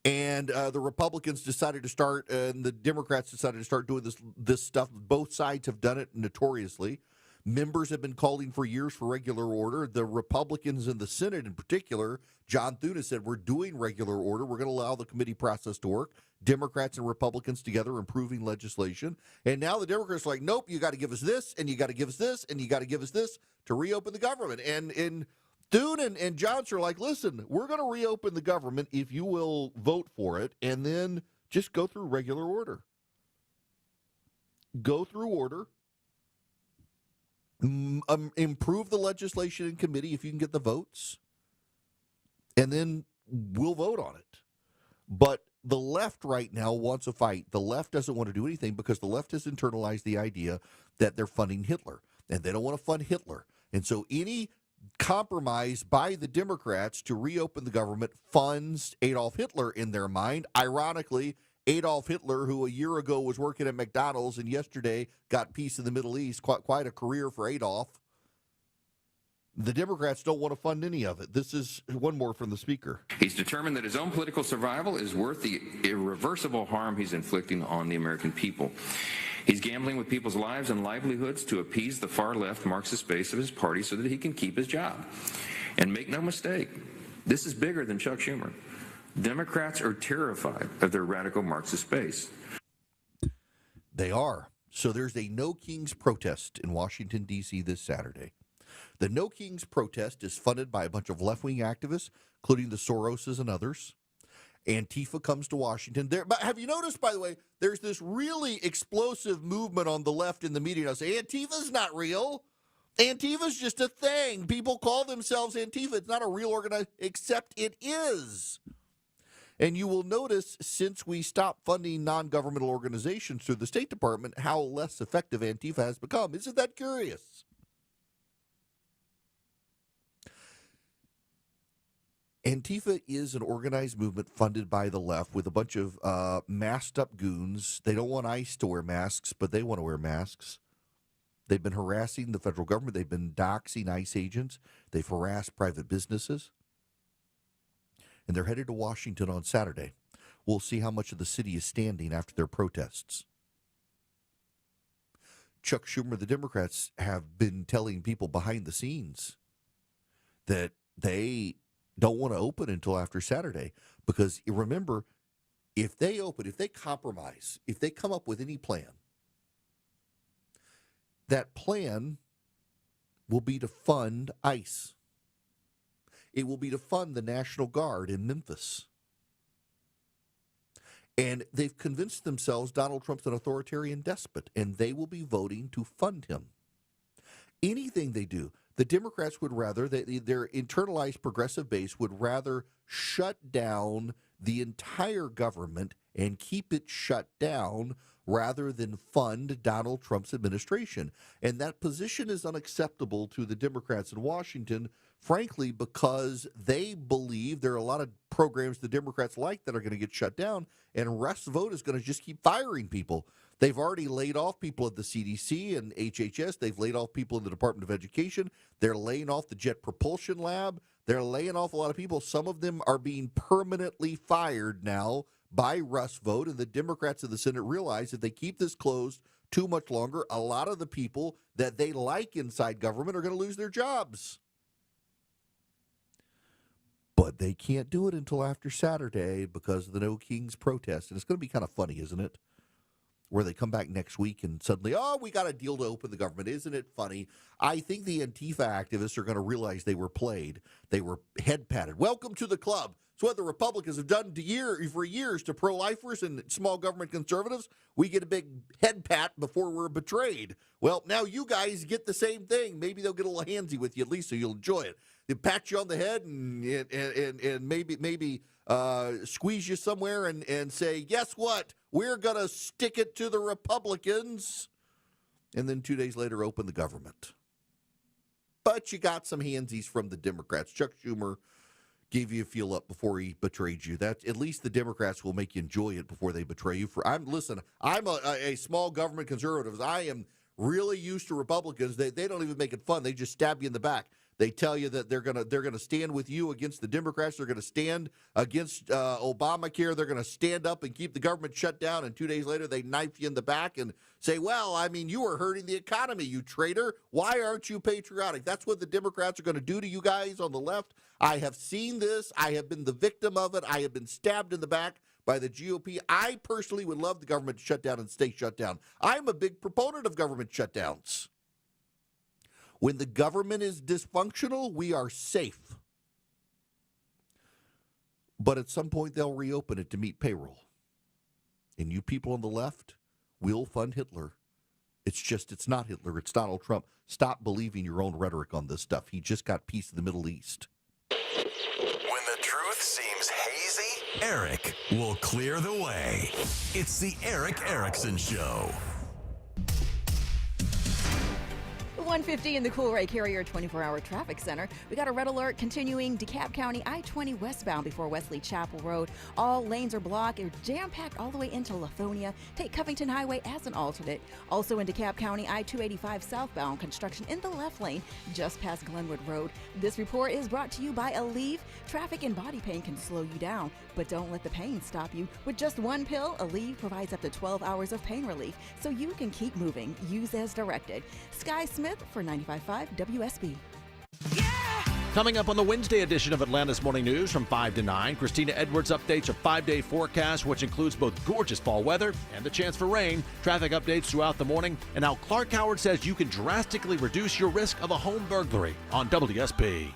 And the Republicans decided to start, and the Democrats decided to start doing this stuff. Both sides have done it notoriously. Members have been calling for years for regular order. The Republicans in the Senate in particular, John Thune said, we're doing regular order. We're going to allow the committee process to work. Democrats and Republicans together improving legislation. And now the Democrats are like, nope, you got to give us this, and you got to give us this, and you got to give us this to reopen the government. And Thune and Johnson are like, listen, we're going to reopen the government if you will vote for it, and then just go through regular order. Go through order. Improve the legislation in committee if you can get the votes, and then we'll vote on it. But the left right now wants a fight. The left doesn't want to do anything because the left has internalized the idea that they're funding Hitler, and they don't want to fund Hitler. And so any compromise by the Democrats to reopen the government funds Adolf Hitler in their mind. Ironically, Adolf Hitler, who a year ago was working at McDonald's and yesterday got peace in the Middle East, quite a career for Adolf. The Democrats don't want to fund any of it. This is one more from the speaker. He's determined that his own political survival is worth the irreversible harm he's inflicting on the American people. He's gambling with people's lives and livelihoods to appease the far-left Marxist base of his party so that he can keep his job. And make no mistake, this is bigger than Chuck Schumer. Democrats are terrified of their radical Marxist base. They are. So there's a No Kings protest in Washington, D.C. this Saturday. The No Kings protest is funded by a bunch of left-wing activists, including the Soroses and others. Antifa comes to Washington. But have you noticed, by the way, there's this really explosive movement on the left in the media now saying Antifa's not real. Antifa's just a thing. People call themselves Antifa. It's not a real organization, except it is. And you will notice since we stopped funding non-governmental organizations through the State Department, how less effective Antifa has become. Isn't that curious? Antifa is an organized movement funded by the left with a bunch of masked up goons. They don't want ICE to wear masks, but they want to wear masks. They've been harassing the federal government. They've been doxing ICE agents. They've harassed private businesses. And they're headed to Washington on Saturday. We'll see how much of the city is standing after their protests. Chuck Schumer, the Democrats, have been telling people behind the scenes that they don't want to open until after Saturday. Because remember, if they open, if they compromise, if they come up with any plan, that plan will be to fund ICE. It will be to fund the National Guard in Memphis. And they've convinced themselves Donald Trump's an authoritarian despot, and they will be voting to fund him. Anything they do, the Democrats would rather, their internalized progressive base would rather shut down the entire government and keep it shut down rather than fund Donald Trump's administration. And that position is unacceptable to the Democrats in Washington, frankly, because they believe there are a lot of programs the Democrats like that are going to get shut down, and Russ Vought is going to just keep firing people. They've already laid off people at the CDC and HHS. They've laid off people in the Department of Education. They're laying off the Jet Propulsion Lab. They're laying off a lot of people. Some of them are being permanently fired now by Russ Vought, and the Democrats in the Senate realize if they keep this closed too much longer, a lot of the people that they like inside government are going to lose their jobs. But they can't do it until after Saturday because of the No Kings protest. And it's going to be kind of funny, isn't it? Where they come back next week and suddenly, oh, we got a deal to open the government. Isn't it funny? I think the Antifa activists are going to realize they were played. They were head patted. Welcome to the club. It's what the Republicans have done for years to pro-lifers and small government conservatives. We get a big head pat before we're betrayed. Well, now you guys get the same thing. Maybe they'll get a little handsy with you at least so you'll enjoy it. pat you on the head and maybe squeeze you somewhere and say, guess what? We're going to stick it to the Republicans. And then 2 days later, open the government. But you got some handsies from the Democrats. Chuck Schumer gave you a feel up before he betrayed you. That at least the Democrats will make you enjoy it before they betray you. I'm a small government conservative. I am really used to Republicans. They don't even make it fun. They just stab you in the back. They tell you that they're gonna stand with you against the Democrats. They're gonna stand against Obamacare. They're gonna stand up and keep the government shut down. And 2 days later, they knife you in the back and say, "Well, I mean, you are hurting the economy, you traitor. Why aren't you patriotic?" That's what the Democrats are going to do to you guys on the left. I have seen this. I have been the victim of it. I have been stabbed in the back by the GOP. I personally would love the government to shut down and stay shut down. I'm a big proponent of government shutdowns. When the government is dysfunctional, we are safe. But at some point, they'll reopen it to meet payroll. And you people on the left will fund Hitler. It's not Hitler. It's Donald Trump. Stop believing your own rhetoric on this stuff. He just got peace of the Middle East. When the truth seems hazy, Eric will clear the way. It's the Eric Erickson Show. 150 in the Cool Ray Carrier 24-hour traffic center. We got a red alert continuing DeKalb County I-20 westbound before Wesley Chapel Road. All lanes are blocked and jam-packed all the way into Lithonia. Take Covington Highway as an alternate. Also in DeKalb County I-285 southbound, construction in the left lane just past Glenwood Road. This report is brought to you by Aleve. Traffic and body pain can slow you down, but don't let the pain stop you. With just one pill, Aleve provides up to 12 hours of pain relief so you can keep moving. Use as directed. Sky Smith for 95.5 WSB. Coming up on the Wednesday edition of Atlanta's Morning News from 5 to 9, Christina Edwards updates a 5-day forecast, which includes both gorgeous fall weather and the chance for rain, traffic updates throughout the morning, and how Clark Howard says you can drastically reduce your risk of a home burglary on WSB.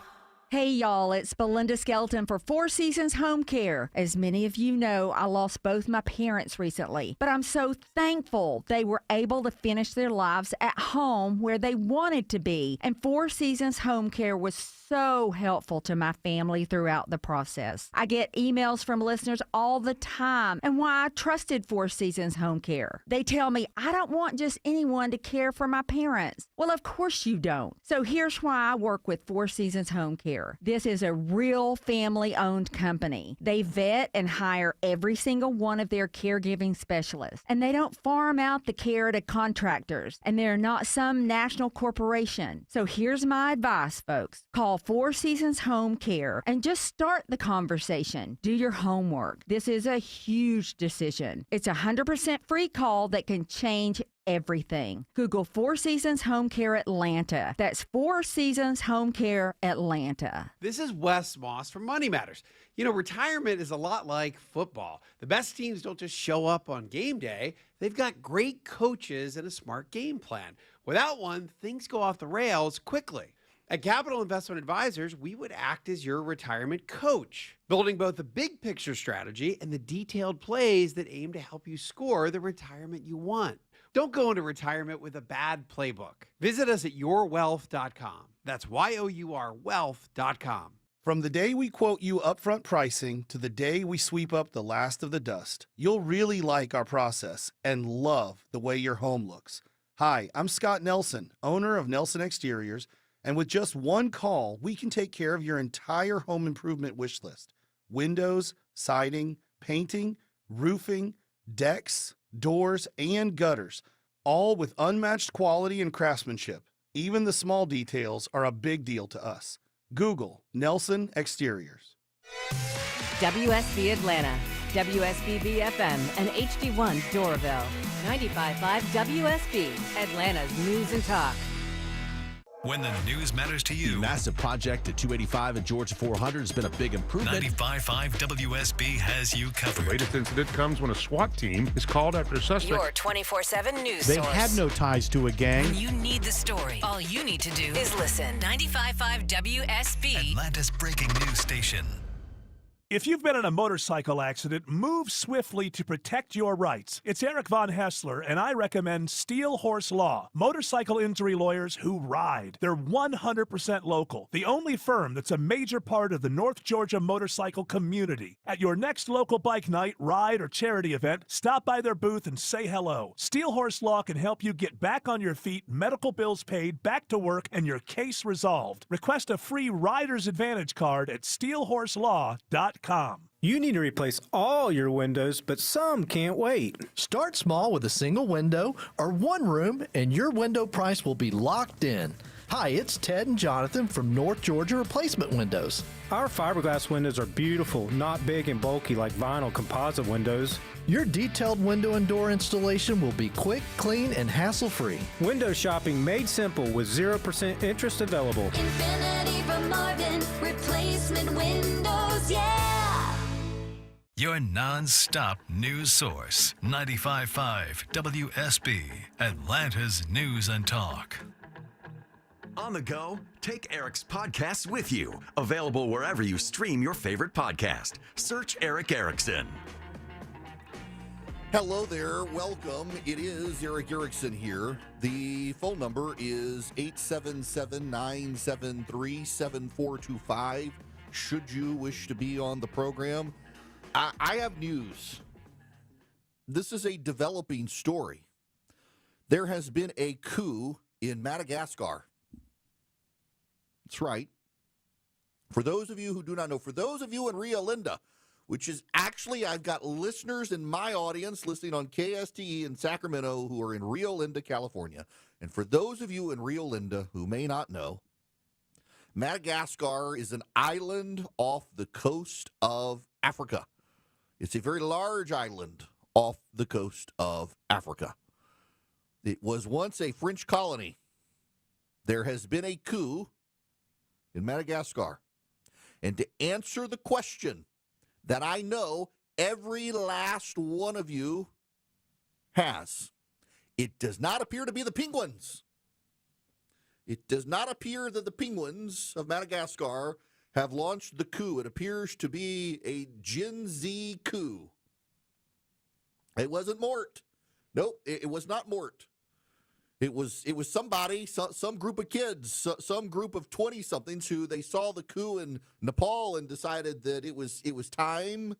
Hey y'all, it's Belinda Skelton for Four Seasons Home Care. As many of you know, I lost both my parents recently, but I'm so thankful they were able to finish their lives at home where they wanted to be. And Four Seasons Home Care was so helpful to my family throughout the process. I get emails from listeners all the time and why I trusted Four Seasons Home Care. They tell me I don't want just anyone to care for my parents. Well, of course you don't. So here's why I work with Four Seasons Home Care. This is a real family-owned company. They vet and hire every single one of their caregiving specialists, and they don't farm out the care to contractors, and they're not some national corporation. So here's my advice, folks. Call Four Seasons Home Care and just start the conversation. Do your homework. This is a huge decision. It's a 100% free call that can change everything. Google Four Seasons Home Care Atlanta. That's Four Seasons Home Care Atlanta. This is Wes Moss from Money Matters. You know, retirement is a lot like football. The best teams don't just show up on game day. They've got great coaches and a smart game plan. Without one, things go off the rails quickly. At Capital Investment Advisors, we would act as your retirement coach, building both the big picture strategy and the detailed plays that aim to help you score the retirement you want. Don't go into retirement with a bad playbook. Visit us at yourwealth.com. That's YOUR wealth.com. From the day we quote you upfront pricing to the day we sweep up the last of the dust, you'll really like our process and love the way your home looks. Hi, I'm Scott Nelson, owner of Nelson Exteriors, and with just one call, we can take care of your entire home improvement wish list. Windows, siding, painting, roofing, decks, doors, and gutters, all with unmatched quality and craftsmanship. Even the small details are a big deal to us. Google Nelson Exteriors. WSB Atlanta, WSB BFM, and HD1 Doraville. 95.5 WSB, Atlanta's News and Talk. When the news matters to you. The massive project at 285 and Georgia 400 has been a big improvement. 95.5 WSB has you covered. The latest incident comes when a SWAT team is called after a suspect. Your 24/7 news They source. had no ties to a gang. When you need the story, all you need to do is listen. 95.5 WSB. Atlanta's breaking news station. If you've been in a motorcycle accident, move swiftly to protect your rights. It's Eric Von Hessler, and I recommend Steel Horse Law, motorcycle injury lawyers who ride. They're 100% local, the only firm that's a major part of the North Georgia motorcycle community. At your next local bike night, ride, or charity event, stop by their booth and say hello. Steel Horse Law can help you get back on your feet, medical bills paid, back to work, and your case resolved. Request a free Rider's Advantage card at steelhorselaw.com. You need to replace all your windows, but some can't wait. Start small with a single window or one room, and your window price will be locked in. Hi, it's Ted and Jonathan from North Georgia Replacement Windows. Our fiberglass windows are beautiful, not big and bulky like vinyl composite windows. Your detailed window and door installation will be quick, clean, and hassle-free. Window shopping made simple with 0% interest available. Infinity from Marvin, replacement windows, yeah! Your non-stop news source, 95.5 WSB, Atlanta's News and Talk. On the go, take Eric's podcasts with you. Available wherever you stream your favorite podcast. Search Eric Erickson. Hello there. Welcome. It is Eric Erickson here. The phone number is 877-973-7425. Should you wish to be on the program, I have news. This is a developing story. There has been a coup in Madagascar. That's right. For those of you who do not know, for those of you in Rio Linda, which is actually, I've got listeners in my audience listening on KSTE in Sacramento who are in Rio Linda, California. And for those of you in Rio Linda who may not know, Madagascar is an island off the coast of Africa. It's a very large island off the coast of Africa. It was once a French colony. There has been a coup in Madagascar. And to answer the question that I know every last one of you has, it does not appear to be the penguins. It does not appear that the penguins of Madagascar have launched the coup. It appears to be a Gen Z coup. It wasn't Mort. Nope, it was not Mort. It was somebody, some group of kids, some group of 20-somethings who they saw the coup in Nepal and decided that it was time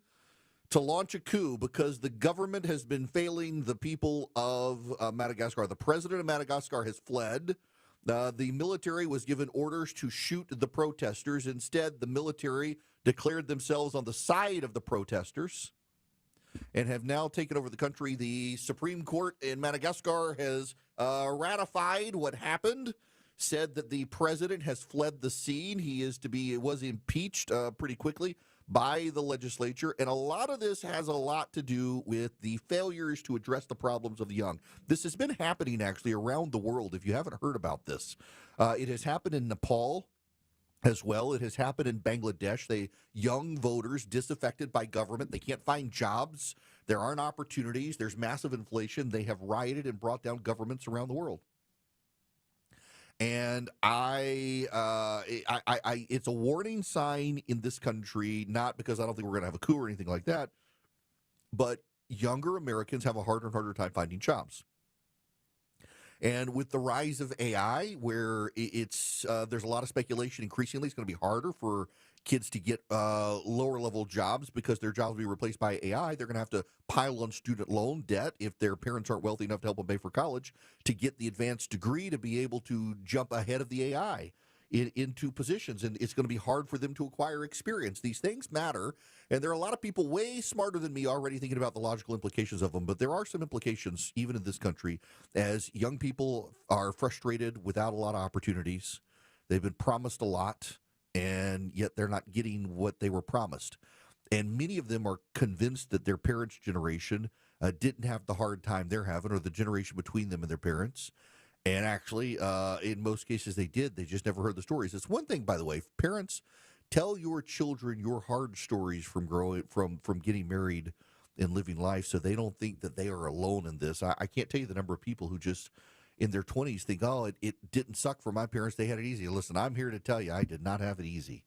to launch a coup because the government has been failing the people of Madagascar. The president of Madagascar has fled. The military was given orders to shoot the protesters. Instead, the military declared themselves on the side of the protesters and have now taken over the country. The Supreme Court in Madagascar has ratified what happened, said that the president has fled the scene. He was impeached pretty quickly by the legislature. And a lot of this has a lot to do with the failures to address the problems of the young. This has been happening actually around the world. If you haven't heard about this, it has happened in Nepal as well. It has happened in Bangladesh. Young voters disaffected by government. They can't find jobs. There aren't opportunities. There's massive inflation. They have rioted and brought down governments around the world. And it's a warning sign in this country, not because I don't think we're going to have a coup or anything like that, but younger Americans have a harder and harder time finding jobs. And with the rise of AI, where there's a lot of speculation, increasingly it's going to be harder for kids to get lower-level jobs because their jobs will be replaced by AI. They're going to have to pile on student loan debt if their parents aren't wealthy enough to help them pay for college to get the advanced degree to be able to jump ahead of the AI into positions. And it's going to be hard for them to acquire experience. These things matter, and there are a lot of people way smarter than me already thinking about the logical implications of them, but there are some implications even in this country as young people are frustrated without a lot of opportunities. They've been promised a lot, and yet they're not getting what they were promised. And many of them are convinced that their parents' generation didn't have the hard time they're having, or the generation between them and their parents. And actually, in most cases, they did. They just never heard the stories. It's one thing, by the way, if parents, tell your children your hard stories from getting married and living life, so they don't think that they are alone in this. I can't tell you the number of people who just in their 20s think, oh, it didn't suck for my parents. They had it easy. Listen, I'm here to tell you I did not have it easy.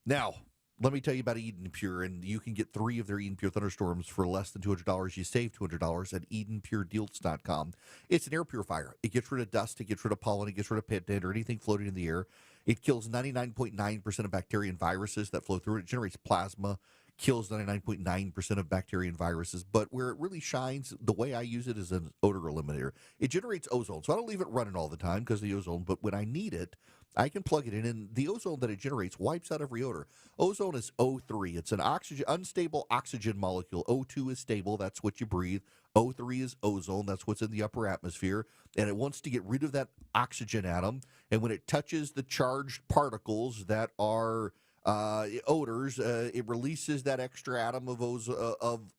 Now, Let me tell you about Eden Pure, and you can get 3 of their Eden Pure thunderstorms for less than $200. You save $200 at EdenPureDeals.com. It's an air purifier. It gets rid of dust, it gets rid of pollen, it gets rid of pet dander, anything floating in the air. It kills 99.9% of bacteria and viruses that flow through it. It generates plasma, kills 99.9% of bacteria and viruses. But where it really shines, the way I use it is an odor eliminator. It generates ozone, so I don't leave it running all the time because of the ozone. But when I need it, I can plug it in, and the ozone that it generates wipes out every odor. Ozone is O3. It's an unstable oxygen molecule. O2 is stable. That's what you breathe. O3 is ozone. That's what's in the upper atmosphere. And it wants to get rid of that oxygen atom. And when it touches the charged particles that are odors, it releases that extra atom of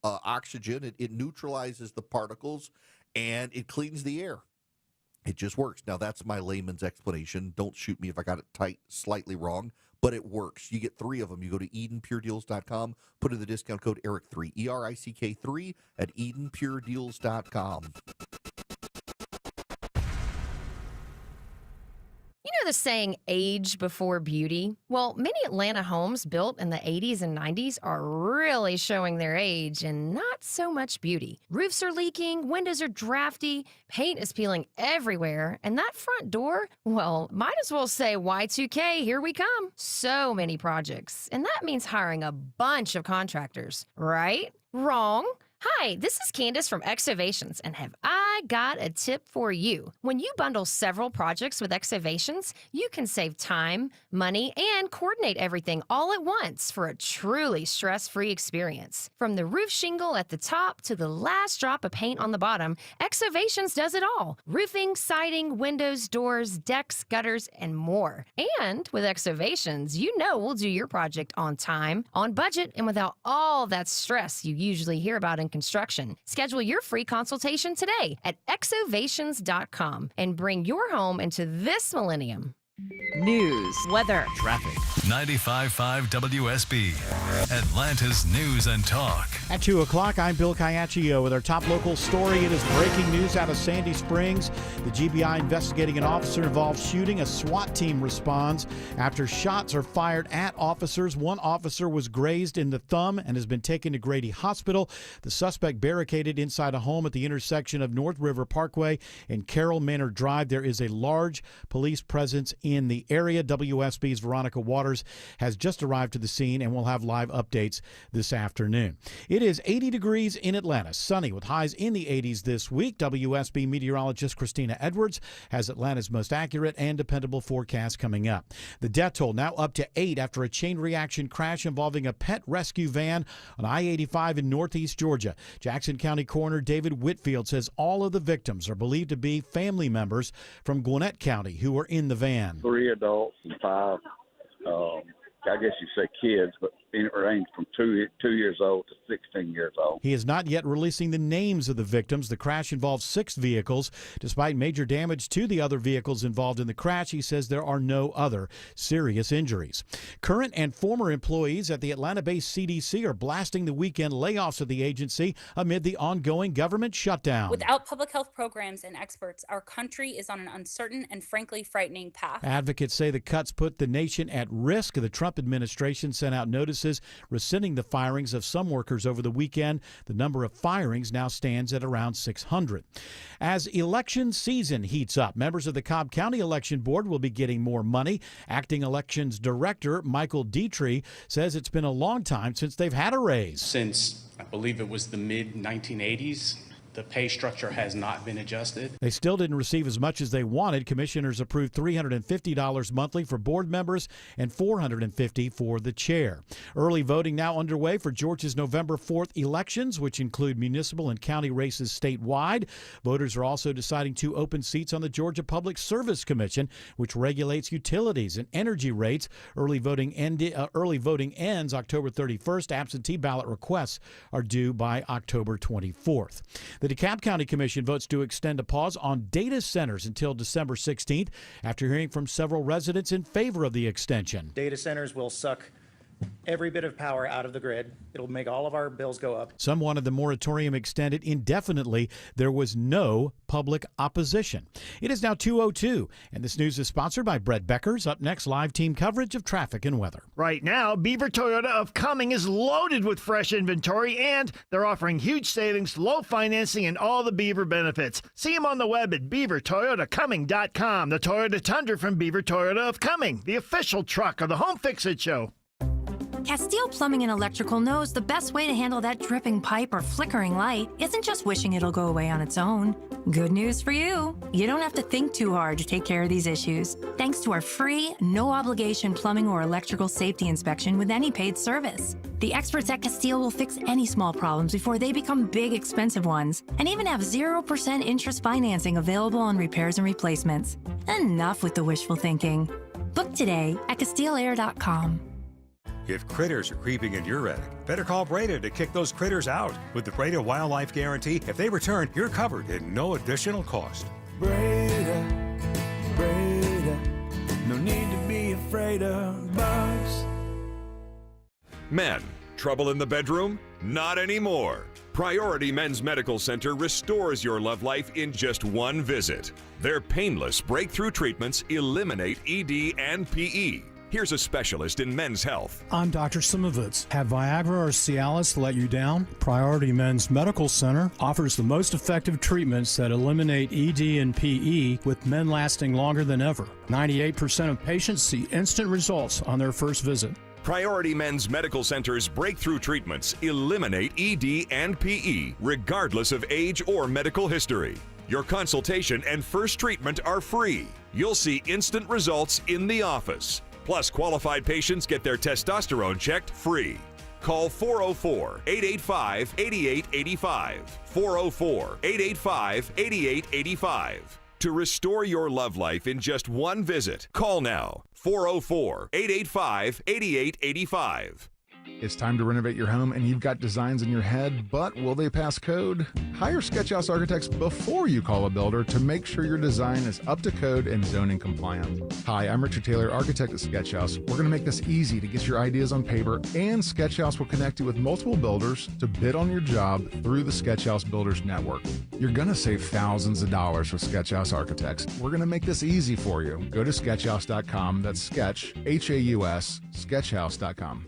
oxygen. It neutralizes the particles, and it cleans the air. It just works. Now, that's my layman's explanation. Don't shoot me if I got it slightly wrong, but it works. You get 3 of them. You go to EdenPureDeals.com, put in the discount code ERIC3, ERICK3 at EdenPureDeals.com. You know the saying, age before beauty? Well, many Atlanta homes built in the 80s and 90s are really showing their age and not so much beauty. Roofs are leaking, windows are drafty, paint is peeling everywhere, and that front door, well, might as well say Y2K, here we come. So many projects, and that means hiring a bunch of contractors, right? Wrong. Hi, this is Candace from Exovations, and have I got a tip for you. When you bundle several projects with Exovations, you can save time, money, and coordinate everything all at once for a truly stress-free experience. From the roof shingle at the top to the last drop of paint on the bottom, Exovations does it all. Roofing, siding, windows, doors, decks, gutters, and more. And with Exovations, you know we'll do your project on time, on budget, and without all that stress you usually hear about in construction. Schedule your free consultation today at exovations.com and bring your home into this millennium. News, weather, traffic. 95.5 WSB, Atlanta's news and talk. At 2 o'clock, I'm Bill Caiaccio with our top local story. It is breaking news out of Sandy Springs. The GBI investigating an officer-involved shooting. A SWAT team responds after shots are fired at officers. One officer was grazed in the thumb and has been taken to Grady Hospital. The suspect barricaded inside a home at the intersection of North River Parkway and Carroll Manor Drive. There is a large police presence in the area. WSB's Veronica Waters has just arrived to the scene and will have live updates this afternoon. It is 80 degrees in Atlanta, sunny with highs in the 80s this week. WSB meteorologist Christina Edwards has Atlanta's most accurate and dependable forecast coming up. The death toll now up to 8 after a chain reaction crash involving a pet rescue van on I-85 in northeast Georgia. Jackson County Coroner David Whitfield says all of the victims are believed to be family members from Gwinnett County who were in the van. 3 adults and 5, I guess you say kids, but it ranged from 2 years old to 16 years old. He is not yet releasing the names of the victims. The crash involves 6 vehicles. Despite major damage to the other vehicles involved in the crash, he says there are no other serious injuries. Current and former employees at the Atlanta-based CDC are blasting the weekend layoffs of the agency amid the ongoing government shutdown. Without public health programs and experts, our country is on an uncertain and frankly frightening path. Advocates say the cuts put the nation at risk. The Trump administration sent out notices rescinding the firings of some workers over the weekend. The number of firings now stands at around 600. As election season heats up, members of the Cobb County Election Board will be getting more money. Acting Elections Director Michael Dietrich says it's been a long time since they've had a raise. Since I believe it was the mid-1980s, the pay structure has not been adjusted. They still didn't receive as much as they wanted. Commissioners approved $350 monthly for board members and $450 for the chair. Early voting now underway for Georgia's November 4th elections, which include municipal and county races statewide. Voters are also deciding 2 open seats on the Georgia Public Service Commission, which regulates utilities and energy rates. Early voting ends October 31st. Absentee ballot requests are due by October 24th. The DeKalb County Commission votes to extend a pause on data centers until December 16th after hearing from several residents in favor of the extension. Data centers will suck every bit of power out of the grid. It'll make all of our bills go up. Some wanted the moratorium extended indefinitely. There was no public opposition. It is now 2:02, and this news is sponsored by Brett Beckers. Up next, live team coverage of traffic and weather. Right now, Beaver Toyota of Cumming is loaded with fresh inventory, and they're offering huge savings, low financing, and all the Beaver benefits. See them on the web at beavertoyotacumming.com. The Toyota Tundra from Beaver Toyota of Cumming, the official truck of the Home Fix-It Show. Castile Plumbing and Electrical knows the best way to handle that dripping pipe or flickering light isn't just wishing it'll go away on its own. Good news for you. You don't have to think too hard to take care of these issues, thanks to our free, no-obligation plumbing or electrical safety inspection with any paid service. The experts at Castile will fix any small problems before they become big, expensive ones, and even have 0% interest financing available on repairs and replacements. Enough with the wishful thinking. Book today at CastileAir.com. If critters are creeping in your attic, better call Breda to kick those critters out. With the Breda Wildlife Guarantee, if they return, you're covered at no additional cost. Breda, Breda, no need to be afraid of bugs. Men, trouble in the bedroom? Not anymore. Priority Men's Medical Center restores your love life in just one visit. Their painless breakthrough treatments eliminate ED and PE. Here's a specialist in men's health. I'm Dr. Simovitz. Have Viagra or Cialis let you down? Priority Men's Medical Center offers the most effective treatments that eliminate ED and PE, with men lasting longer than ever. 98% of patients see instant results on their first visit. Priority Men's Medical Center's breakthrough treatments eliminate ED and PE, regardless of age or medical history. Your consultation and first treatment are free. You'll see instant results in the office. Plus, qualified patients get their testosterone checked free. Call 404-885-8885. 404-885-8885. To restore your love life in just one visit, call now. 404-885-8885. It's time to renovate your home and you've got designs in your head, but will they pass code? Hire Sketchhouse Architects before you call a builder to make sure your design is up to code and zoning compliant. Hi, I'm Richard Taylor, architect at Sketchhouse. We're going to make this easy to get your ideas on paper, and Sketchhouse will connect you with multiple builders to bid on your job through the Sketchhouse Builders Network. You're going to save thousands of dollars with Sketchhouse Architects. We're going to make this easy for you. Go to sketchhouse.com. That's sketch, H-A-U-S, sketchhouse.com.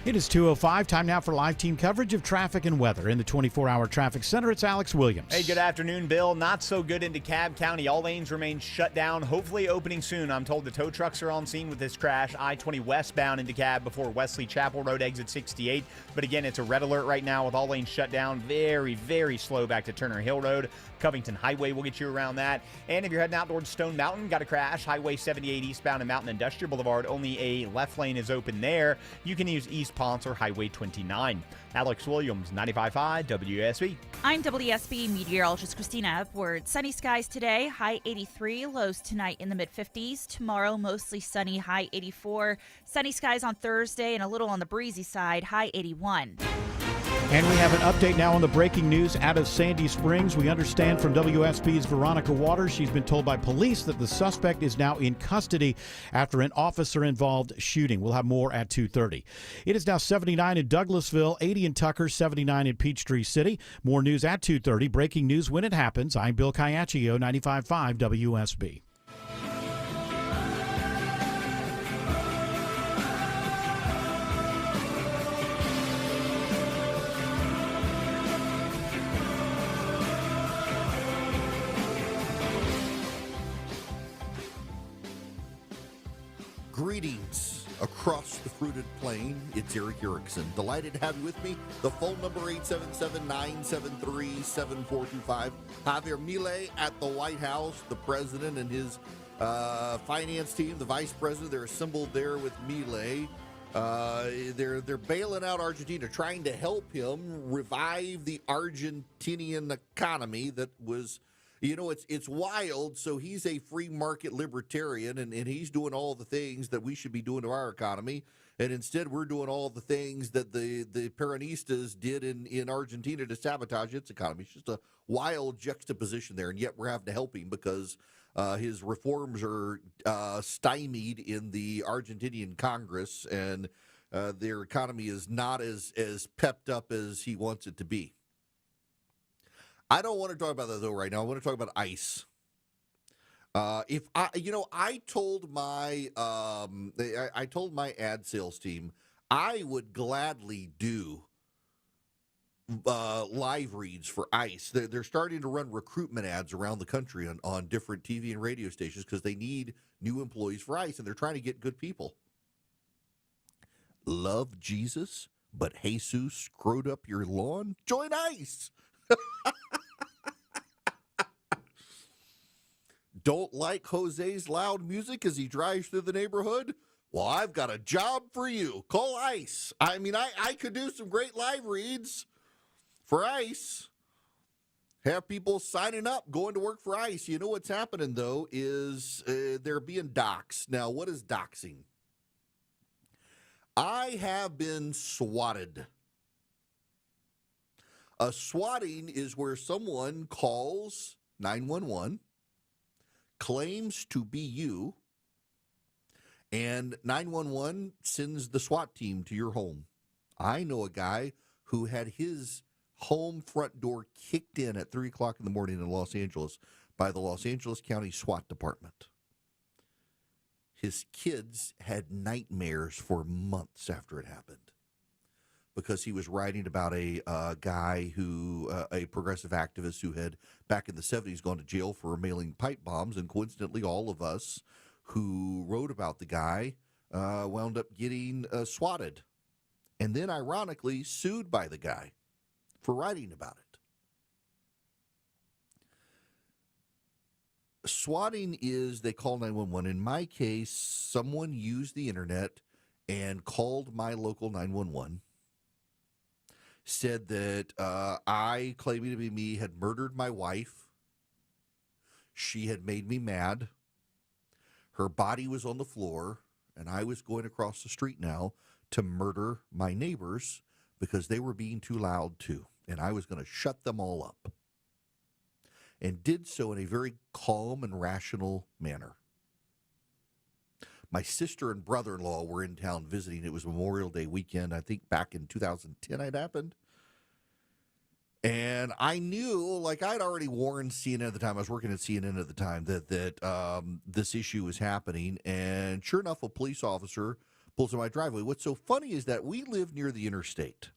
It is 2:05. Time now for live team coverage of traffic and weather. In the 24-hour traffic center, it's Alex Williams. Hey, good afternoon, Bill. Not so good in DeKalb County. All lanes remain shut down, hopefully opening soon. I'm told the tow trucks are on scene with this crash. I-20 westbound in DeKalb before Wesley Chapel Road, exit 68. But again, it's a red alert right now with all lanes shut down. Very, very slow back to Turner Hill Road. Covington Highway will get you around that. And if you're heading out towards Stone Mountain, got a crash. Highway 78 eastbound and Mountain Industrial Boulevard. Only a left lane is open there. You can use East Ponce or Highway 29. Alex Williams, 95.5 WSB. I'm WSB meteorologist Christina Edwards. Sunny skies today, high 83, lows tonight in the mid-50s. Tomorrow, mostly sunny, high 84. Sunny skies on Thursday and a little on the breezy side, high 81. And we have an update now on the breaking news out of Sandy Springs. We understand from WSB's Veronica Waters, she's been told by police that the suspect is now in custody after an officer-involved shooting. We'll have more at 2:30. It is now 79 in Douglasville, 80 in Tucker, 79 in Peachtree City. More news at 2:30. Breaking news when it happens. I'm Bill Caiaccio, 95.5 WSB. Greetings across the fruited plain. It's Eric Erickson. Delighted to have you with me. The phone number 877-973-7425. Javier Milei at the White House. The president and his finance team, the vice president, they're assembled there with Milei. They're bailing out Argentina, trying to help him revive the Argentinian economy that was, you know, it's wild. So he's a free market libertarian, and he's doing all the things that we should be doing to our economy. And instead, we're doing all the things that the Peronistas did in Argentina to sabotage its economy. It's just a wild juxtaposition there, and yet we're having to help him because His reforms are stymied in the Argentinian Congress, and their economy is not as pepped up as he wants it to be. I don't want to talk about that, though, right now. I want to talk about ICE. I told my ad sales team I would gladly do live reads for ICE. They're starting to run recruitment ads around the country on different TV and radio stations because they need new employees for ICE, and they're trying to get good people. Love Jesus, but Jesus screwed up your lawn? Join ICE. Don't like Jose's loud music as he drives through the neighborhood? Well, I've got a job for you. Call ICE. I mean, I could do some great live reads for ICE. Have people signing up, going to work for ICE. You know what's happening, though, is they're being doxxed. Now, what is doxing? I have been swatted. Swatting is where someone calls 911, claims to be you, and 911 sends the SWAT team to your home. I know a guy who had his home front door kicked in at 3 o'clock in the morning in Los Angeles by the Los Angeles County SWAT Department. His kids had nightmares for months after it happened because he was writing about a guy who, a progressive activist who had, back in the 70s, gone to jail for mailing pipe bombs. And coincidentally, all of us who wrote about the guy wound up getting swatted. And then, ironically, sued by the guy for writing about it. Swatting is, they call 911. In my case, someone used the internet and called my local 911. Said that I, claiming to be me, had murdered my wife. She had made me mad. Her body was on the floor, and I was going across the street now to murder my neighbors because they were being too loud too, and I was going to shut them all up. And did so in a very calm and rational manner. My sister and brother-in-law were in town visiting. It was Memorial Day weekend. I think back in 2010 it happened. And I knew, like I'd already warned CNN at the time. I was working at CNN at the time that this issue was happening. And sure enough, a police officer pulls in my driveway. What's so funny is that we live near the interstate.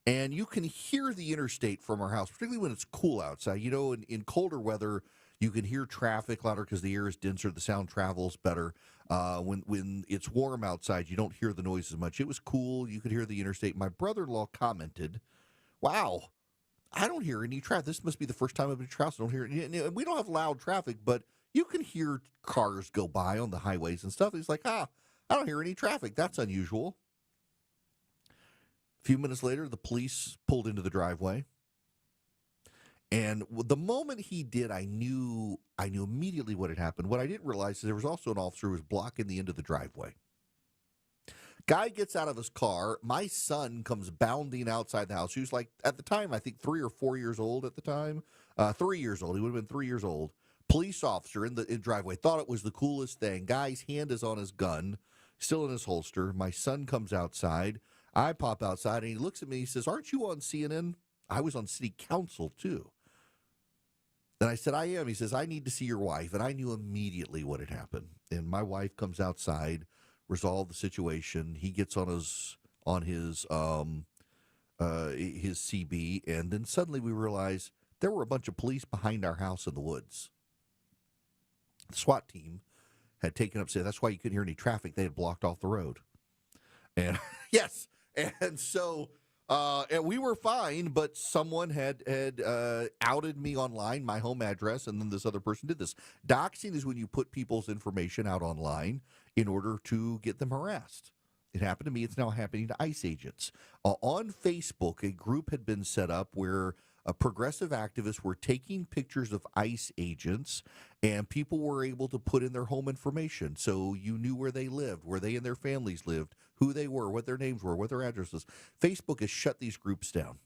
And you can hear the interstate from our house, particularly when it's cool outside. You know, in colder weather, you can hear traffic louder because the air is denser, the sound travels better. When it's warm outside, you don't hear the noise as much. It was cool. You could hear the interstate. My brother-in-law commented, wow, I don't hear any traffic. This must be the first time I've been to your house. I don't hear it. We don't have loud traffic, but you can hear cars go by on the highways and stuff. He's like, I don't hear any traffic. That's unusual. A few minutes later, the police pulled into the driveway. And the moment he did, I knew immediately what had happened. What I didn't realize is there was also an officer who was blocking the end of the driveway. Guy gets out of his car. My son comes bounding outside the house. He was like, at the time, I think 3 or 4 years old at the time. 3 years old. He would have been 3 years old. Police officer in the driveway. Thought it was the coolest thing. Guy's hand is on his gun, still in his holster. My son comes outside. I pop outside, and he looks at me. He says, aren't you on CNN? I was on city council, too. And I said, I am. He says, I need to see your wife. And I knew immediately what had happened. And my wife comes outside, resolve the situation. He gets on his CB. And then suddenly we realize there were a bunch of police behind our house in the woods. The SWAT team had taken up, said, that's why you couldn't hear any traffic. They had blocked off the road. And yes. And so, and we were fine, but someone had outed me online, my home address, and then this other person did this. Doxing is when you put people's information out online in order to get them harassed. It happened to me. It's now happening to ICE agents. On Facebook, a group had been set up where progressive activists were taking pictures of ICE agents, and people were able to put in their home information. So you knew where they lived, where they and their families lived, who they were, what their names were, what their addresses. Facebook has shut these groups down.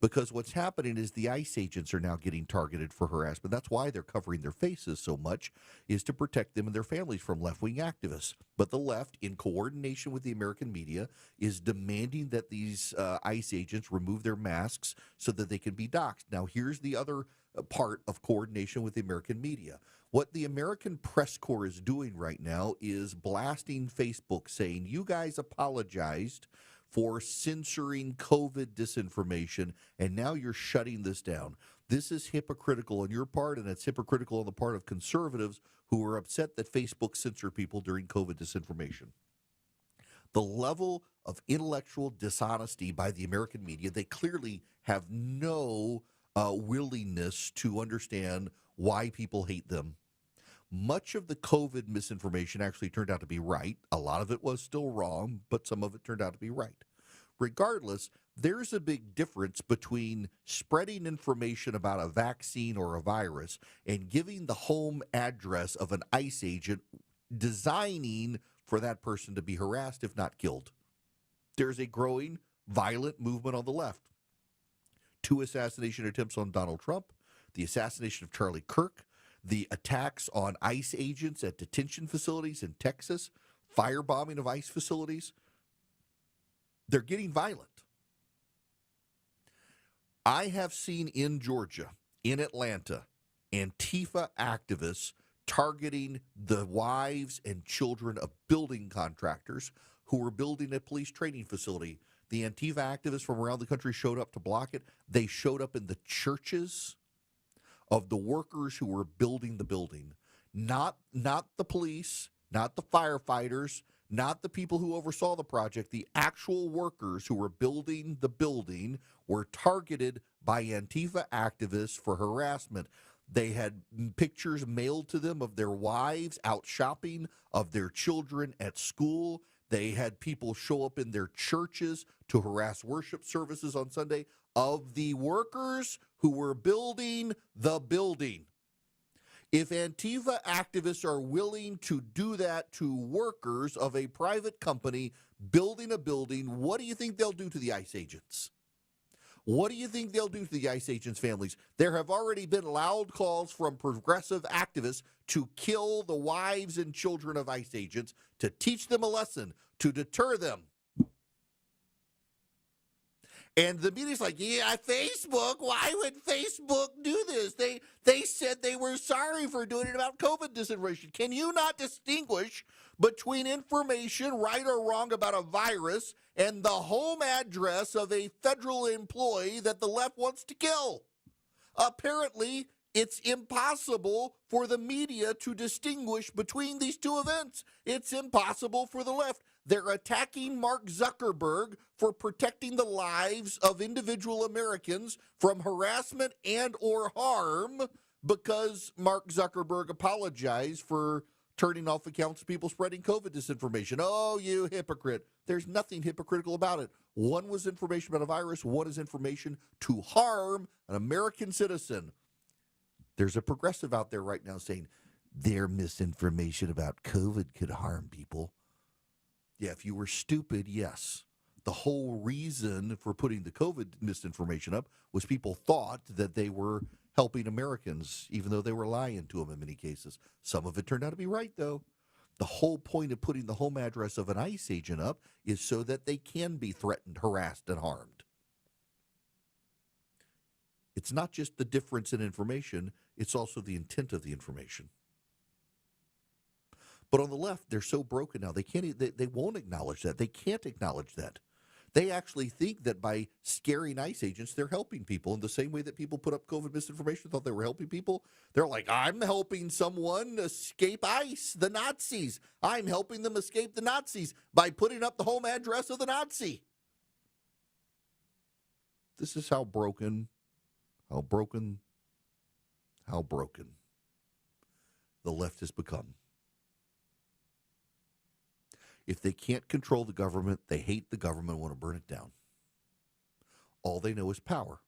Because what's happening is the ICE agents are now getting targeted for harassment. That's why they're covering their faces so much, is to protect them and their families from left-wing activists. But the left, in coordination with the American media, is demanding that these ICE agents remove their masks so that they can be doxxed. Now, here's the other part of coordination with the American media. What the American Press Corps is doing right now is blasting Facebook, saying, you guys apologized for censoring COVID disinformation, and now you're shutting this down. This is hypocritical on your part, and it's hypocritical on the part of conservatives who are upset that Facebook censored people during COVID disinformation. The level of intellectual dishonesty by the American media, they clearly have no willingness to understand why people hate them. Much of the COVID misinformation actually turned out to be right. A lot of it was still wrong, but some of it turned out to be right. Regardless, there's a big difference between spreading information about a vaccine or a virus and giving the home address of an ICE agent designing for that person to be harassed, if not killed. There's a growing violent movement on the left. 2 assassination attempts on Donald Trump, the assassination of Charlie Kirk, the attacks on ICE agents at detention facilities in Texas, firebombing of ICE facilities. They're getting violent. I have seen in Georgia, in Atlanta, Antifa activists targeting the wives and children of building contractors who were building a police training facility. The Antifa activists from around the country showed up to block it. They showed up in the churches of the workers who were building the building, not the police, not the firefighters, not the people who oversaw the project. The actual workers who were building the building were targeted by Antifa activists for harassment. They had pictures mailed to them of their wives out shopping, of their children at school. They had people show up in their churches to harass worship services on Sunday of the workers who were building the building. If Antifa activists are willing to do that to workers of a private company building a building, what do you think they'll do to the ICE agents? What do you think they'll do to the ICE agents' families? There have already been loud calls from progressive activists to kill the wives and children of ICE agents, to teach them a lesson, to deter them. And the media's like, yeah, Facebook, why would Facebook do this? They said they were sorry for doing it about COVID disinformation. Can you not distinguish between information, right or wrong, about a virus and the home address of a federal employee that the left wants to kill? Apparently, it's impossible for the media to distinguish between these two events. It's impossible for the left. They're attacking Mark Zuckerberg for protecting the lives of individual Americans from harassment and or harm because Mark Zuckerberg apologized for turning off accounts of people spreading COVID disinformation. Oh, you hypocrite. There's nothing hypocritical about it. One was information about a virus. One is information to harm an American citizen. There's a progressive out there right now saying their misinformation about COVID could harm people. Yeah, if you were stupid, yes. The whole reason for putting the COVID misinformation up was people thought that they were helping Americans, even though they were lying to them in many cases. Some of it turned out to be right, though. The whole point of putting the home address of an ICE agent up is so that they can be threatened, harassed, and harmed. It's not just the difference in information, it's also the intent of the information. But on the left, they're so broken now, they won't acknowledge that. They can't acknowledge that. They actually think that by scaring ICE agents, they're helping people in the same way that people put up COVID misinformation, thought they were helping people. They're like, I'm helping someone escape ICE, the Nazis. I'm helping them escape the Nazis by putting up the home address of the Nazi. This is how broken the left has become. If they can't control the government, they hate the government and want to burn it down. All they know is power.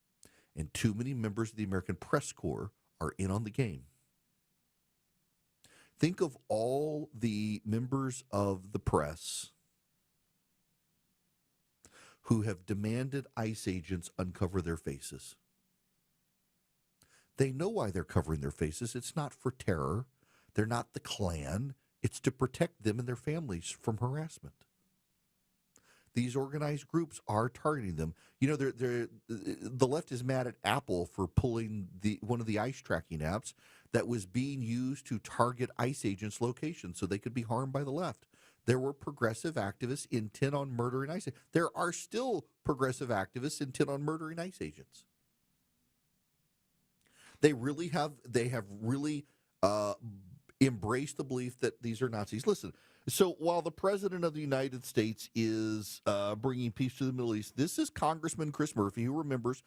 And too many members of the American Press Corps are in on the game. Think of all the members of the press who have demanded ICE agents uncover their faces. They know why they're covering their faces. It's not for terror. They're not the Klan. It's to protect them and their families from harassment. These organized groups are targeting them. You know, the left is mad at Apple for pulling one of the ICE tracking apps that was being used to target ICE agents' locations so they could be harmed by the left. There were progressive activists intent on murdering ICE. There are still progressive activists intent on murdering ICE agents. They have really embraced the belief that these are Nazis. Listen, so while the President of the United States is bringing peace to the Middle East, this is Congressman Chris Murphy, who remembers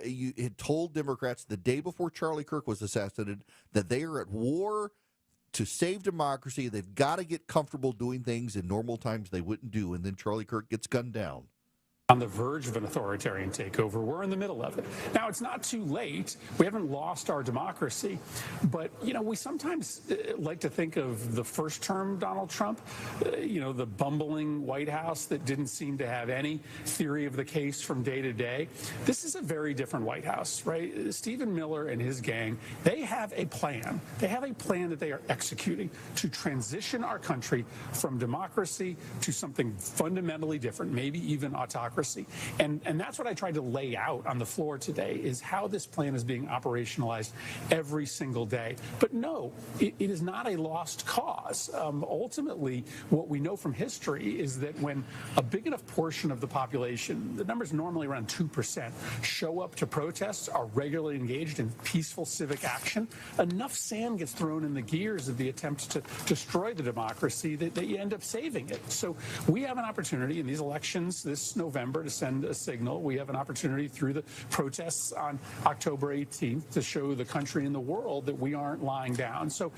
you had told Democrats the day before Charlie Kirk was assassinated that they are at war to save democracy. They've got to get comfortable doing things in normal times they wouldn't do, and then Charlie Kirk gets gunned down. On the verge of an authoritarian takeover. We're in the middle of it. Now, it's not too late. We haven't lost our democracy. But, you know, we sometimes like to think of the first term Donald Trump, the bumbling White House that didn't seem to have any theory of the case from day to day. This is a very different White House, right? Stephen Miller and his gang, they have a plan. They have a plan that they are executing to transition our country from democracy to something fundamentally different, maybe even autocracy. And that's what I tried to lay out on the floor today, is how this plan is being operationalized every single day. But no, it is not a lost cause. Ultimately, what we know from history is that when a big enough portion of the population, the number's normally around 2%, show up to protests, are regularly engaged in peaceful civic action, enough sand gets thrown in the gears of the attempts to destroy the democracy that you end up saving it. So we have an opportunity in these elections this November to send a signal. We have an opportunity through the protests on October 18th to show the country and the world that we aren't lying down. So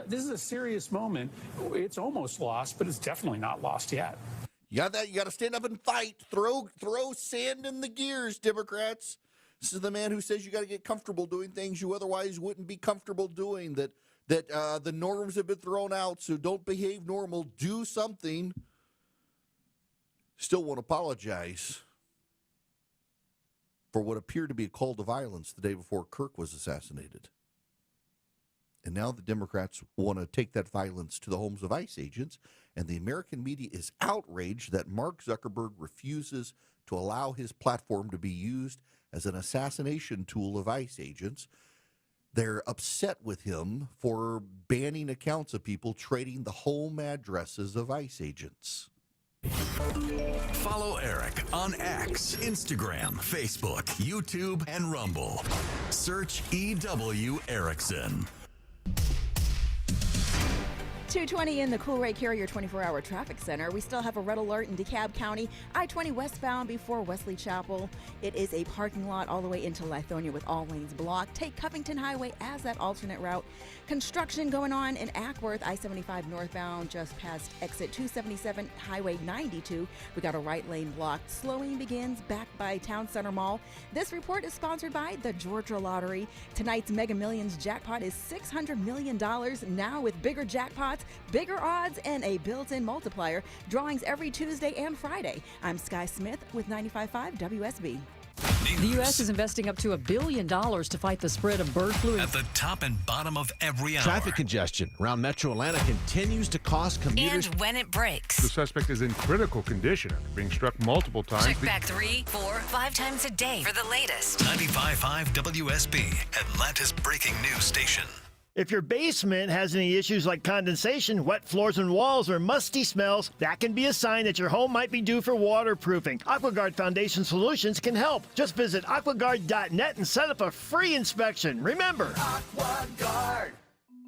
this is a serious moment. It's almost lost, but it's definitely not lost yet. You got that? You got to stand up and fight. Throw sand in the gears, Democrats. This is the man who says you got to get comfortable doing things you otherwise wouldn't be comfortable doing, that the norms have been thrown out, so don't behave normal. Do something. Still won't apologize for what appeared to be a call to violence the day before Kirk was assassinated. And now the Democrats want to take that violence to the homes of ICE agents, and the American media is outraged that Mark Zuckerberg refuses to allow his platform to be used as an assassination tool of ICE agents. They're upset with him for banning accounts of people trading the home addresses of ICE agents. Follow Eric on X, Instagram, Facebook, YouTube, and Rumble. Search EW Erickson. 220 in the Cool Ray Carrier 24-hour traffic center. We still have a red alert in DeKalb County, I-20 westbound before Wesley Chapel. It is a parking lot all the way into Lithonia with all lanes blocked. Take Covington Highway as that alternate route. Construction going on in Ackworth, I-75 northbound just past exit 277, Highway 92. We got a right lane blocked. Slowing begins back by Town Center Mall. This report is sponsored by the Georgia Lottery. Tonight's Mega Millions jackpot is $600 million, now with bigger jackpots, bigger odds, and a built-in multiplier. Drawings every Tuesday and Friday. I'm Sky Smith with 95.5 WSB. The U.S. is investing up to $1 billion to fight the spread of bird flu. At the top and bottom of every hour. Traffic congestion around Metro Atlanta continues to cost commuters. And when it breaks. The suspect is in critical condition after being struck multiple times. Check back 3, 4, 5 times a day for the latest. 95.5 WSB, Atlanta's breaking news station. If your basement has any issues like condensation, wet floors and walls, or musty smells, that can be a sign that your home might be due for waterproofing. AquaGuard Foundation Solutions can help. Just visit aquaguard.net and set up a free inspection. Remember, AquaGuard.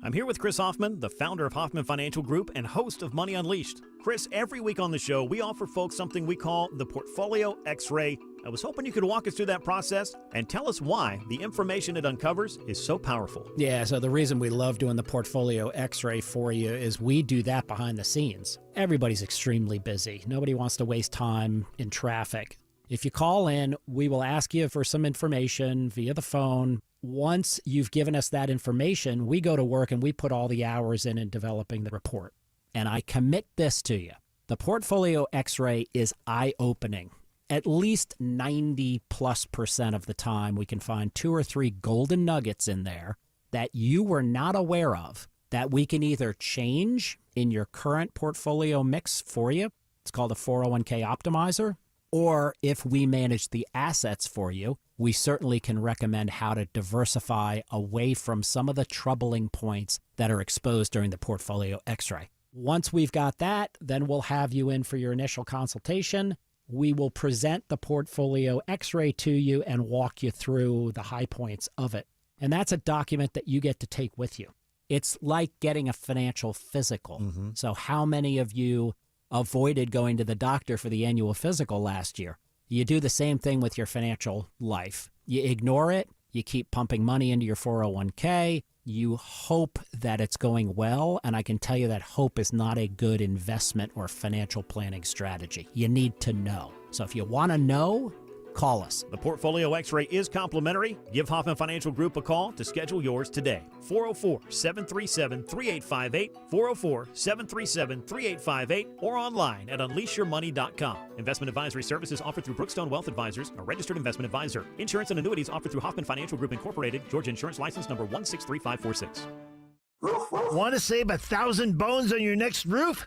I'm here with Chris Hoffman, the founder of Hoffman Financial Group and host of Money Unleashed. Chris, every week on the show, we offer folks something we call the Portfolio X-Ray. I was hoping you could walk us through that process and tell us why the information it uncovers is so powerful. Yeah, so the reason we love doing the Portfolio X-Ray for you is we do that behind the scenes. Everybody's extremely busy. Nobody wants to waste time in traffic. If you call in, we will ask you for some information via the phone. Once you've given us that information, we go to work and we put all the hours in developing the report. And I commit this to you. The Portfolio X-Ray is eye-opening. at least 90+% of the time, we can find 2 or 3 golden nuggets in there that you were not aware of that we can either change in your current portfolio mix for you. It's called a 401k optimizer. Or if we manage the assets for you, we certainly can recommend how to diversify away from some of the troubling points that are exposed during the portfolio x-ray. Once we've got that, then we'll have you in for your initial consultation. We will present the portfolio x-ray to you and walk you through the high points of it. And that's a document that you get to take with you. It's like getting a financial physical. So how many of you avoided going to the doctor for the annual physical last year? You do the same thing with your financial life. You ignore it. You keep pumping money into your 401k. You hope that it's going well. And I can tell you that hope is not a good investment or financial planning strategy. You need to know. So if you want to know, call us. The Portfolio X-ray is complimentary. Give Hoffman Financial Group a call to schedule yours today. 404-737-3858, 404-737-3858, or online at unleashyourmoney.com. Investment advisory services offered through Brookstone Wealth Advisors, a registered investment advisor. Insurance and annuities offered through Hoffman Financial Group Incorporated, Georgia Insurance License number 163546. Want to save 1,000 bones on your next roof?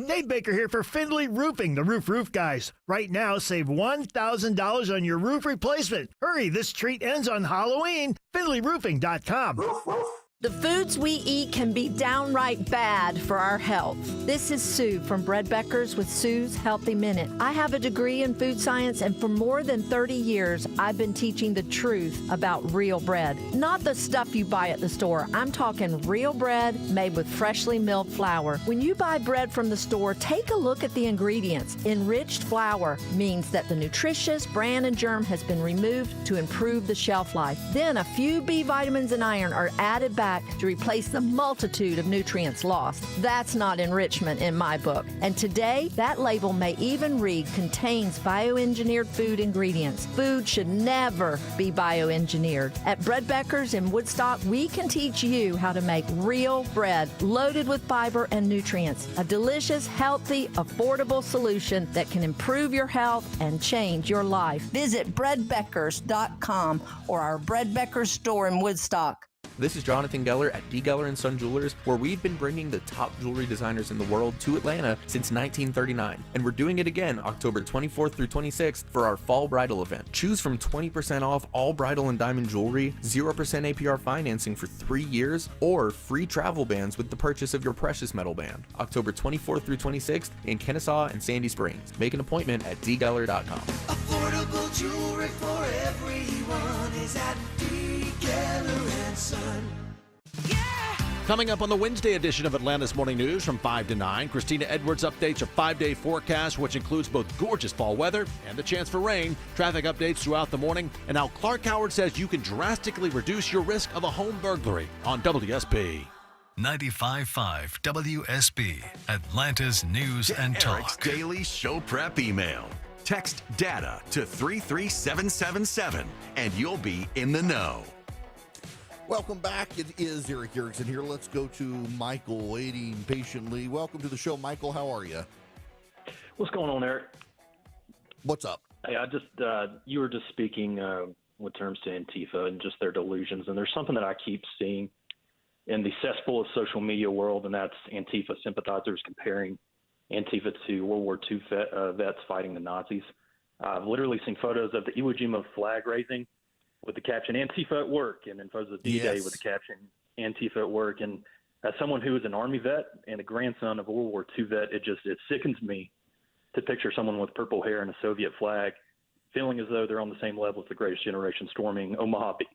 Dave Baker here for Findlay Roofing, the roof guys. Right now, save $1,000 on your roof replacement. Hurry, this treat ends on Halloween. FindlayRoofing.com. The foods we eat can be downright bad for our health. This is Sue from Bread Beckers with Sue's Healthy Minute. I have a degree in food science, and for more than 30 years, I've been teaching the truth about real bread. Not the stuff you buy at the store. I'm talking real bread made with freshly milled flour. When you buy bread from the store, take a look at the ingredients. Enriched flour means that the nutritious bran and germ has been removed to improve the shelf life. Then a few B vitamins and iron are added back to replace the multitude of nutrients lost. That's not enrichment in my book. And today, that label may even read contains bioengineered food ingredients. Food should never be bioengineered. At Bread Beckers in Woodstock, we can teach you how to make real bread loaded with fiber and nutrients. A delicious, healthy, affordable solution that can improve your health and change your life. Visit breadbeckers.com or our Bread Beckers store in Woodstock. This is Jonathan Geller at D. Geller & Son Jewelers, where we've been bringing the top jewelry designers in the world to Atlanta since 1939. And we're doing it again October 24th through 26th for our fall bridal event. Choose from 20% off all bridal and diamond jewelry, 0% APR financing for 3 years, or free travel bans with the purchase of your precious metal band. October 24th through 26th in Kennesaw and Sandy Springs. Make an appointment at dgeller.com. Affordable jewelry for everyone is at D. Geller & Son. Coming up on the Wednesday edition of Atlanta's Morning News from 5 to 9, Christina Edwards updates a 5-day forecast, which includes both gorgeous fall weather and the chance for rain, traffic updates throughout the morning, and how Clark Howard says you can drastically reduce your risk of a home burglary on WSB. 95.5 WSB, Atlanta's News and Eric's Talk. daily show prep email. Text DATA to 33777 and you'll be in the know. Welcome back. It is Eric Erickson here. Let's go to Michael waiting patiently. Welcome to the show, Michael. How are you? What's going on, Eric? What's up? Hey, you were just speaking with terms to Antifa and just their delusions, and there's something that I keep seeing in the cesspool of social media world, and that's Antifa sympathizers comparing Antifa to World War II vets fighting the Nazis. I've literally seen photos of the Iwo Jima flag raising with the caption Antifa at work, and then photos of D-Day with the caption Antifa at work. And as someone who is an Army vet and a grandson of a World War II vet, it sickens me to picture someone with purple hair and a Soviet flag feeling as though they're on the same level as the Greatest Generation storming Omaha Beach.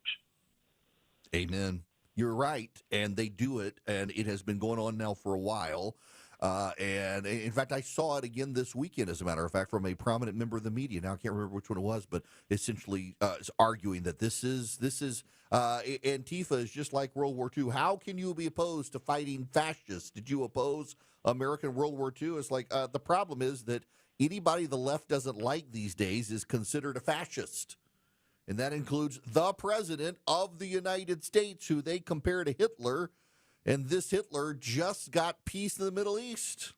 Amen. You're right, and they do it, and it has been going on now for a while. And in fact, I saw it again this weekend, as a matter of fact, from a prominent member of the media. Now I can't remember which one it was, but essentially is arguing that this is Antifa is just like World War II. How can you be opposed to fighting fascists? Did you oppose American World War II? It's like the problem is that anybody the left doesn't like these days is considered a fascist. And that includes the president of the United States, who they compare to Hitler. And this Hitler just got peace in the Middle East.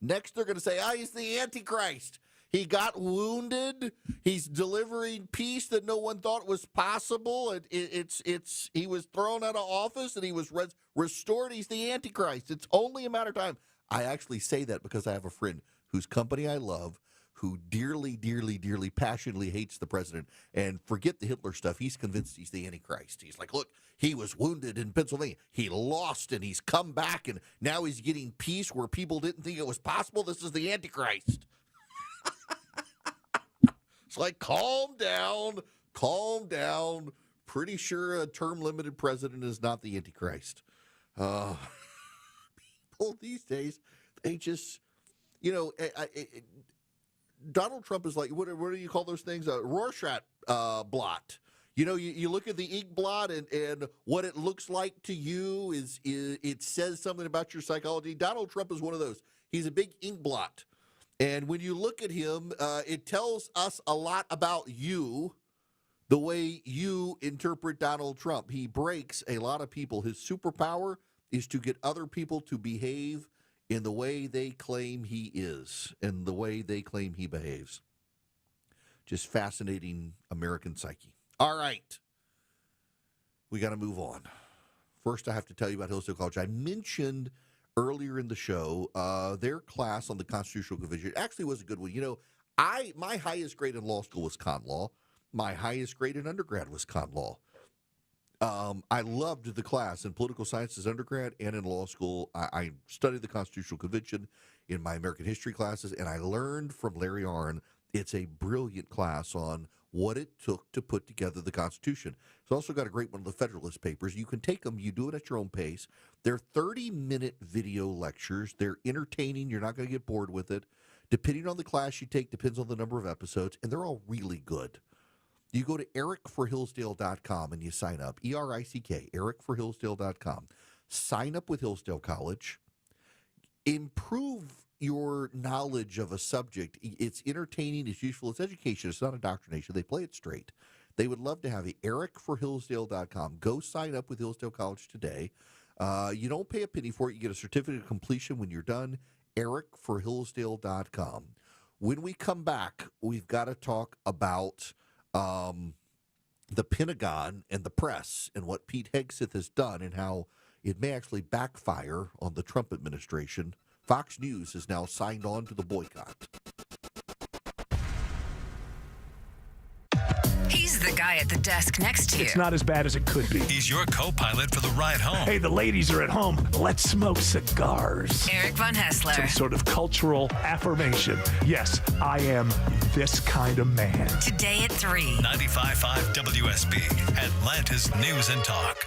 Next, they're going to say, he's the Antichrist. He got wounded. He's delivering peace that no one thought was possible. He was thrown out of office and he was restored. He's the Antichrist. It's only a matter of time. I actually say that because I have a friend whose company I love, who dearly, dearly, dearly, passionately hates the president. And forget the Hitler stuff. He's convinced he's the Antichrist. He's like, look, he was wounded in Pennsylvania. He lost and he's come back and now he's getting peace where people didn't think it was possible. This is the Antichrist. It's like, calm down, calm down. Pretty sure a term-limited president is not the Antichrist. People these days, they just, Donald Trump is like, what do you call those things? A Rorschach blot. You look at the ink blot and what it looks like to you is it says something about your psychology. Donald Trump is one of those. He's a big ink blot. And when you look at him, it tells us a lot about you, the way you interpret Donald Trump. He breaks a lot of people. His superpower is to get other people to behave in the way they claim he is and the way they claim he behaves. Just fascinating American psyche. All right. We got to move on. First, I have to tell you about Hillsdale College. I mentioned earlier in the show, their class on the Constitutional Convention actually was a good one. My highest grade in law school was con law. My highest grade in undergrad was con law. I loved the class in political science as undergrad and in law school. I studied the Constitutional Convention in my American history classes, and I learned from Larry Arnn. It's a brilliant class on what it took to put together the Constitution. It's also got a great one of the Federalist Papers. You can take them. You do it at your own pace. They're 30-minute video lectures. They're entertaining. You're not going to get bored with it. Depending on the class you take, depends on the number of episodes, and they're all really good. You go to ericforhillsdale.com and you sign up, ERICK, ericforhillsdale.com. Sign up with Hillsdale College. Improve your knowledge of a subject. It's entertaining, it's useful, it's education, it's not indoctrination. They play it straight. They would love to have you. ericforhillsdale.com. Go sign up with Hillsdale College today. You don't pay a penny for it. You get a certificate of completion when you're done. ericforhillsdale.com. When we come back, we've got to talk about the Pentagon and the press and what Pete Hegseth has done and how it may actually backfire on the Trump administration. Fox News has now signed on to the boycott. He's the guy at the desk next to you. It's not as bad as it could be. He's your co-pilot for the ride home. Hey, the ladies are at home. Let's smoke cigars. Eric Von Hessler. Some sort of cultural affirmation. Yes, I am this kind of man. Today at 3. 95.5 WSB, Atlanta's News and Talk.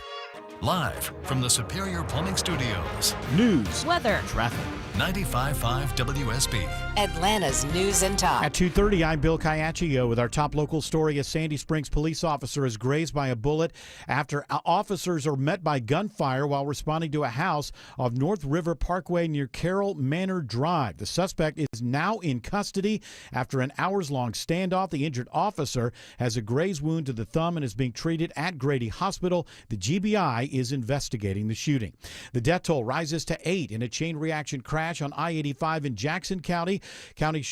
Live from the Superior Plumbing Studios. News, weather, traffic. 95.5 WSB. Atlanta's News and Talk. At 2:30, I'm Bill Caiaccio with our top local story. A Sandy Springs police officer is grazed by a bullet after officers are met by gunfire while responding to a house off North River Parkway near Carroll Manor Drive. The suspect is now in custody after an hours-long standoff. The injured officer has a graze wound to the thumb and is being treated at Grady Hospital. The GBI is investigating the shooting. The death toll rises to 8 in a chain reaction crash on I-85 in Jackson County. County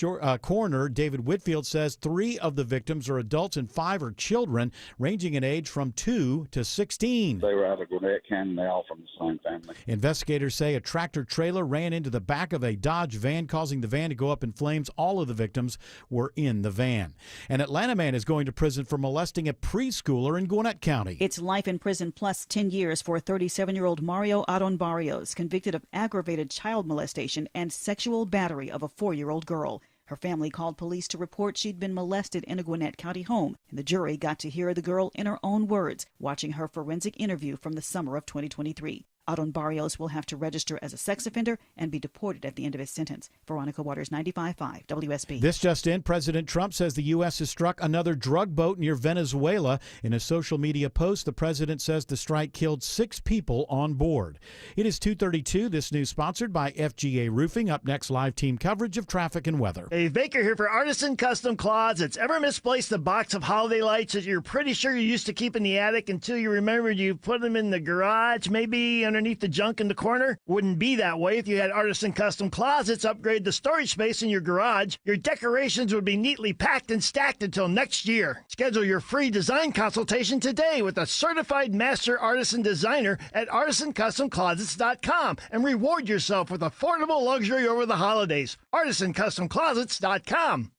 Coroner David Whitfield says 3 of the victims are adults and 5 are children, ranging in age from 2 to 16. They were out of Gwinnett County. They all from the same family. Investigators say a tractor trailer ran into the back of a Dodge van, causing the van to go up in flames. All of the victims were in the van. An Atlanta man is going to prison for molesting a preschooler in Gwinnett County. It's life in prison plus 10 years for 37-year-old Mario Aron Barrios, convicted of aggravated child molestation and sexual battery of a 4-year-old girl. Her family called police to report she'd been molested in a Gwinnett County home, and the jury got to hear the girl in her own words, watching her forensic interview from the summer of 2023. Aron Barrios will have to register as a sex offender and be deported at the end of his sentence. Veronica Waters, 95.5 WSB. This just in, President Trump says the U.S. has struck another drug boat near Venezuela. In a social media post, the president says the strike killed 6 people on board. It is 2:32. This news sponsored by FGA Roofing. Up next, live team coverage of traffic and weather. Dave Baker here for Artisan Custom Closets. Ever misplaced a box of holiday lights that you're pretty sure you used to keep in the attic until you remembered you put them in the garage, maybe underneath the junk in the corner? Wouldn't be that way if you had Artisan Custom Closets upgrade the storage space in your garage. Your decorations would be neatly packed and stacked until next year. Schedule your free design consultation today with a certified master artisan designer at artisancustomclosets.com and reward yourself with affordable luxury over the holidays. artisancustomclosets.com.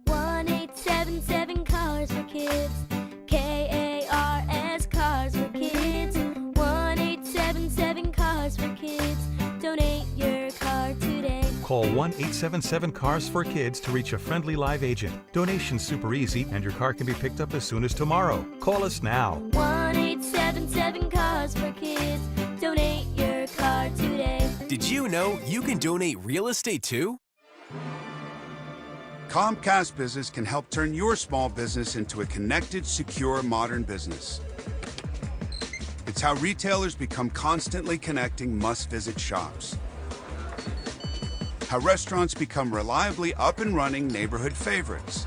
1-877 Cars for Kids. KARS Cars for Kids. 1-877 Cars for Kids. Donate your car today. Call 1-877-CARS for Kids to reach a friendly live agent. Donation's super easy, and your car can be picked up as soon as tomorrow. Call us now. 1-877 Cars for Kids. Donate your car today. Did you know you can donate real estate too? Comcast Business can help turn your small business into a connected, secure, modern business. It's how retailers become constantly connecting must-visit shops. How restaurants become reliably up and running neighborhood favorites.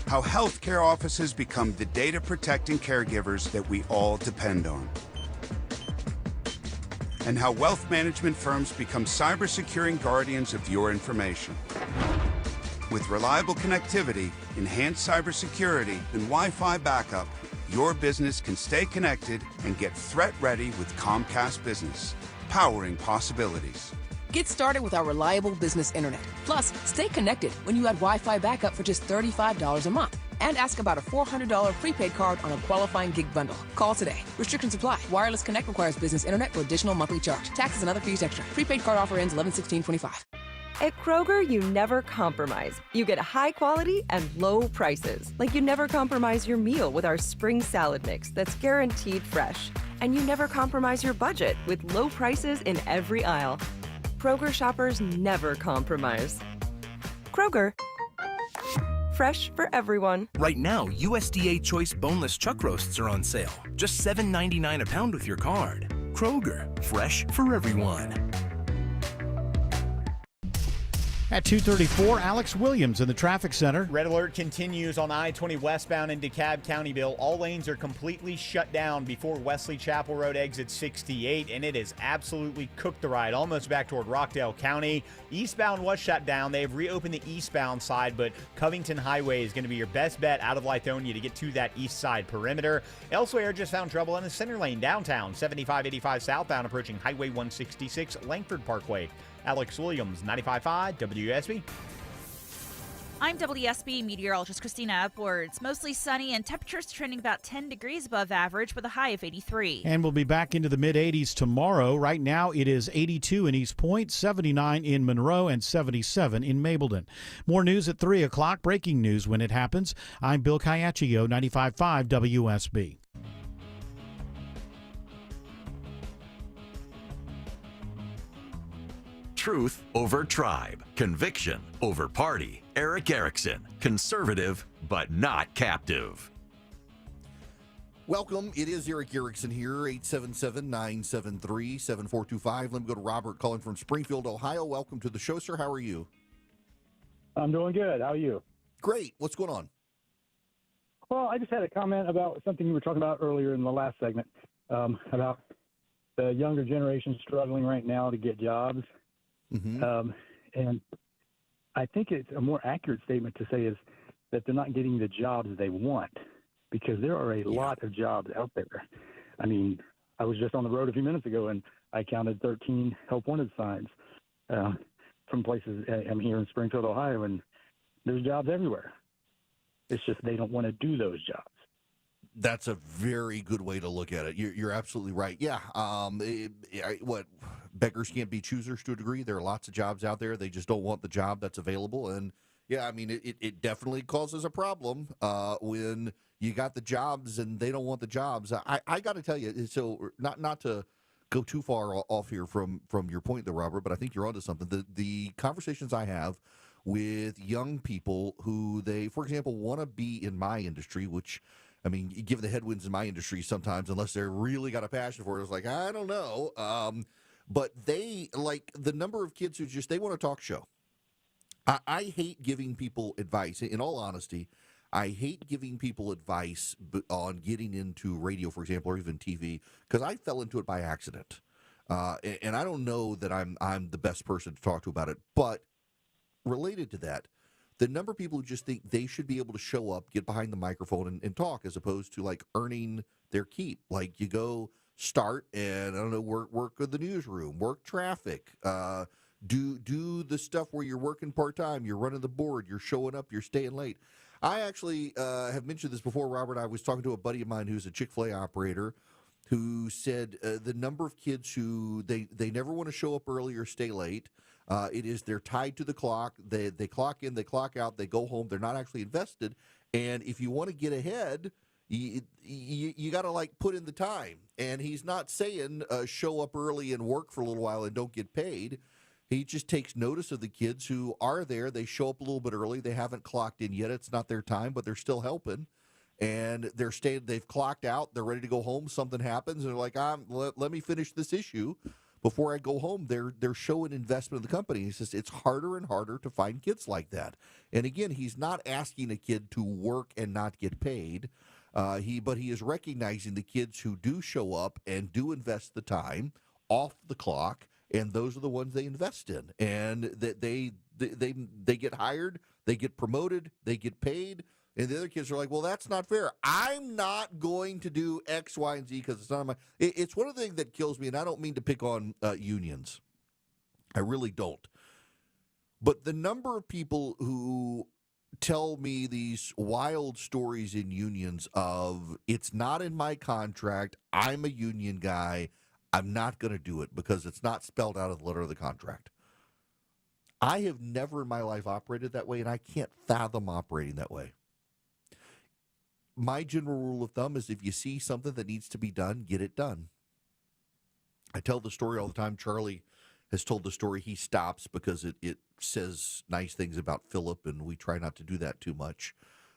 How healthcare offices become the data-protecting caregivers that we all depend on. And how wealth management firms become cyber-securing guardians of your information. With reliable connectivity, enhanced cybersecurity, and Wi-Fi backup, your business can stay connected and get threat-ready with Comcast Business, powering possibilities. Get started with our reliable business internet. Plus, stay connected when you add Wi-Fi backup for just $35 a month. And ask about a $400 prepaid card on a qualifying gig bundle. Call today. Restrictions apply. Wireless Connect requires business internet for additional monthly charge. Taxes and other fees extra. Prepaid card offer ends 11/16/25. At Kroger, you never compromise. You get high quality and low prices. Like you never compromise your meal with our spring salad mix that's guaranteed fresh. And you never compromise your budget with low prices in every aisle. Kroger shoppers never compromise. Kroger, fresh for everyone. Right now, USDA Choice Boneless Chuck Roasts are on sale. Just $7.99 a pound with your card. Kroger, fresh for everyone. At 2:34, Alex Williams in the traffic center. Red alert continues on I-20 westbound in DeKalb County, Bill. All lanes are completely shut down before Wesley Chapel Road exit 68, and it is absolutely cooked the ride, almost back toward Rockdale County. Eastbound was shut down. They have reopened the eastbound side, but Covington Highway is going to be your best bet out of Lithonia to get to that east side perimeter. Elsewhere, just found trouble in the center lane downtown, 7585 southbound approaching Highway 166, Langford Parkway. Alex Williams, 95.5 WSB. I'm WSB meteorologist Christina Upwards. Mostly sunny and temperatures trending about 10 degrees above average with a high of 83. And we'll be back into the mid-80s tomorrow. Right now it is 82 in East Point, 79 in Monroe, and 77 in Mableton. More news at 3 o'clock. Breaking news when it happens. I'm Bill Caiaccio, 95.5 WSB. Truth over tribe. Conviction over party. Eric Erickson. Conservative, but not captive. Welcome. It is Eric Erickson here, 877-973-7425. Let me go to Robert calling from Springfield, Ohio. Welcome to the show, sir. How are you? I'm doing good. How are you? Great. What's going on? Well, I just had a comment about something you were talking about earlier in the last segment, about the younger generation struggling right now to get jobs. And I think it's a more accurate statement to say is that they're not getting the jobs they want, because there are a lot of jobs out there. I mean, I was just on the road a few minutes ago and I counted 13 help wanted signs from places. I'm here in Springfield, Ohio, and there's jobs everywhere. It's just they don't want to do those jobs. That's a very good way to look at it. You're absolutely right. Yeah. What beggars can't be choosers to a degree. There are lots of jobs out there. They just don't want the job that's available. And yeah, I mean, it definitely causes a problem when you got the jobs and they don't want the jobs. I got to tell you, so not to go too far off here from your point there, Robert, but I think you're onto something. The conversations I have with young people who they, for example, want to be in my industry, which, I mean, given the headwinds in my industry sometimes, unless they're really got a passion for it, it's like, I don't know. But they, like the number of kids who just, they want to talk show. I hate giving people advice. In all honesty, I hate giving people advice on getting into radio, for example, or even TV, because I fell into it by accident. And I don't know that I'm the best person to talk to about it. But related to that, the number of people who just think they should be able to show up, get behind the microphone, and talk, as opposed to like earning their keep. Like you go start and I don't know, work in the newsroom, work traffic, do the stuff where you're working part time, you're running the board, you're showing up, you're staying late. I actually have mentioned this before, Robert. I was talking to a buddy of mine who's a Chick-fil-A operator, who said the number of kids who they never want to show up early or stay late. It is they're tied to the clock. They clock in, they clock out, they go home. They're not actually invested. And if you want to get ahead, you got to like put in the time. And he's not saying show up early and work for a little while and don't get paid. He just takes notice of the kids who are there. They show up a little bit early. They haven't clocked in yet. It's not their time, but they're still helping. And they're staying. They've clocked out. They're ready to go home. Something happens. And they're like, let me finish this issue before I go home. They're showing investment in the company. He says it's harder and harder to find kids like that. And again, he's not asking a kid to work and not get paid. But he is recognizing the kids who do show up and do invest the time off the clock, and those are the ones they invest in. And that they get hired, they get promoted, they get paid. And the other kids are like, well, that's not fair. I'm not going to do X, Y, and Z because it's not my. It's one of the things that kills me, and I don't mean to pick on unions. I really don't. But the number of people who tell me these wild stories in unions of it's not in my contract, I'm a union guy, I'm not going to do it because it's not spelled out of the letter of the contract. I have never in my life operated that way, and I can't fathom operating that way. My general rule of thumb is if you see something that needs to be done, get it done. I tell the story all the time. Charlie has told the story. He stops because it says nice things about Philip, and we try not to do that too much.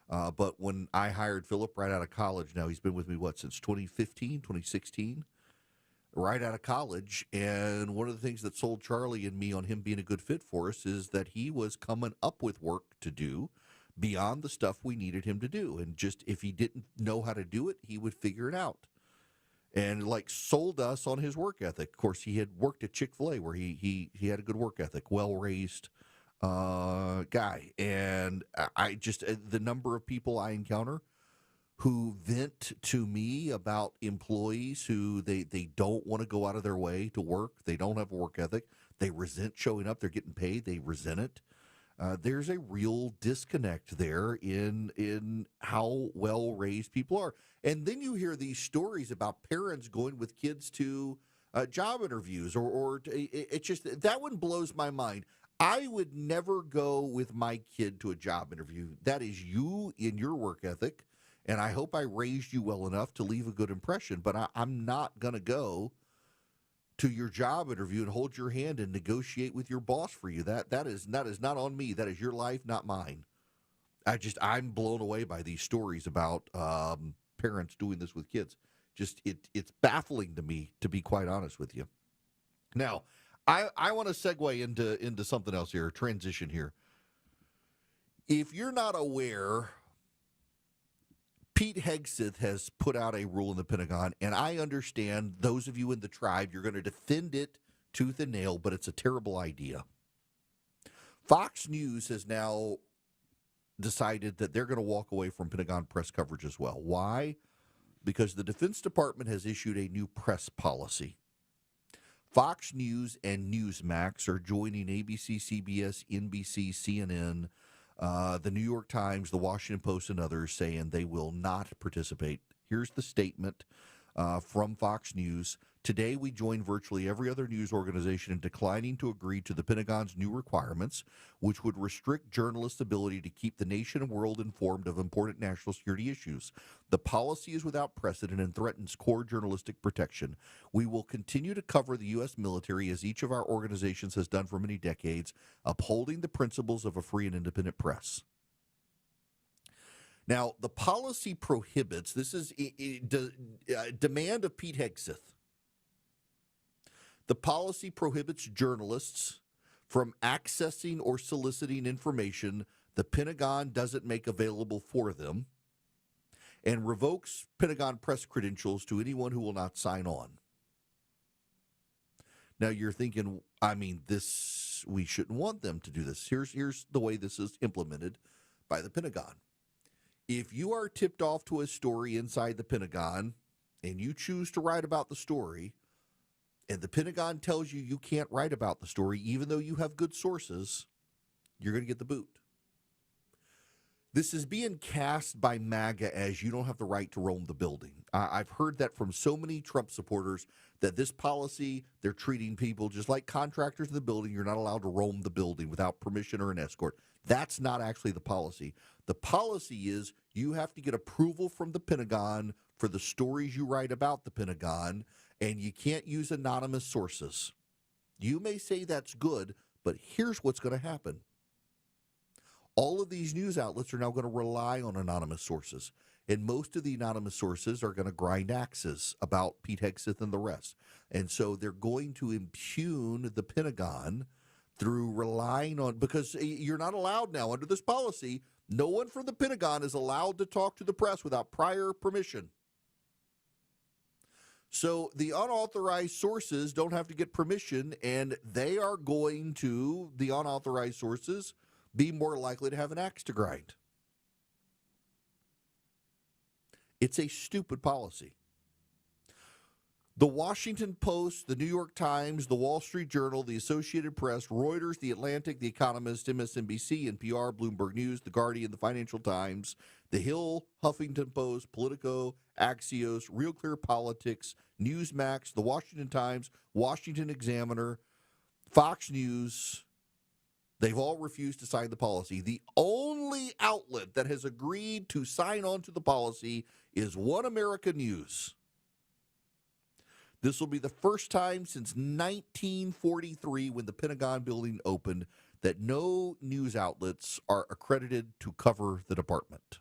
But when I hired Philip right out of college, now he's been with me, since 2015, 2016, right out of college. And one of the things that sold Charlie and me on him being a good fit for us is that he was coming up with work to do beyond the stuff we needed him to do. And just if he didn't know how to do it, he would figure it out. And like sold us on his work ethic. Of course, he had worked at Chick-fil-A where he had a good work ethic, well-raised guy. And I just, the number of people I encounter who vent to me about employees who they don't want to go out of their way to work. They don't have a work ethic. They resent showing up. They're getting paid. They resent it. There's a real disconnect there in how well-raised people are. And then you hear these stories about parents going with kids to job interviews or it's just, that one blows my mind. I would never go with my kid to a job interview. That is you in your work ethic, and I hope I raised you well enough to leave a good impression, but I'm not going to go to your job interview and hold your hand and negotiate with your boss for you. That is not on me. That is your life, not mine. I'm blown away by these stories about parents doing this with kids. Just it's baffling to me, to be quite honest with you. Now, I want to segue into something else here, transition here. If you're not aware, Pete Hegseth has put out a rule in the Pentagon, and I understand those of you in the tribe, you're going to defend it tooth and nail, but it's a terrible idea. Fox News has now decided that they're going to walk away from Pentagon press coverage as well. Why? Because the Defense Department has issued a new press policy. Fox News and Newsmax are joining ABC, CBS, NBC, CNN, the New York Times, the Washington Post, and others saying they will not participate. Here's the statement from Fox News. Today, we join virtually every other news organization in declining to agree to the Pentagon's new requirements, which would restrict journalists' ability to keep the nation and world informed of important national security issues. The policy is without precedent and threatens core journalistic protection. We will continue to cover the U.S. military as each of our organizations has done for many decades, upholding the principles of a free and independent press. Now, the policy prohibits, this is a demand of Pete Hegseth. The policy prohibits journalists from accessing or soliciting information the Pentagon doesn't make available for them, and revokes Pentagon press credentials to anyone who will not sign on. Now you're thinking, we shouldn't want them to do this. Here's the way this is implemented by the Pentagon. If you are tipped off to a story inside the Pentagon and you choose to write about the story, and the Pentagon tells you you can't write about the story even though you have good sources, you're going to get the boot. This is being cast by MAGA as you don't have the right to roam the building. I've heard that from so many Trump supporters that this policy, they're treating people just like contractors in the building. You're not allowed to roam the building without permission or an escort. That's not actually the policy. The policy is you have to get approval from the Pentagon for the stories you write about the Pentagon, and you can't use anonymous sources. You may say that's good, but here's what's going to happen. All of these news outlets are now going to rely on anonymous sources, and most of the anonymous sources are going to grind axes about Pete Hegseth and the rest. And so they're going to impugn the Pentagon through relying on, because you're not allowed now under this policy, no one from the Pentagon is allowed to talk to the press without prior permission. So the unauthorized sources don't have to get permission, and they are going to, the unauthorized sources, be more likely to have an axe to grind. It's a stupid policy. The Washington Post, the New York Times, the Wall Street Journal, the Associated Press, Reuters, The Atlantic, The Economist, MSNBC, NPR, Bloomberg News, The Guardian, The Financial Times, The Hill, Huffington Post, Politico, Axios, Real Clear Politics, Newsmax, The Washington Times, Washington Examiner, Fox News, they've all refused to sign the policy. The only outlet that has agreed to sign on to the policy is One America News. This will be the first time since 1943, when the Pentagon building opened, that no news outlets are accredited to cover the department.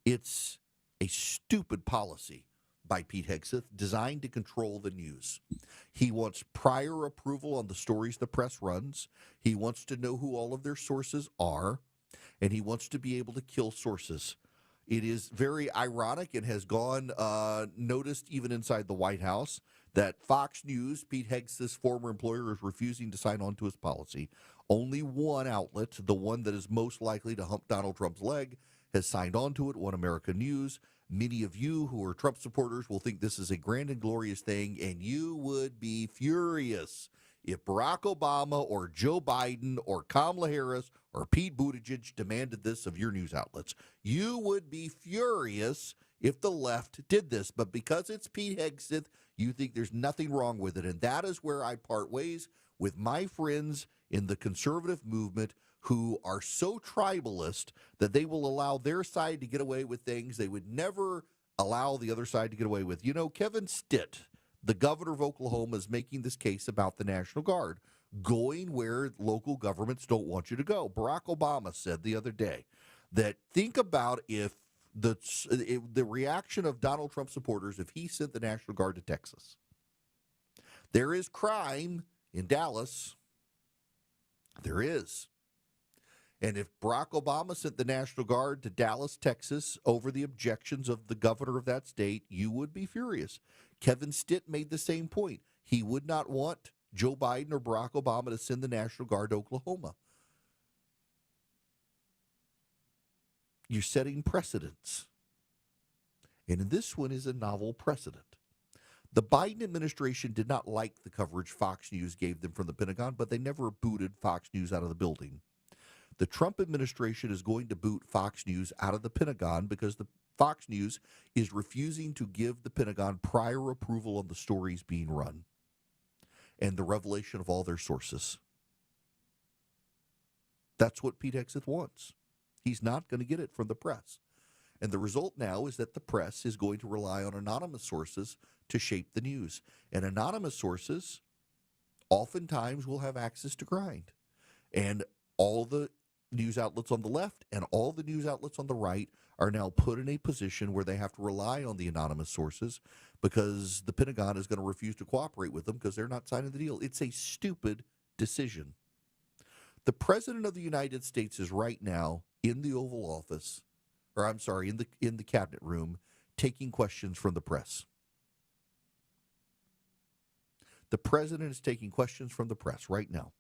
It's a stupid policy by Pete Hegseth designed to control the news. He wants prior approval on the stories the press runs. He wants to know who all of their sources are, and he wants to be able to kill sources. It is very ironic and has gone noticed even inside the White House that Fox News, Pete Hegseth's former employer, is refusing to sign on to his policy. Only one outlet, the one that is most likely to hump Donald Trump's leg, has signed on to it, One America News. Many of you who are Trump supporters will think this is a grand and glorious thing, and you would be furious if Barack Obama or Joe Biden or Kamala Harris or Pete Buttigieg demanded this of your news outlets. You would be furious if the left did this, but because it's Pete Hegseth, you think there's nothing wrong with it, and that is where I part ways with my friends in the conservative movement who are so tribalist that they will allow their side to get away with things they would never allow the other side to get away with. You know, Kevin Stitt, the governor of Oklahoma, is making this case about the National Guard going where local governments don't want you to go. Barack Obama said the other day that think about if the reaction of Donald Trump supporters if he sent the National Guard to Texas. There is crime in Dallas. There is. And if Barack Obama sent the National Guard to Dallas, Texas, over the objections of the governor of that state, you would be furious. Kevin Stitt made the same point. He would not want Joe Biden or Barack Obama to send the National Guard to Oklahoma. You're setting precedents. And this one is a novel precedent. The Biden administration did not like the coverage Fox News gave them from the Pentagon, but they never booted Fox News out of the building. The Trump administration is going to boot Fox News out of the Pentagon because the Fox News is refusing to give the Pentagon prior approval on the stories being run and the revelation of all their sources. That's what Pete Hegseth wants. He's not going to get it from the press. And the result now is that the press is going to rely on anonymous sources to shape the news. And anonymous sources oftentimes will have access to grind. And all the news outlets on the left and all the news outlets on the right are now put in a position where they have to rely on the anonymous sources because the Pentagon is going to refuse to cooperate with them because they're not signing the deal. It's a stupid decision. The President of the United States is right now in the Oval Office, or I'm sorry, in the Cabinet Room, taking questions from the press. The President is taking questions from the press right now.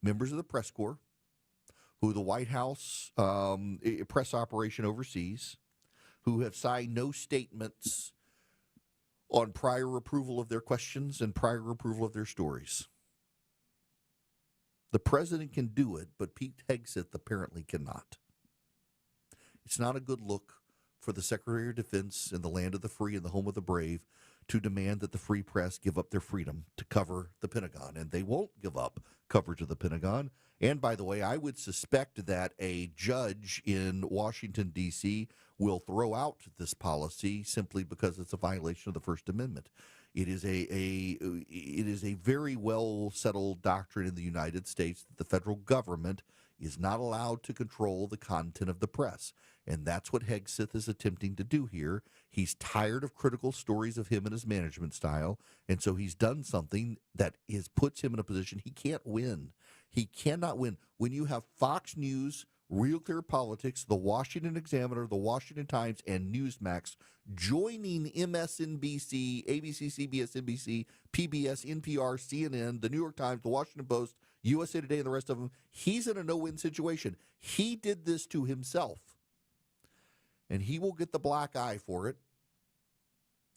Members of the press corps, who the White House press operation oversees, who have signed no statements on prior approval of their questions and prior approval of their stories. The President can do it, but Pete Hegseth apparently cannot. It's not a good look for the Secretary of Defense in the land of the free and the home of the brave to demand that the free press give up their freedom to cover the Pentagon. And they won't give up coverage of the Pentagon. And by the way, I would suspect that a judge in Washington, D.C. will throw out this policy simply because it's a violation of the First Amendment. It is a very well settled doctrine in the United States that the federal government is not allowed to control the content of the press. And that's what Hegseth is attempting to do here. He's tired of critical stories of him and his management style, and so he's done something that puts him in a position he can't win. He cannot win. When you have Fox News, Real Clear Politics, the Washington Examiner, the Washington Times, and Newsmax joining MSNBC, ABC, CBS, NBC, PBS, NPR, CNN, the New York Times, the Washington Post, USA Today, and the rest of them, he's in a no-win situation. He did this to himself, and he will get the black eye for it,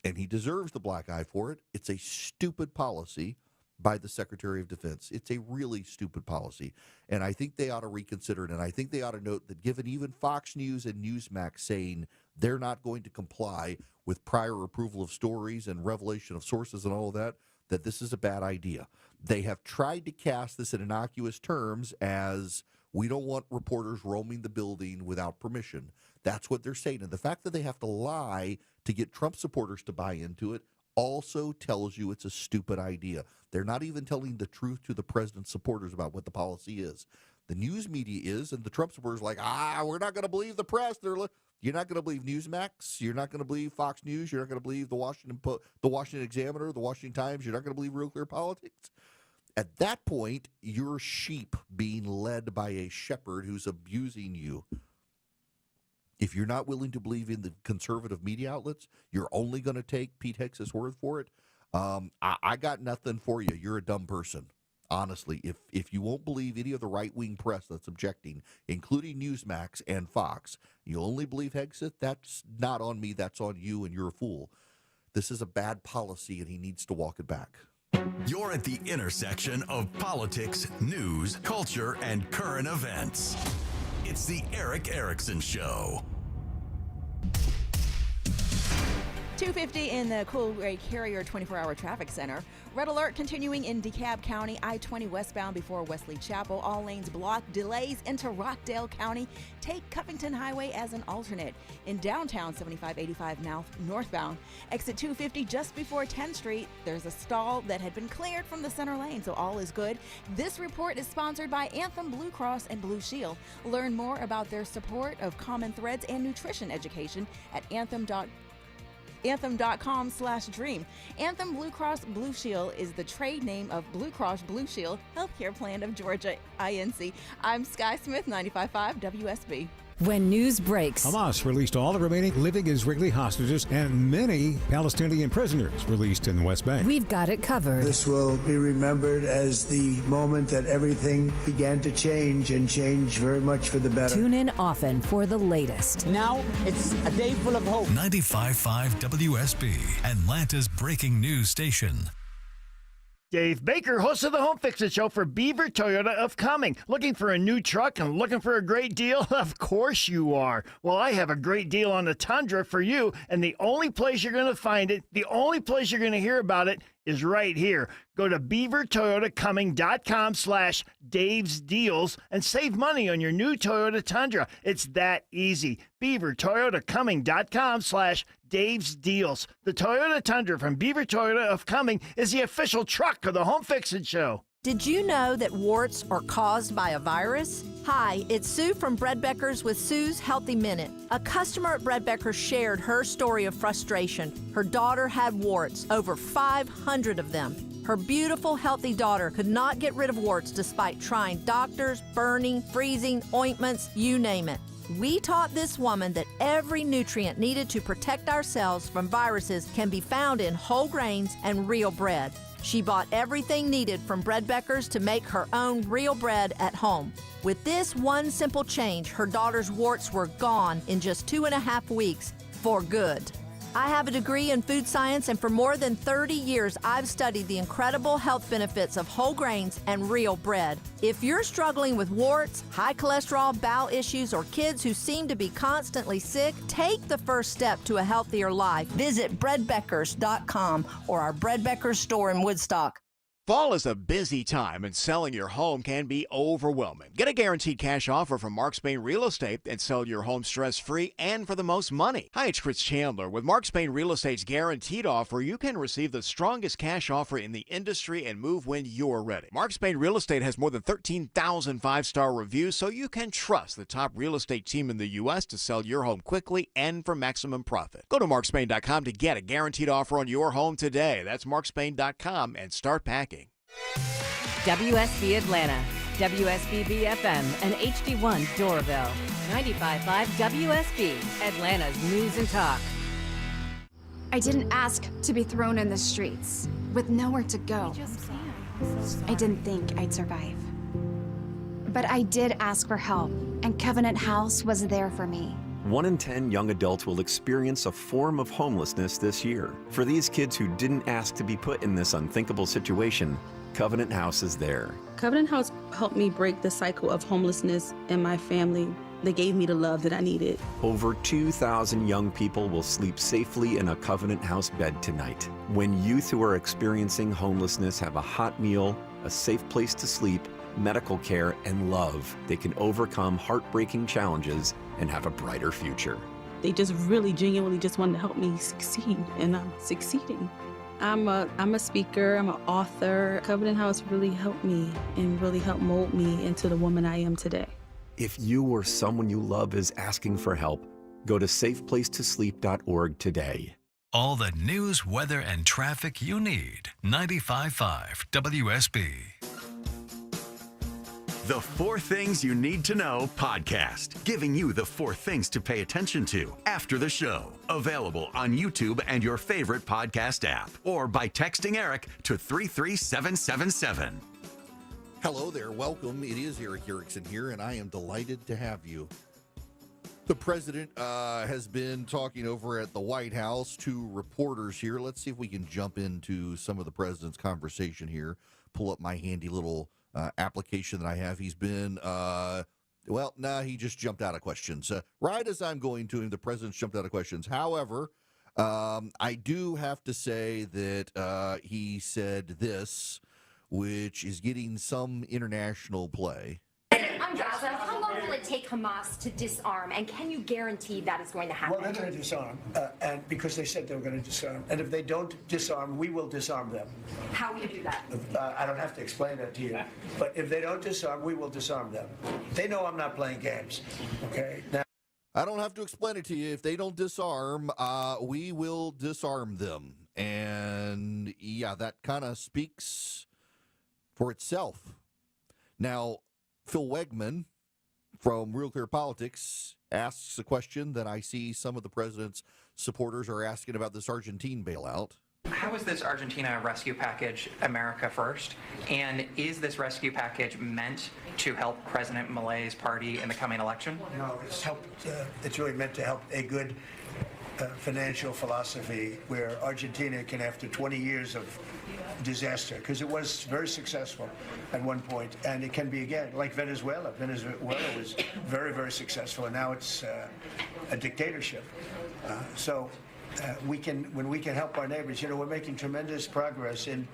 and he deserves the black eye for it. It's a stupid policy by the Secretary of Defense. It's a really stupid policy, and I think they ought to reconsider it, and I think they ought to note that given even Fox News and Newsmax saying they're not going to comply with prior approval of stories and revelation of sources and all of that, that this is a bad idea. They have tried to cast this in innocuous terms as we don't want reporters roaming the building without permission. That's what they're saying. And the fact that they have to lie to get Trump supporters to buy into it also tells you it's a stupid idea. They're not even telling the truth to the president's supporters about what the policy is. The news media is, and the Trump supporters are like, we're not going to believe the press. You're not going to believe Newsmax. You're not going to believe Fox News. You're not going to believe the Washington Examiner, the Washington Times. You're not going to believe Real Clear Politics. At that point, you're sheep being led by a shepherd who's abusing you. If you're not willing to believe in the conservative media outlets, you're only going to take Pete Hegseth's word for it. I got nothing for you. You're a dumb person. Honestly, if you won't believe any of the right-wing press that's objecting, including Newsmax and Fox, you only believe Hegseth, that's not on me, that's on you, and you're a fool. This is a bad policy, and he needs to walk it back. You're at the intersection of politics, news, culture, and current events. It's the Eric Erickson Show. 250 in the Coolray Carrier 24-hour traffic center. Red alert continuing in DeKalb County, I-20 westbound before Wesley Chapel. All lanes blocked. Delays into Rockdale County. Take Covington Highway as an alternate. In downtown, 7585 northbound. Exit 250 just before 10th Street. There's a stall that had been cleared from the center lane, so all is good. This report is sponsored by Anthem Blue Cross and Blue Shield. Learn more about their support of Common Threads and nutrition education at anthem.com/dream. Anthem Blue Cross Blue Shield is the trade name of Blue Cross Blue Shield Healthcare Plan of Georgia, INC. I'm Sky Smith, 95.5 WSB. When news breaks, Hamas released all the remaining living Israeli hostages and many Palestinian prisoners released in the West Bank. We've got it covered. This will be remembered as the moment that everything began to change, and change very much for the better. Tune in often for the latest. Now it's a day full of hope. 95.5 WSB, Atlanta's breaking news station. Dave Baker, host of the Home Fix-It Show for Beaver Toyota of Cumming. Looking for a new truck and looking for a great deal? Of course you are. Well, I have a great deal on the Tundra for you, and the only place you're going to find it, the only place you're going to hear about it is right here. Go to beavertoyotacumming.com/Dave's Deals and save money on your new Toyota Tundra. It's that easy. beavertoyotacumming.com/Dave's Deals. The Toyota Tundra from Beaver Toyota of Cumming is the official truck of the Home Fix-It Show. Did you know that warts are caused by a virus? Hi, it's Sue from Bread Becker's with Sue's Healthy Minute. A customer at Bread Becker's shared her story of frustration. Her daughter had warts, over 500 of them. Her beautiful, healthy daughter could not get rid of warts despite trying doctors, burning, freezing, ointments, you name it. We taught this woman that every nutrient needed to protect ourselves from viruses can be found in whole grains and real bread. She bought everything needed from Bread Beckers to make her own real bread at home. With this one simple change, her daughter's warts were gone in just 2.5 weeks for good. I have a degree in food science, and for more than 30 years, I've studied the incredible health benefits of whole grains and real bread. If you're struggling with warts, high cholesterol, bowel issues, or kids who seem to be constantly sick, take the first step to a healthier life. Visit breadbeckers.com or our Bread Beckers store in Woodstock. Fall is a busy time, and selling your home can be overwhelming. Get a guaranteed cash offer from Mark Spain Real Estate and sell your home stress-free and for the most money. Hi, it's Chris Chandler. With Mark Spain Real Estate's guaranteed offer, you can receive the strongest cash offer in the industry and move when you're ready. Mark Spain Real Estate has more than 13,000 five-star reviews, so you can trust the top real estate team in the U.S. to sell your home quickly and for maximum profit. Go to markspain.com to get a guaranteed offer on your home today. That's markspain.com and start packing. WSB Atlanta, WSB FM, and HD1 Doraville. 95.5 WSB, Atlanta's News and Talk. I didn't ask to be thrown in the streets with nowhere to go. I didn't think I'd survive. But I did ask for help, and Covenant House was there for me. 1 in 10 young adults will experience a form of homelessness this year. For these kids who didn't ask to be put in this unthinkable situation, Covenant House is there. Covenant House helped me break the cycle of homelessness in my family. They gave me the love that I needed. Over 2,000 young people will sleep safely in a Covenant House bed tonight. When youth who are experiencing homelessness have a hot meal, a safe place to sleep, medical care, and love, they can overcome heartbreaking challenges and have a brighter future. They just really genuinely just wanted to help me succeed, and I'm succeeding. I'm a speaker, I'm an author. Covenant House really helped me and really helped mold me into the woman I am today. If you or someone you love is asking for help, go to safeplacetosleep.org today. All the news, weather, and traffic you need. 95.5 WSB. The 4 Things You Need to Know podcast, giving you the 4 things to pay attention to after the show. Available on YouTube and your favorite podcast app, or by texting Eric to 33777. Hello there, welcome. It is Eric Erickson here, and I am delighted to have you. The president has been talking over at the White House to reporters here. Let's see if we can jump into some of the president's conversation here. Pull up my handy little application that I have. He's been, he just jumped out of questions. Right as I'm going to him, the president's jumped out of questions. However, I do have to say that he said this, which is getting some international play. I'm Gaza. How long will it take Hamas to disarm, and can you guarantee that is going to happen? Well, they're going to disarm, and because they said they were going to disarm. And if they don't disarm, we will disarm them. How will you do that? I don't have to explain that to you. But if they don't disarm, we will disarm them. They know I'm not playing games. Okay? Now, I don't have to explain it to you. If they don't disarm, we will disarm them. And yeah, that kind of speaks for itself. Now, Phil Wegman from Real Clear Politics asks a question that I see some of the president's supporters are asking about this Argentine bailout. How is this Argentina rescue package America first? And is this rescue package meant to help President Milei's party in the coming election? No, it's really meant to help a good financial philosophy where Argentina can, after 20 years of disaster, because it was very successful at one point, and it can be again, like Venezuela. Venezuela was very, very successful, and now it's a dictatorship. When we can help our neighbors, we're making tremendous progress in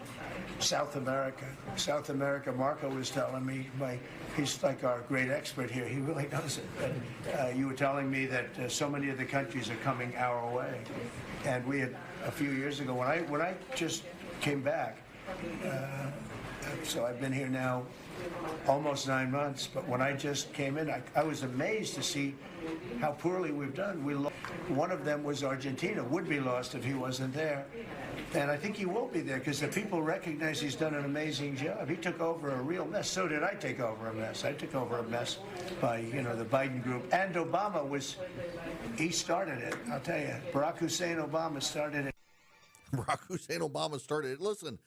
South America. South America, Marco was telling me, he's like our great expert here. He really knows it. And, you were telling me that so many of the countries are coming our way. And we had, a few years ago, when I just came back, so I've been here now almost 9 months, but when I just came in, I was amazed to see how poorly we've done. One of them was Argentina, would be lost if he wasn't there. And I think he will be there because the people recognize he's done an amazing job. He took over a real mess. So did I take over a mess. I took over a mess by, the Biden group. And Obama he started it. I'll tell you, Barack Hussein Obama started it. Barack Hussein Obama started it. Listen,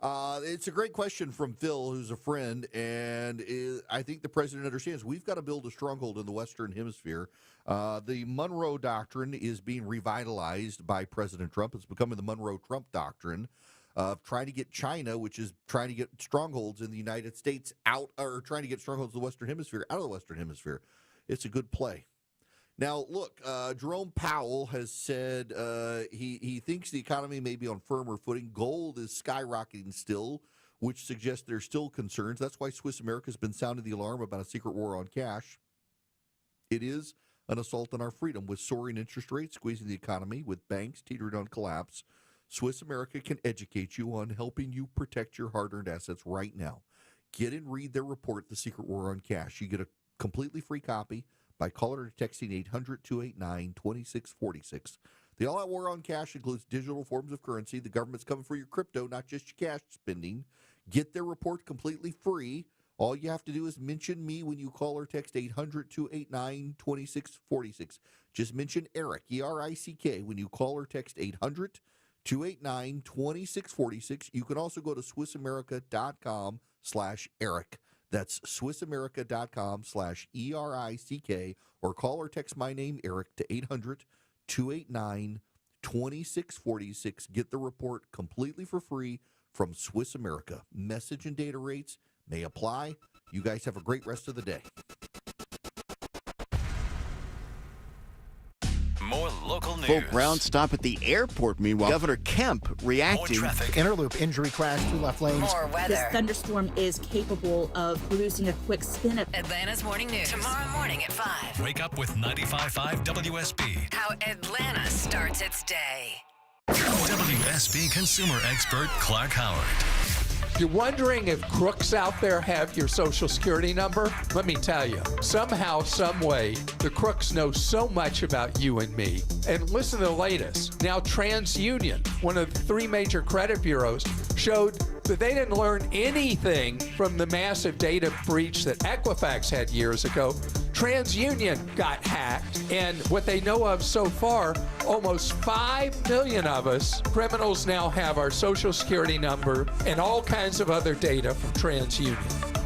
it's a great question from Phil, who's a friend, and I think the president understands we've got to build a stronghold in the Western Hemisphere. The Monroe Doctrine is being revitalized by President Trump. It's becoming the Monroe-Trump Doctrine of trying to get China, which is trying to get strongholds in the United States out, or trying to get strongholds in the Western Hemisphere out of the Western Hemisphere. It's a good play. Now, look, Jerome Powell has said he thinks the economy may be on firmer footing. Gold is skyrocketing still, which suggests there's still concerns. That's why Swiss America has been sounding the alarm about a secret war on cash. It is an assault on our freedom. With soaring interest rates squeezing the economy, with banks teetering on collapse, Swiss America can educate you on helping you protect your hard-earned assets right now. Get and read their report, The Secret War on Cash. You get a completely free copy by calling or texting 800-289-2646. The all-out war on cash includes digital forms of currency. The government's coming for your crypto, not just your cash spending. Get their report completely free. All you have to do is mention me when you call or text 800-289-2646. Just mention Eric, E-R-I-C-K, when you call or text 800-289-2646. You can also go to SwissAmerica.com/Eric. That's SwissAmerica.com/ERICK, or call or text my name, Eric, to 800-289-2646. Get the report completely for free from Swiss America. Message and data rates may apply. You guys have a great rest of the day. More local news. Folk round stop at the airport. Meanwhile, Governor Kemp reacting. More traffic. Interloop injury crash, 2 left lanes. More weather. This thunderstorm is capable of producing a quick spin up. Atlanta's Morning News. Tomorrow morning at 5. Wake up with 95.5 WSB. How Atlanta starts its day. WSB consumer expert Clark Howard. You're wondering if crooks out there have your social security number? Let me tell you, somehow, some way, the crooks know so much about you and me. And listen to the latest. Now, TransUnion, one of the 3 major credit bureaus, showed that they didn't learn anything from the massive data breach that Equifax had years ago. TransUnion got hacked, and what they know of so far, almost 5 million of us criminals now have our social security number and all kinds of other data from TransUnion.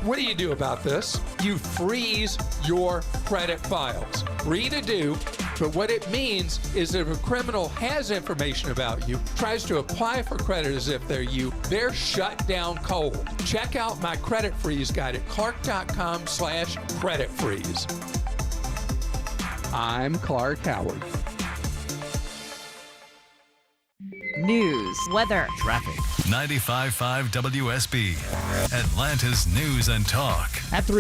What do you do about this? You freeze your credit files. Free to do, but what it means is that if a criminal has information about you, tries to apply for credit as if they're you, they're shut down cold. Check out my credit freeze guide at clark.com/credit freeze. I'm Clark Howard. News, weather, Traffic. 95.5 WSB. Atlanta's News and Talk. At 3